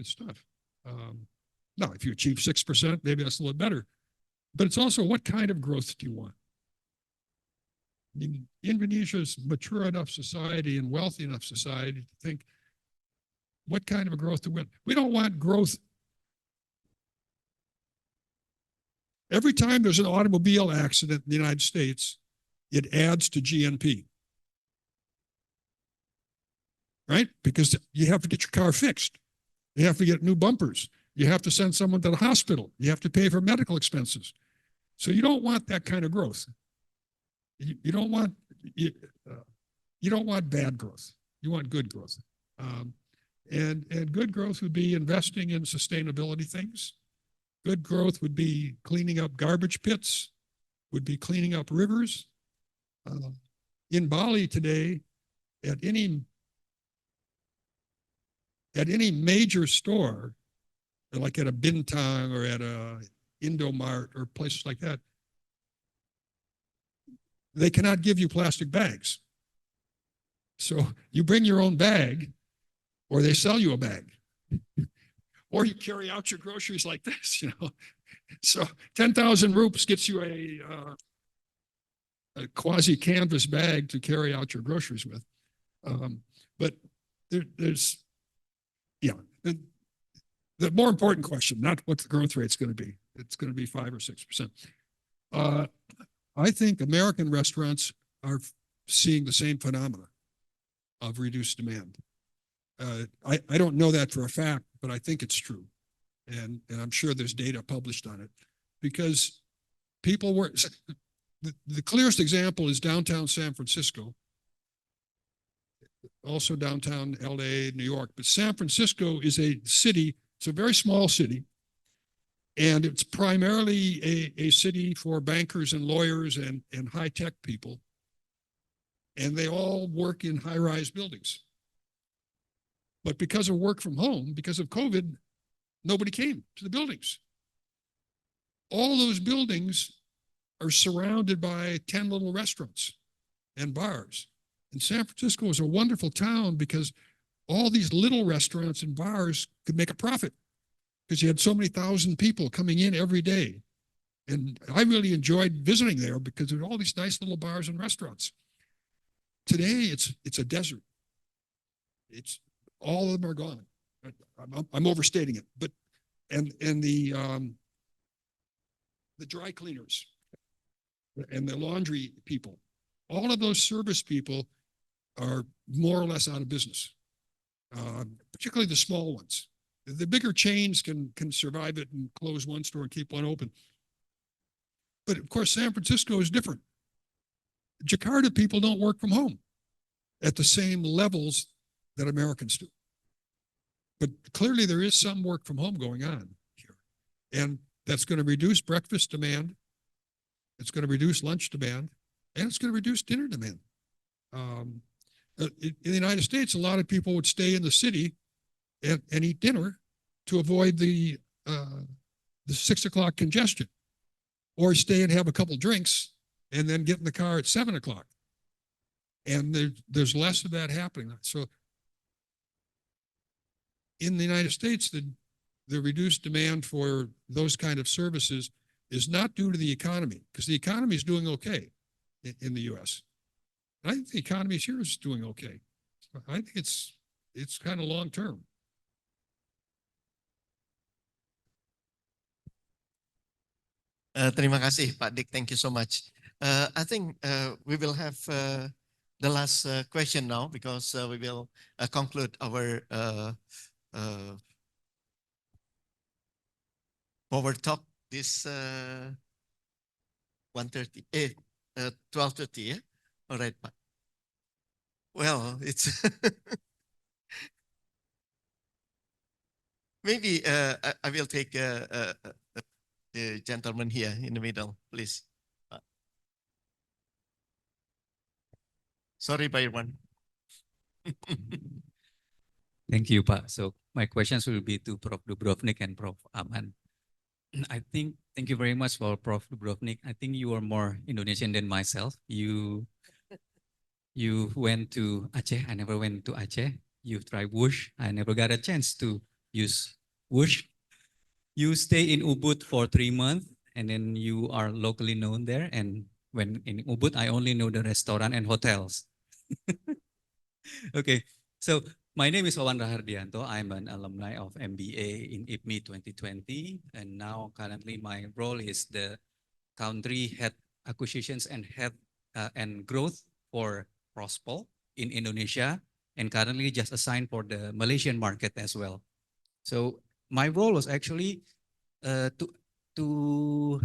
stuff. Now, if you achieve 6%, maybe that's a little better. But it's also what kind of growth do you want? I mean, Indonesia's mature enough society and wealthy enough society to think, what kind of a growth do we want? We don't want growth. Every time there's an automobile accident in the United States, it adds to GNP. Right? Because you have to get your car fixed. You have to get new bumpers. You have to send someone to the hospital. You have to pay for medical expenses. So you don't want that kind of growth. You don't want bad growth. You want good growth. And good growth would be investing in sustainability things. Good growth would be cleaning up garbage pits, would be cleaning up rivers. In Bali today, at any major store, like at a Bintang or at a Indomart or places like that, they cannot give you plastic bags. So you bring your own bag, or they sell you a bag. Or you carry out your groceries like this, you know. So 10,000 rupees gets you a quasi canvas bag to carry out your groceries with. But there's, yeah, the more important question, not what the growth rate is going to be. It's going to be 5 or 6%. I think American restaurants are seeing the same phenomena of reduced demand. I don't know that for a fact, but I think it's true. And I'm sure there's data published on it, because people were, the clearest example is downtown San Francisco, also downtown LA, New York, but San Francisco is a city, it's a very small city, and it's primarily a city for bankers and lawyers and high-tech people, and they all work in high-rise buildings. But because of work from home, because of COVID, nobody came to the buildings. All those buildings are surrounded by 10 little restaurants and bars. And San Francisco is a wonderful town because all these little restaurants and bars could make a profit because you had so many thousand people coming in every day. And I really enjoyed visiting there because there were all these nice little bars and restaurants. Today, it's a desert. It's all of them are gone. I'm overstating it, but and the dry cleaners and the laundry people, all of those service people are more or less out of business, particularly the small ones. The bigger chains can survive it and close one store and keep one open. But of course, San Francisco is different. Jakarta people don't work from home at the same levels that Americans do. But clearly there is some work from home going on here. And that's going to reduce breakfast demand. It's going to reduce lunch demand. And it's going to reduce dinner demand. In the United States, a lot of people would stay in the city and eat dinner to avoid the 6 o'clock congestion, or stay and have a couple drinks and then get in the car at 7 o'clock. And there's less of that happening. So in the United States, the reduced demand for those kind of services is not due to the economy, because the economy is doing okay in the US. And I think the economy here is doing okay. So I think it's kind of long term. Terima kasih, Pak Dick. Thank you so much. I think we will have the last question now, because we will conclude our Power Talk this 12:30, yeah? All right, Pak. Well, it's maybe I will take the gentleman here in the middle, please. Sorry, Pak Irwan. Thank you, Pak. So my questions will be to Prof. Drobnick and Prof. Aman. Thank you very much for Prof. Drobnick. I think you are more Indonesian than myself. You went to Aceh. I never went to Aceh. You tried Wush. I never got a chance to use Wush. You stay in Ubud for 3 months, and then you are locally known there. And when in Ubud, I only know the restaurant and hotels. Okay, so my name is Wawan Rahardianto. I'm an alumni of MBA in IPMI 2020, and now currently my role is the country head acquisitions and head and growth for Prospol in Indonesia, and currently just assigned for the Malaysian market as well. So my role was actually to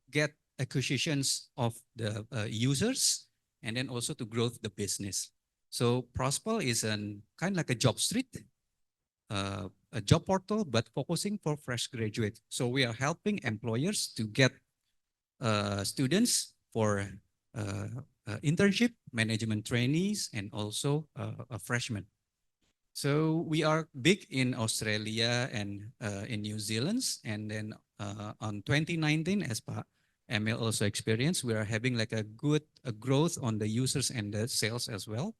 get acquisitions of the users, and then also to grow the business. So Prospol is kind of like a job street, a job portal, but focusing for fresh graduates. So we are helping employers to get students for internship, management trainees, and also a freshman. So we are big in Australia and in New Zealand. And then on 2019, as Pak Emil also experienced, we are having like a good growth on the users and the sales as well.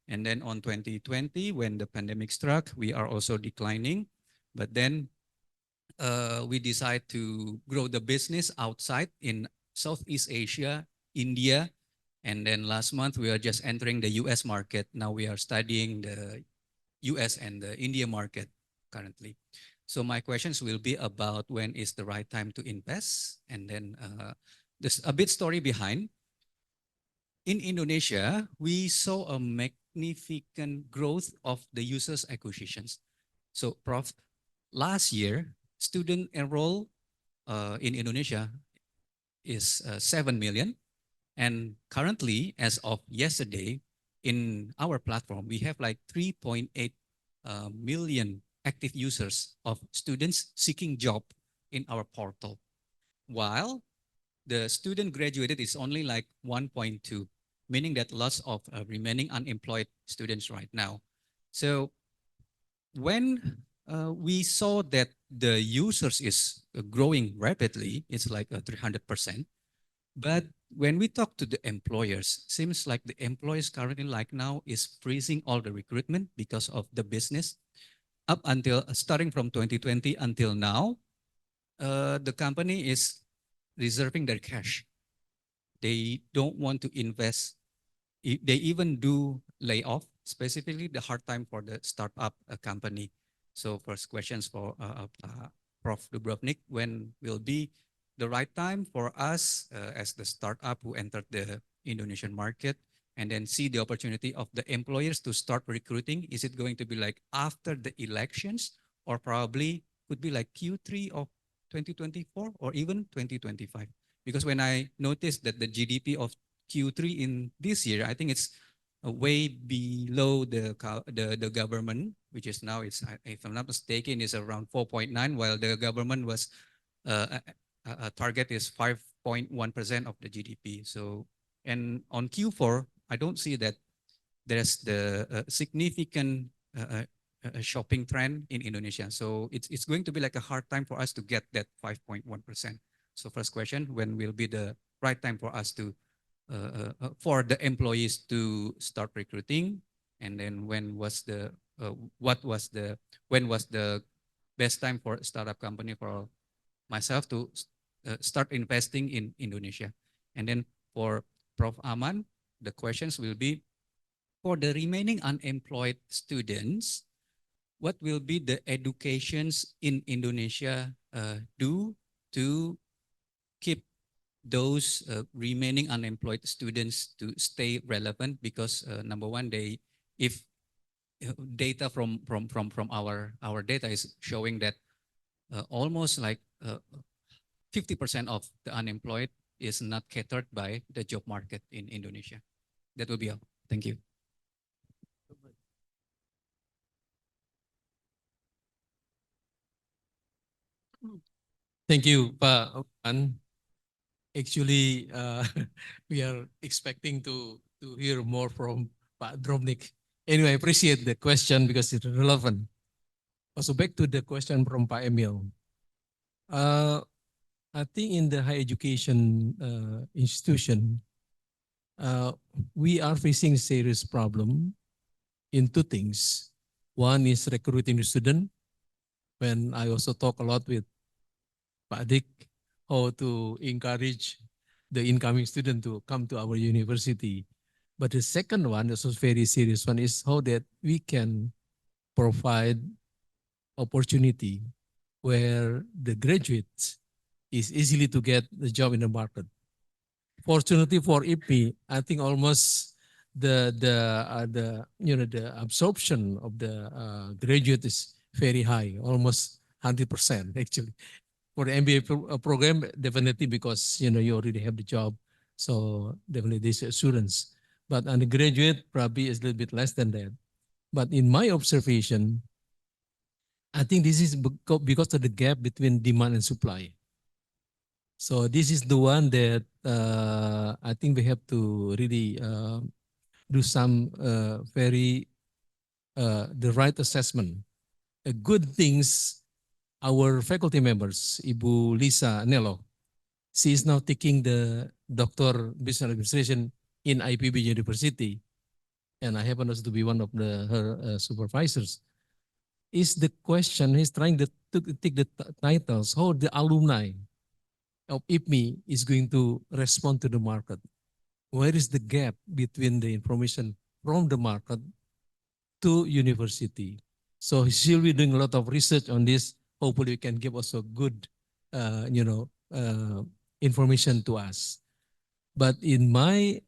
And then on 2020, when the pandemic struck, we are also declining. But then we decide to grow the business outside in Southeast Asia, India. And then last month, we are just entering the US market. Now we are studying the US and the India market currently. So my questions will be about when is the right time to invest. And then there's a bit story behind. In Indonesia, we saw a significant growth of the users acquisitions. So Prof, last year, student enroll in Indonesia is 7 million. And currently, as of yesterday, in our platform, we have like 3.8 million active users of students seeking job in our portal. While the student graduated is only like 1.2, meaning that lots of remaining unemployed students right now. So when we saw that the users is growing rapidly, it's like 300%. But when we talk to the employers, seems like the employers currently like now is freezing all the recruitment because of the business. Up until starting from 2020 until now, the company is reserving their cash. They don't want to invest. They even do layoff, specifically the hard time for the startup company. So first questions for Prof. Drobnick, when will be the right time for us as the startup who entered the Indonesian market and then see the opportunity of the employers to start recruiting? Is it going to be like after the elections, or probably could be like Q3 of 2024 or even 2025? Because when I noticed that the GDP of Q3 in this year, I think it's way below the government, which is now, it's, if I'm not mistaken, is around 4.9, while the government was target is 5.1% of the GDP. So, and on Q4, I don't see that there's the significant shopping trend in Indonesia. So it's going to be like a hard time for us to get that 5.1%. So first question, when will be the right time for us to, for the employees to start recruiting? And then when was the, when was the best time for a startup company for myself to start investing in Indonesia? And then for Prof. Aman, the questions will be, for the remaining unemployed students, what will be the educations in Indonesia do to keep those remaining unemployed students to stay relevant? Because number one, if data from our data is showing that almost like 50% of the unemployed is not catered by the job market in Indonesia. That will be all. Thank you. Thank you, Pak Aman. Actually, we are expecting to hear more from Pak Drobnick. Anyway, I appreciate the question because it's relevant. Also back to the question from Pak Emil. I think in the higher education institution, we are facing serious problem in two things. One is recruiting the student. When I also talk a lot with Pak Dik, how to encourage the incoming student to come to our university. But the second one, also very serious one, is how that we can provide opportunity where the graduates is easily to get the job in the market. Fortunately for IPMI, I think almost the absorption of the graduate is very high, almost 100% actually. For the MBA program, definitely because you already have the job, so definitely this assurance. But undergraduate probably is a little bit less than that. But in my observation, I think this is because of the gap between demand and supply. So this is the one that I think we have to really do some very the right assessment. Good things, our faculty members, Ibu Lisa Nelo, she is now taking the Doctor Business Administration in IPB University, and I happen also to be one of her supervisors. Is the question, he's trying to take the titles, how the alumni of IPMI is going to respond to the market. Where is the gap between the information from the market to university? So she'll be doing a lot of research on this. Hopefully we can give also good, information to us. But in my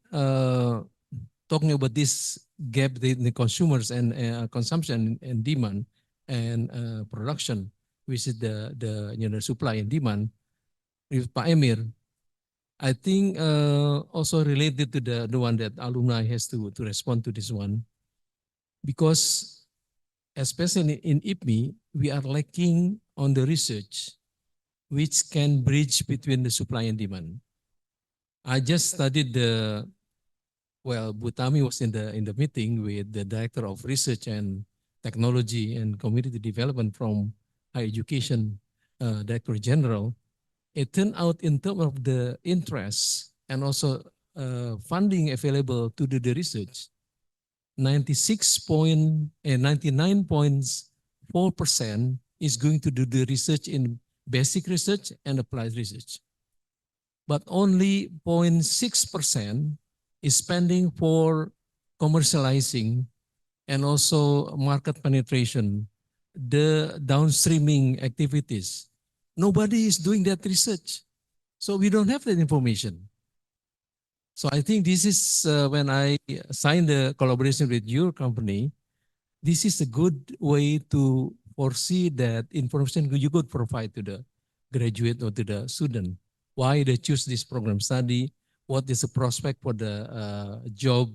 talking about this gap between the consumers and consumption and demand and production, which is the supply and demand, with Pak Emir, I think also related to the one that alumni has to respond to this one, because especially in IPMI, we are lacking on the research which can bridge between the supply and demand. I just studied Butami was in the meeting with the Director of Research and Technology and Community Development from Higher Education Director General. It turned out in terms of the interest and also funding available to do the research, 99.4% is going to do the research in basic research and applied research. But only 0.6% is spending for commercializing and also market penetration, the downstreaming activities. Nobody is doing that research. So we don't have that information. So I think this is when I signed the collaboration with your company, this is a good way to foresee that information you could provide to the graduate or to the student. Why they choose this program study, what is the prospect for the job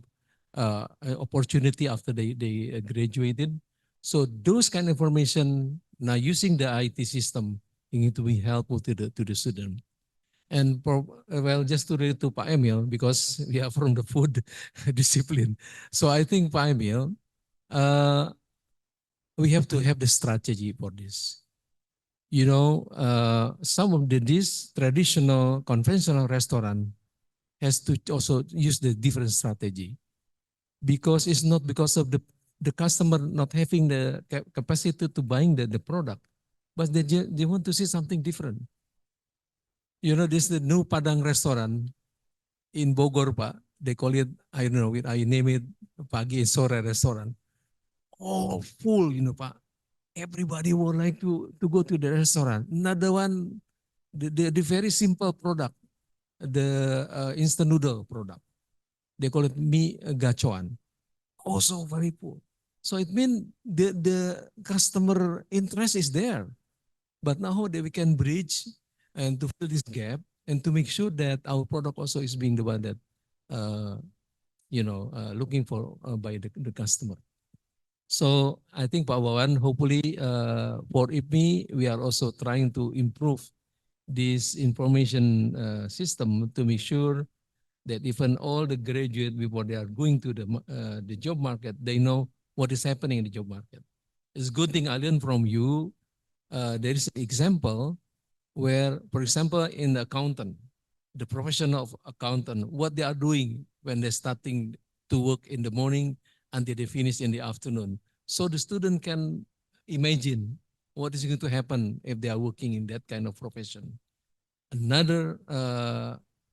opportunity after they graduated. So those kind of information, now using the IT system, need to be helpful to the student. And just to relate to Pak Emil, because we are from the food discipline. So I think Pak Emil, we have to have the strategy for this. Some of this traditional conventional restaurant has to also use the different strategy, because it's not because of the customer not having the capacity to buying the product, but they want to see something different. This is the new Padang restaurant in Bogor, Pak. They call it, I don't know, I name it Pagi and Sore restaurant. Oh, full, Pak. Everybody would like to go to the restaurant. Another one, the very simple product, the instant noodle product. They call it mie gacoan. Also very full. So it means the customer interest is there. But now how that we can bridge and to fill this gap and to make sure that our product also is being the one that, looking for by the customer. So I think Pak Wawan, hopefully for IPMI, we are also trying to improve this information system to make sure that even all the graduate before they are going to the job market, they know what is happening in the job market. It's a good thing I learned from you. There is an example where, for example, in the accountant, the profession of accountant, what they are doing when they're starting to work in the morning until they finish in the afternoon. So the student can imagine what is going to happen if they are working in that kind of profession. Another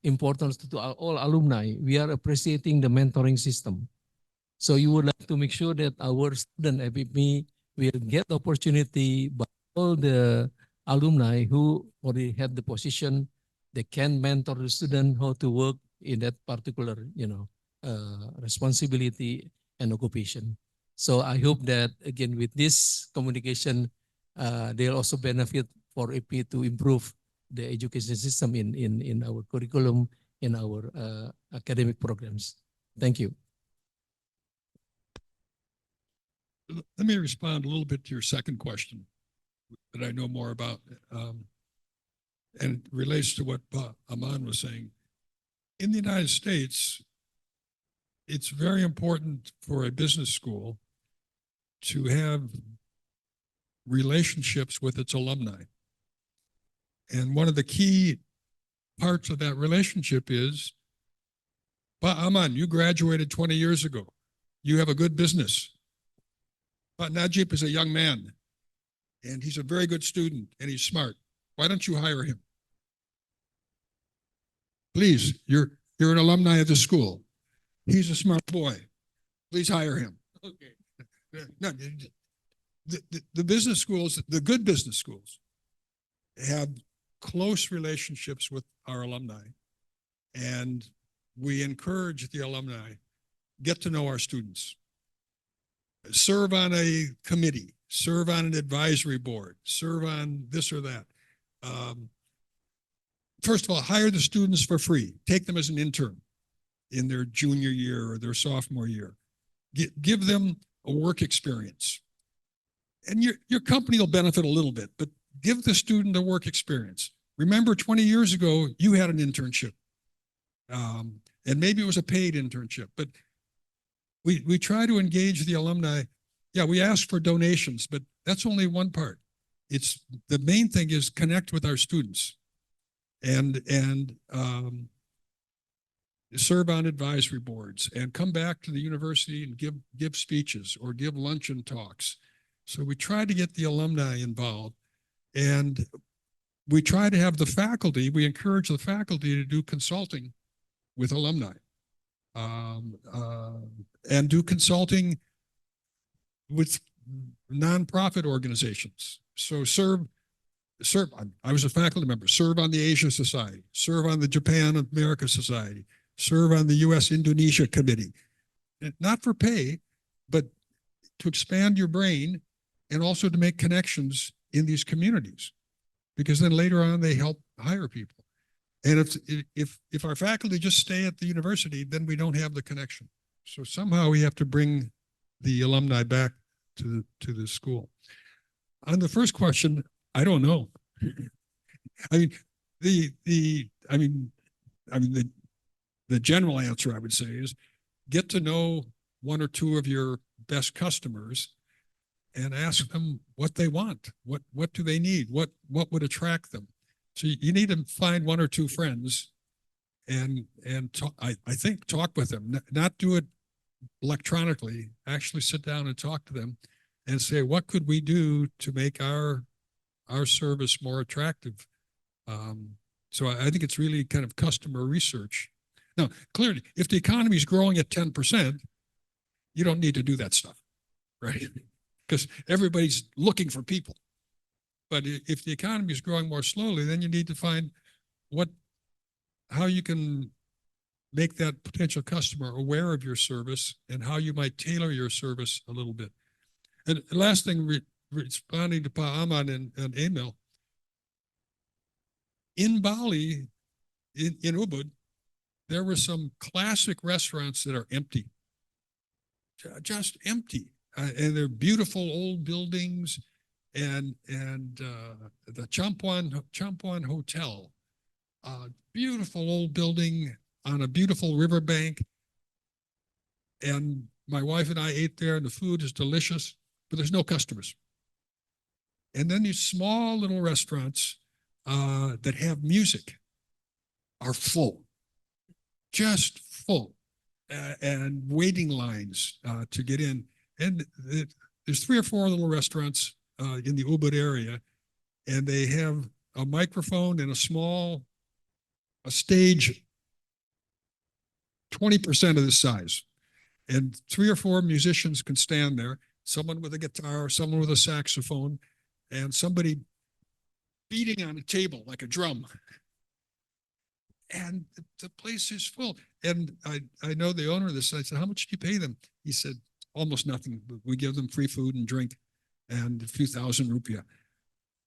importance to all alumni, we are appreciating the mentoring system. So you would like to make sure that our student IPMI will get the opportunity by all the alumni who already have the position, they can mentor the student how to work in that particular, responsibility and occupation. So I hope that again with this communication, they'll also benefit for AP to improve the education system in our curriculum, in our academic programs. Thank you. Let me respond a little bit to your second question that I know more about, and relates to what Aman was saying. In the United States, it's very important for a business school to have relationships with its alumni. And one of the key parts of that relationship is, Aman, you graduated 20 years ago. You have a good business. But Nadjib is a young man, and he's a very good student, and he's smart. Why don't you hire him? Please, you're an alumni of the school. He's a smart boy. Please hire him. Okay. No, the business schools, the good business schools, have close relationships with our alumni, and we encourage the alumni, get to know our students. Serve on a committee, serve on an advisory board, serve on this or that. First of all, hire the students for free. Take them as an intern in their junior year or their sophomore year. Give them a work experience. And your company will benefit a little bit, but give the student a work experience. Remember 20 years ago, you had an internship. And maybe it was a paid internship, but we try to engage the alumni. Yeah, we ask for donations, but that's only one part. It's the main thing is connect with our students and serve on advisory boards and come back to the university and give speeches or give luncheon talks. So we try to get the alumni involved, and we try to have the faculty, we encourage the faculty to do consulting with alumni. And do consulting with nonprofit organizations. So serve, I was a faculty member, serve on the Asia Society, serve on the Japan America Society, serve on the US Indonesia Committee. Not for pay, but to expand your brain and also to make connections in these communities, because then later on they help hire people. And if our faculty just stay at the university, then we don't have the connection. So somehow we have to bring the alumni back to the school. On the first question, I don't know. I mean, the general answer I would say is get to know one or two of your best customers and ask them what they want. What do they need? What would attract them? So you need to find one or two friends and talk, I think talk with them, not do it electronically, actually sit down and talk to them and say, what could we do to make our service more attractive? So I think it's really kind of customer research. Now, clearly, if the economy is growing at 10%, you don't need to do that stuff, right? Because everybody's looking for people. But if the economy is growing more slowly, then you need to find how you can make that potential customer aware of your service and how you might tailor your service a little bit. And the last thing, responding to Pa Aman and Emil, in Bali, in Ubud, there were some classic restaurants that are empty, just empty. And they're beautiful old buildings, and the Champuan Hotel, beautiful old building, on a beautiful riverbank. And my wife and I ate there, and the food is delicious, but there's no customers. And then these small little restaurants that have music are full, just full, and waiting lines to get in. And there's 3 or 4 little restaurants in the Ubud area, and they have a microphone and a stage 20% of the size. And 3 or 4 musicians can stand there, someone with a guitar, someone with a saxophone, and somebody beating on a table like a drum. And the place is full. And I know the owner of this. I said, how much do you pay them? He said, almost nothing. We give them free food and drink and a few thousand rupiah.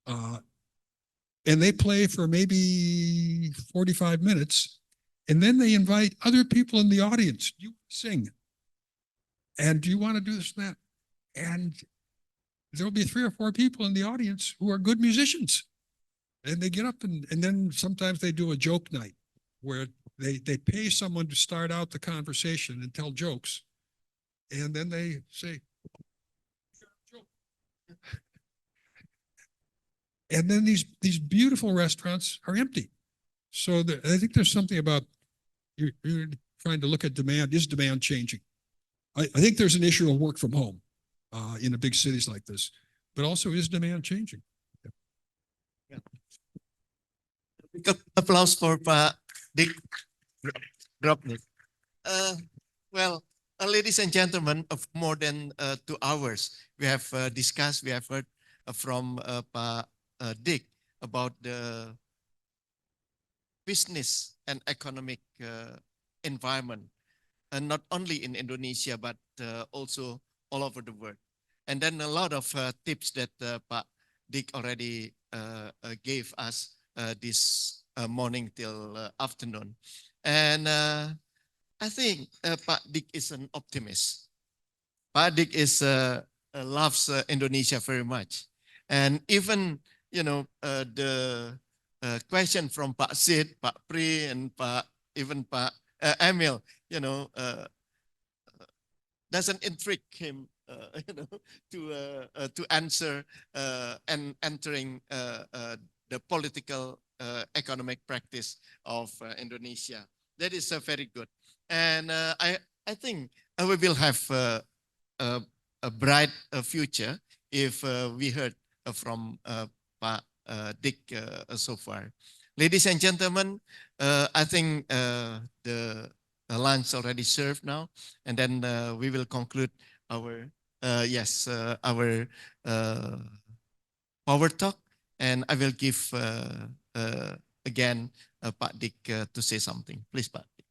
And they play for maybe 45 minutes. And then they invite other people in the audience. You sing. And do you want to do this and that? And there'll be 3 or 4 people in the audience who are good musicians. And they get up and then sometimes they do a joke night where they pay someone to start out the conversation and tell jokes. And then they say, joke. And then these beautiful restaurants are empty. So I think there's something about you're trying to look at demand. Is demand changing? I think there's an issue of work from home in the big cities like this, but also is demand changing? Yeah. Applause for Pak Dick Drobnick. Well, ladies and gentlemen, of more than 2 hours, we have discussed, we have heard from Pak Dick about the business and economic environment, and not only in Indonesia, but also all over the world. And then a lot of tips that Pak Dick already gave us this morning till afternoon. And I think Pak Dick is an optimist. Pak Dick loves Indonesia very much. And even, you know, the question from Pak Sid, Pak Pri, and even Pak Emil, you know, doesn't intrigue him, you know, to answer and entering the political economic practice of Indonesia. That is very good. And I think we will have a bright future if we heard from Pak Dick so far. Ladies and gentlemen, I think the lunch already served now, and then we will conclude our our Power Talk, and I will give again Pak Dick to say something. Please, Pak Dick.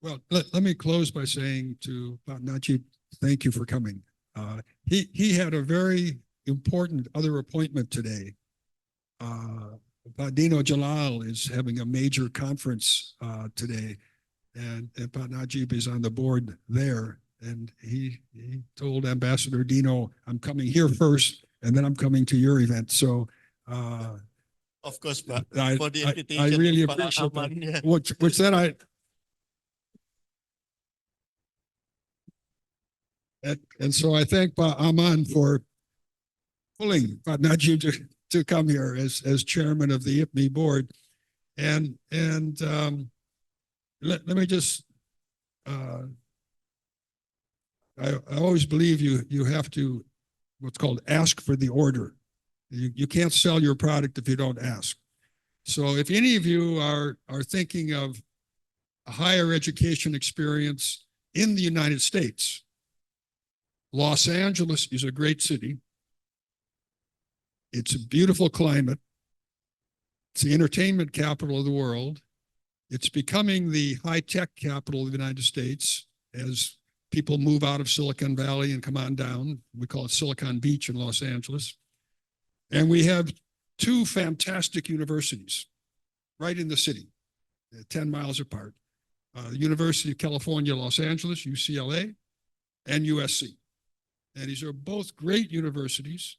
Well, let me close by saying to Pak Nadjib, thank you for coming. He had a very important other appointment today. Pak Dino Jalal is having a major conference today, and Pak Nadjib is on the board there. And he told Ambassador Dino, I'm coming here first, and then I'm coming to your event. So, of course, Pak, for the I invitation, really Pak appreciate Aman, that. yeah. Which then and so I thank Pak Aman for pulling Pak Nadjib to come here as chairman of the IPMI board. And let me just, I always believe you have to, what's called ask for the order. You can't sell your product if you don't ask. So if any of you are thinking of a higher education experience in the United States, Los Angeles is a great city. It's a beautiful climate. It's the entertainment capital of the world. It's becoming the high-tech capital of the United States as people move out of Silicon Valley and come on down. We call it Silicon Beach in Los Angeles. And we have 2 fantastic universities right in the city, 10 miles apart. University of California, Los Angeles, UCLA, and USC. And these are both great universities.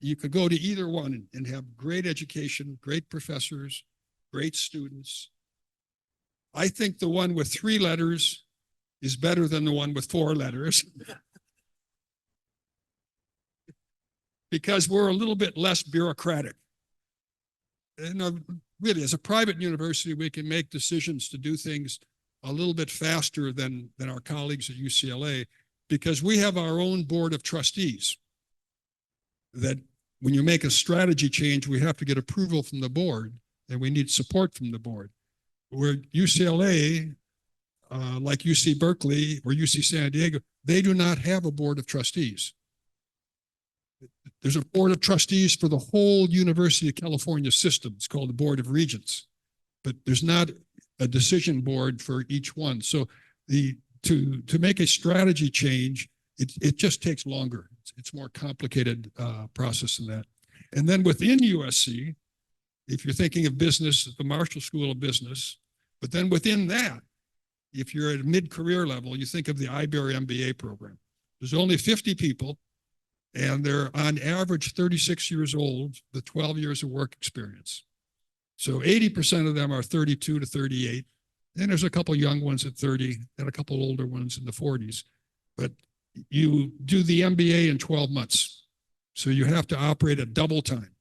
You could go to either one and have great education, great professors, great students, I think the one with 3 letters is better than the one with 4 letters. Because we're a little bit less bureaucratic. And really, as a private university, we can make decisions to do things a little bit faster than our colleagues at UCLA, because we have our own board of trustees. That when you make a strategy change, we have to get approval from the board, and we need support from the board. Where UCLA, like UC Berkeley or UC San Diego, they do not have a board of trustees. There's a board of trustees for the whole University of California system. It's called the Board of Regents, but there's not a decision board for each one. So to make a strategy change, it just takes longer. It's more complicated process than that. And then within USC, if you're thinking of business, the Marshall School of Business, but then within that, if you're at mid-career level, you think of the IBER MBA program. There's only 50 people, and they're on average 36 years old, with 12 years of work experience. So 80% of them are 32 to 38. Then there's a couple young ones at 30 and a couple older ones in the 40s. But you do the MBA in 12 months. So you have to operate at double time.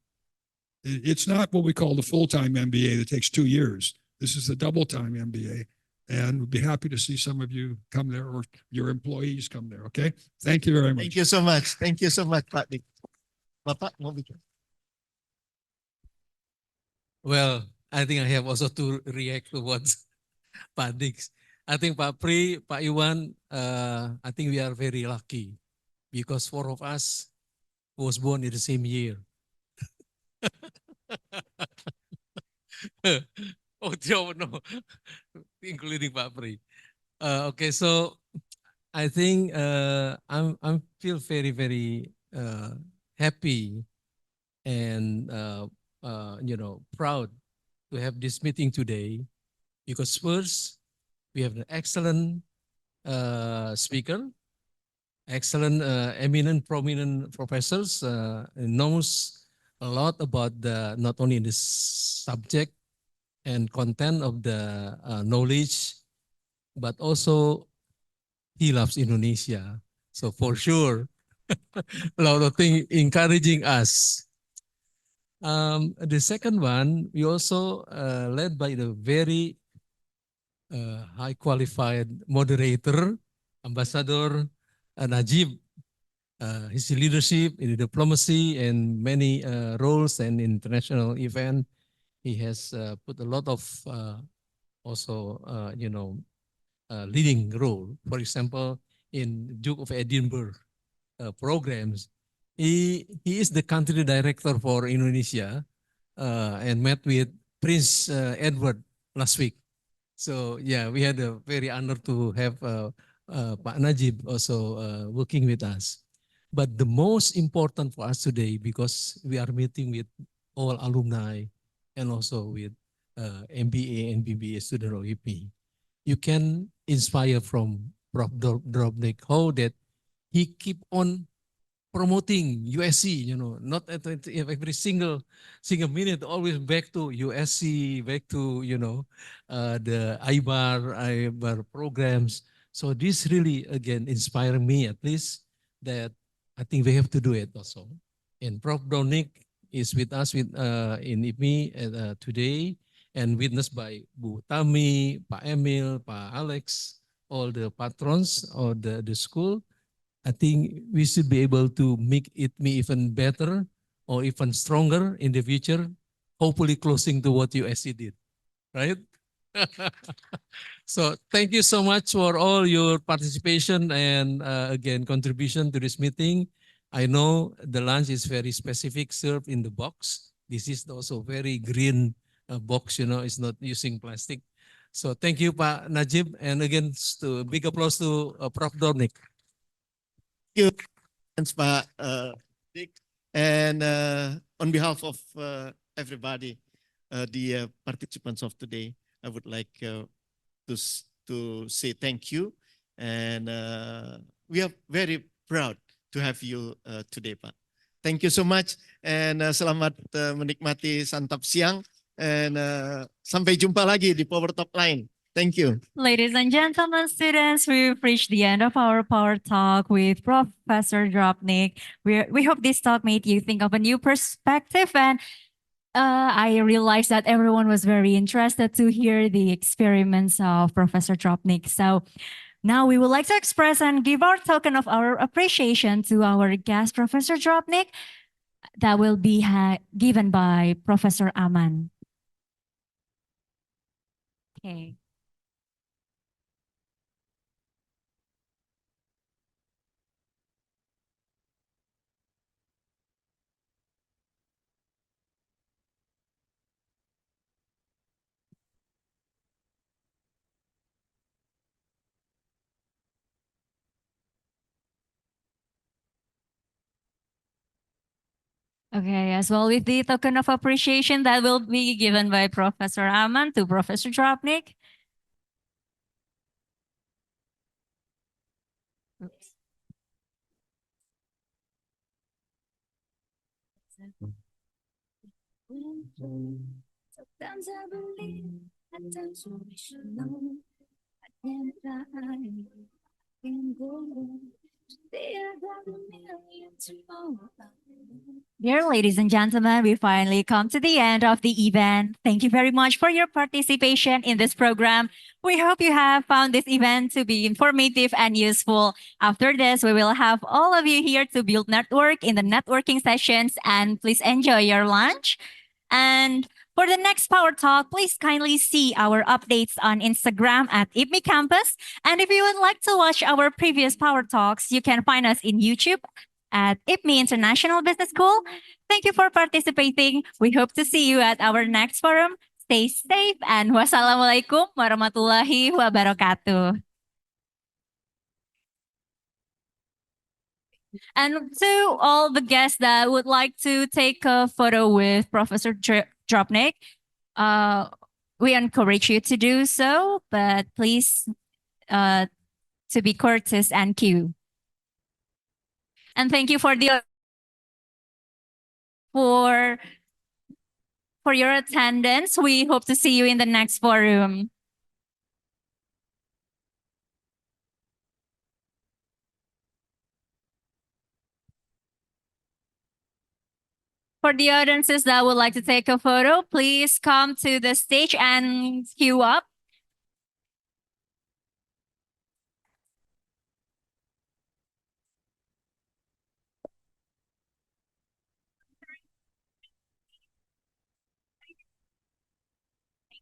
It's not what we call the full-time MBA that takes 2 years. This is the double-time MBA. And we'd be happy to see some of you come there, or your employees come there, okay? Thank you very much. Thank you so much. Thank you so much, Pak Dik. Bapak mau bicara? Well, I think I have also to react to what Pak Dik. I think Pak Pri, Pak Iwan, I think we are very lucky because 4 of us was born in the same year. Oh, no, including Pak Pri. Okay, so I think I'm feel very, very happy and proud to have this meeting today, because first we have an excellent speaker, excellent, eminent, prominent professors, knows a lot about not only the subject and content of the knowledge, but also he loves Indonesia. So for sure, a lot of things encouraging us. The second one, we also led by the very high qualified moderator, Ambassador Nadjib. His leadership in the diplomacy and many roles and international event. He has put a lot of also, leading role. For example, in Duke of Edinburgh programs, he is the country director for Indonesia and met with Prince Edward last week. So yeah, we had a very honor to have Pak Nadjib also working with us. But the most important for us today, because we are meeting with all alumni and also with MBA and BBA student of IPMI, you can inspire from Prof. Drobnick how that he keep on promoting USC, not at every single minute, always back to USC, back to, the IBAR programs. So this really, again, inspired me, at least, that I think we have to do it also. And Prof. Drobnick is with us in IPMI today, and witnessed by Bu Tami, Pak Emil, Pak Alex, all the patrons of the school. I think we should be able to make IPMI even better or even stronger in the future, hopefully closing to what USC did, right? So thank you so much for all your participation and again, contribution to this meeting. I know the lunch is very specific, served in the box. This is also very green box, it's not using plastic. So thank you, Pak Nadjib. And again, big applause to Prof. Drobnick. Thank you, thanks, Pak Dik. And on behalf of everybody, the participants of today, I would like to say thank you. And we are very proud to have you today, Pak. Thank you so much. And selamat menikmati santap siang. And sampai jumpa lagi di PowerTalk lain. Thank you. Ladies and gentlemen, students, we've reached the end of our Power Talk with Professor Drobnick. We hope this talk made you think of a new perspective, and I realized that everyone was very interested to hear the experiments of Professor Drobnick. So now we would like to express and give our token of our appreciation to our guest, Professor Drobnick, that will be given by Professor Aman. Okay. Okay, as well with the token of appreciation that will be given by Professor Aman to Professor Drobnick. Oops. Sometimes I believe, at times we should know. I can't try, can't go on. Today I got a million tomorrow. Dear ladies and gentlemen, we finally come to the end of the event. Thank you very much for your participation in this program. We hope you have found this event to be informative and useful. After this, we will have all of you here to build network in the networking sessions, and please enjoy your lunch. And for the next Power Talk, please kindly see our updates on Instagram at IPMI Campus. And if you would like to watch our previous Power Talks, you can find us in YouTube at IPMI International Business School. Thank you for participating. We hope to see you at our next forum. Stay safe, and wassalamualaikum warahmatullahi wabarakatuh. And to all the guests that would like to take a photo with Professor Drobnick, we encourage you to do so, but please to be courteous and queue. And thank you for your attendance. We hope to see you in the next forum. For the audiences that would like to take a photo, please come to the stage and queue up.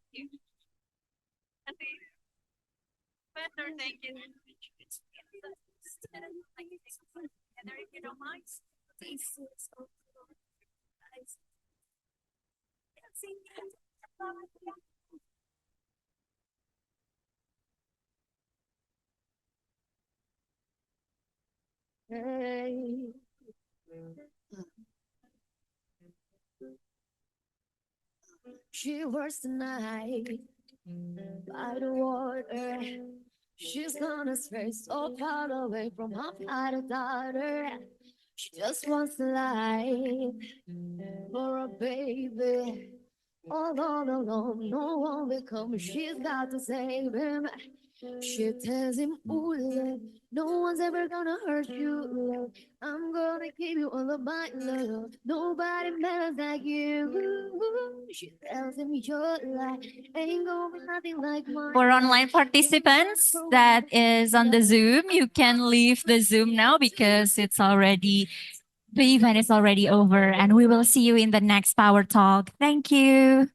Thank you. Professor, thank you. Heather, if you don't mind, please. Hey. She works tonight by the water. She's gonna stray so far away from her father daughter. She just wants a life for a baby. All alone, no one will come. She's got to save him. She tells him, ooh, love, no one's ever gonna hurt you, love. I'm gonna give you all of my love. Nobody matters like you. She tells him your life ain't gonna be nothing like mine. For online participants that is on the Zoom, you can leave the Zoom now because the event is already over, and we will see you in the next Power Talk. Thank you.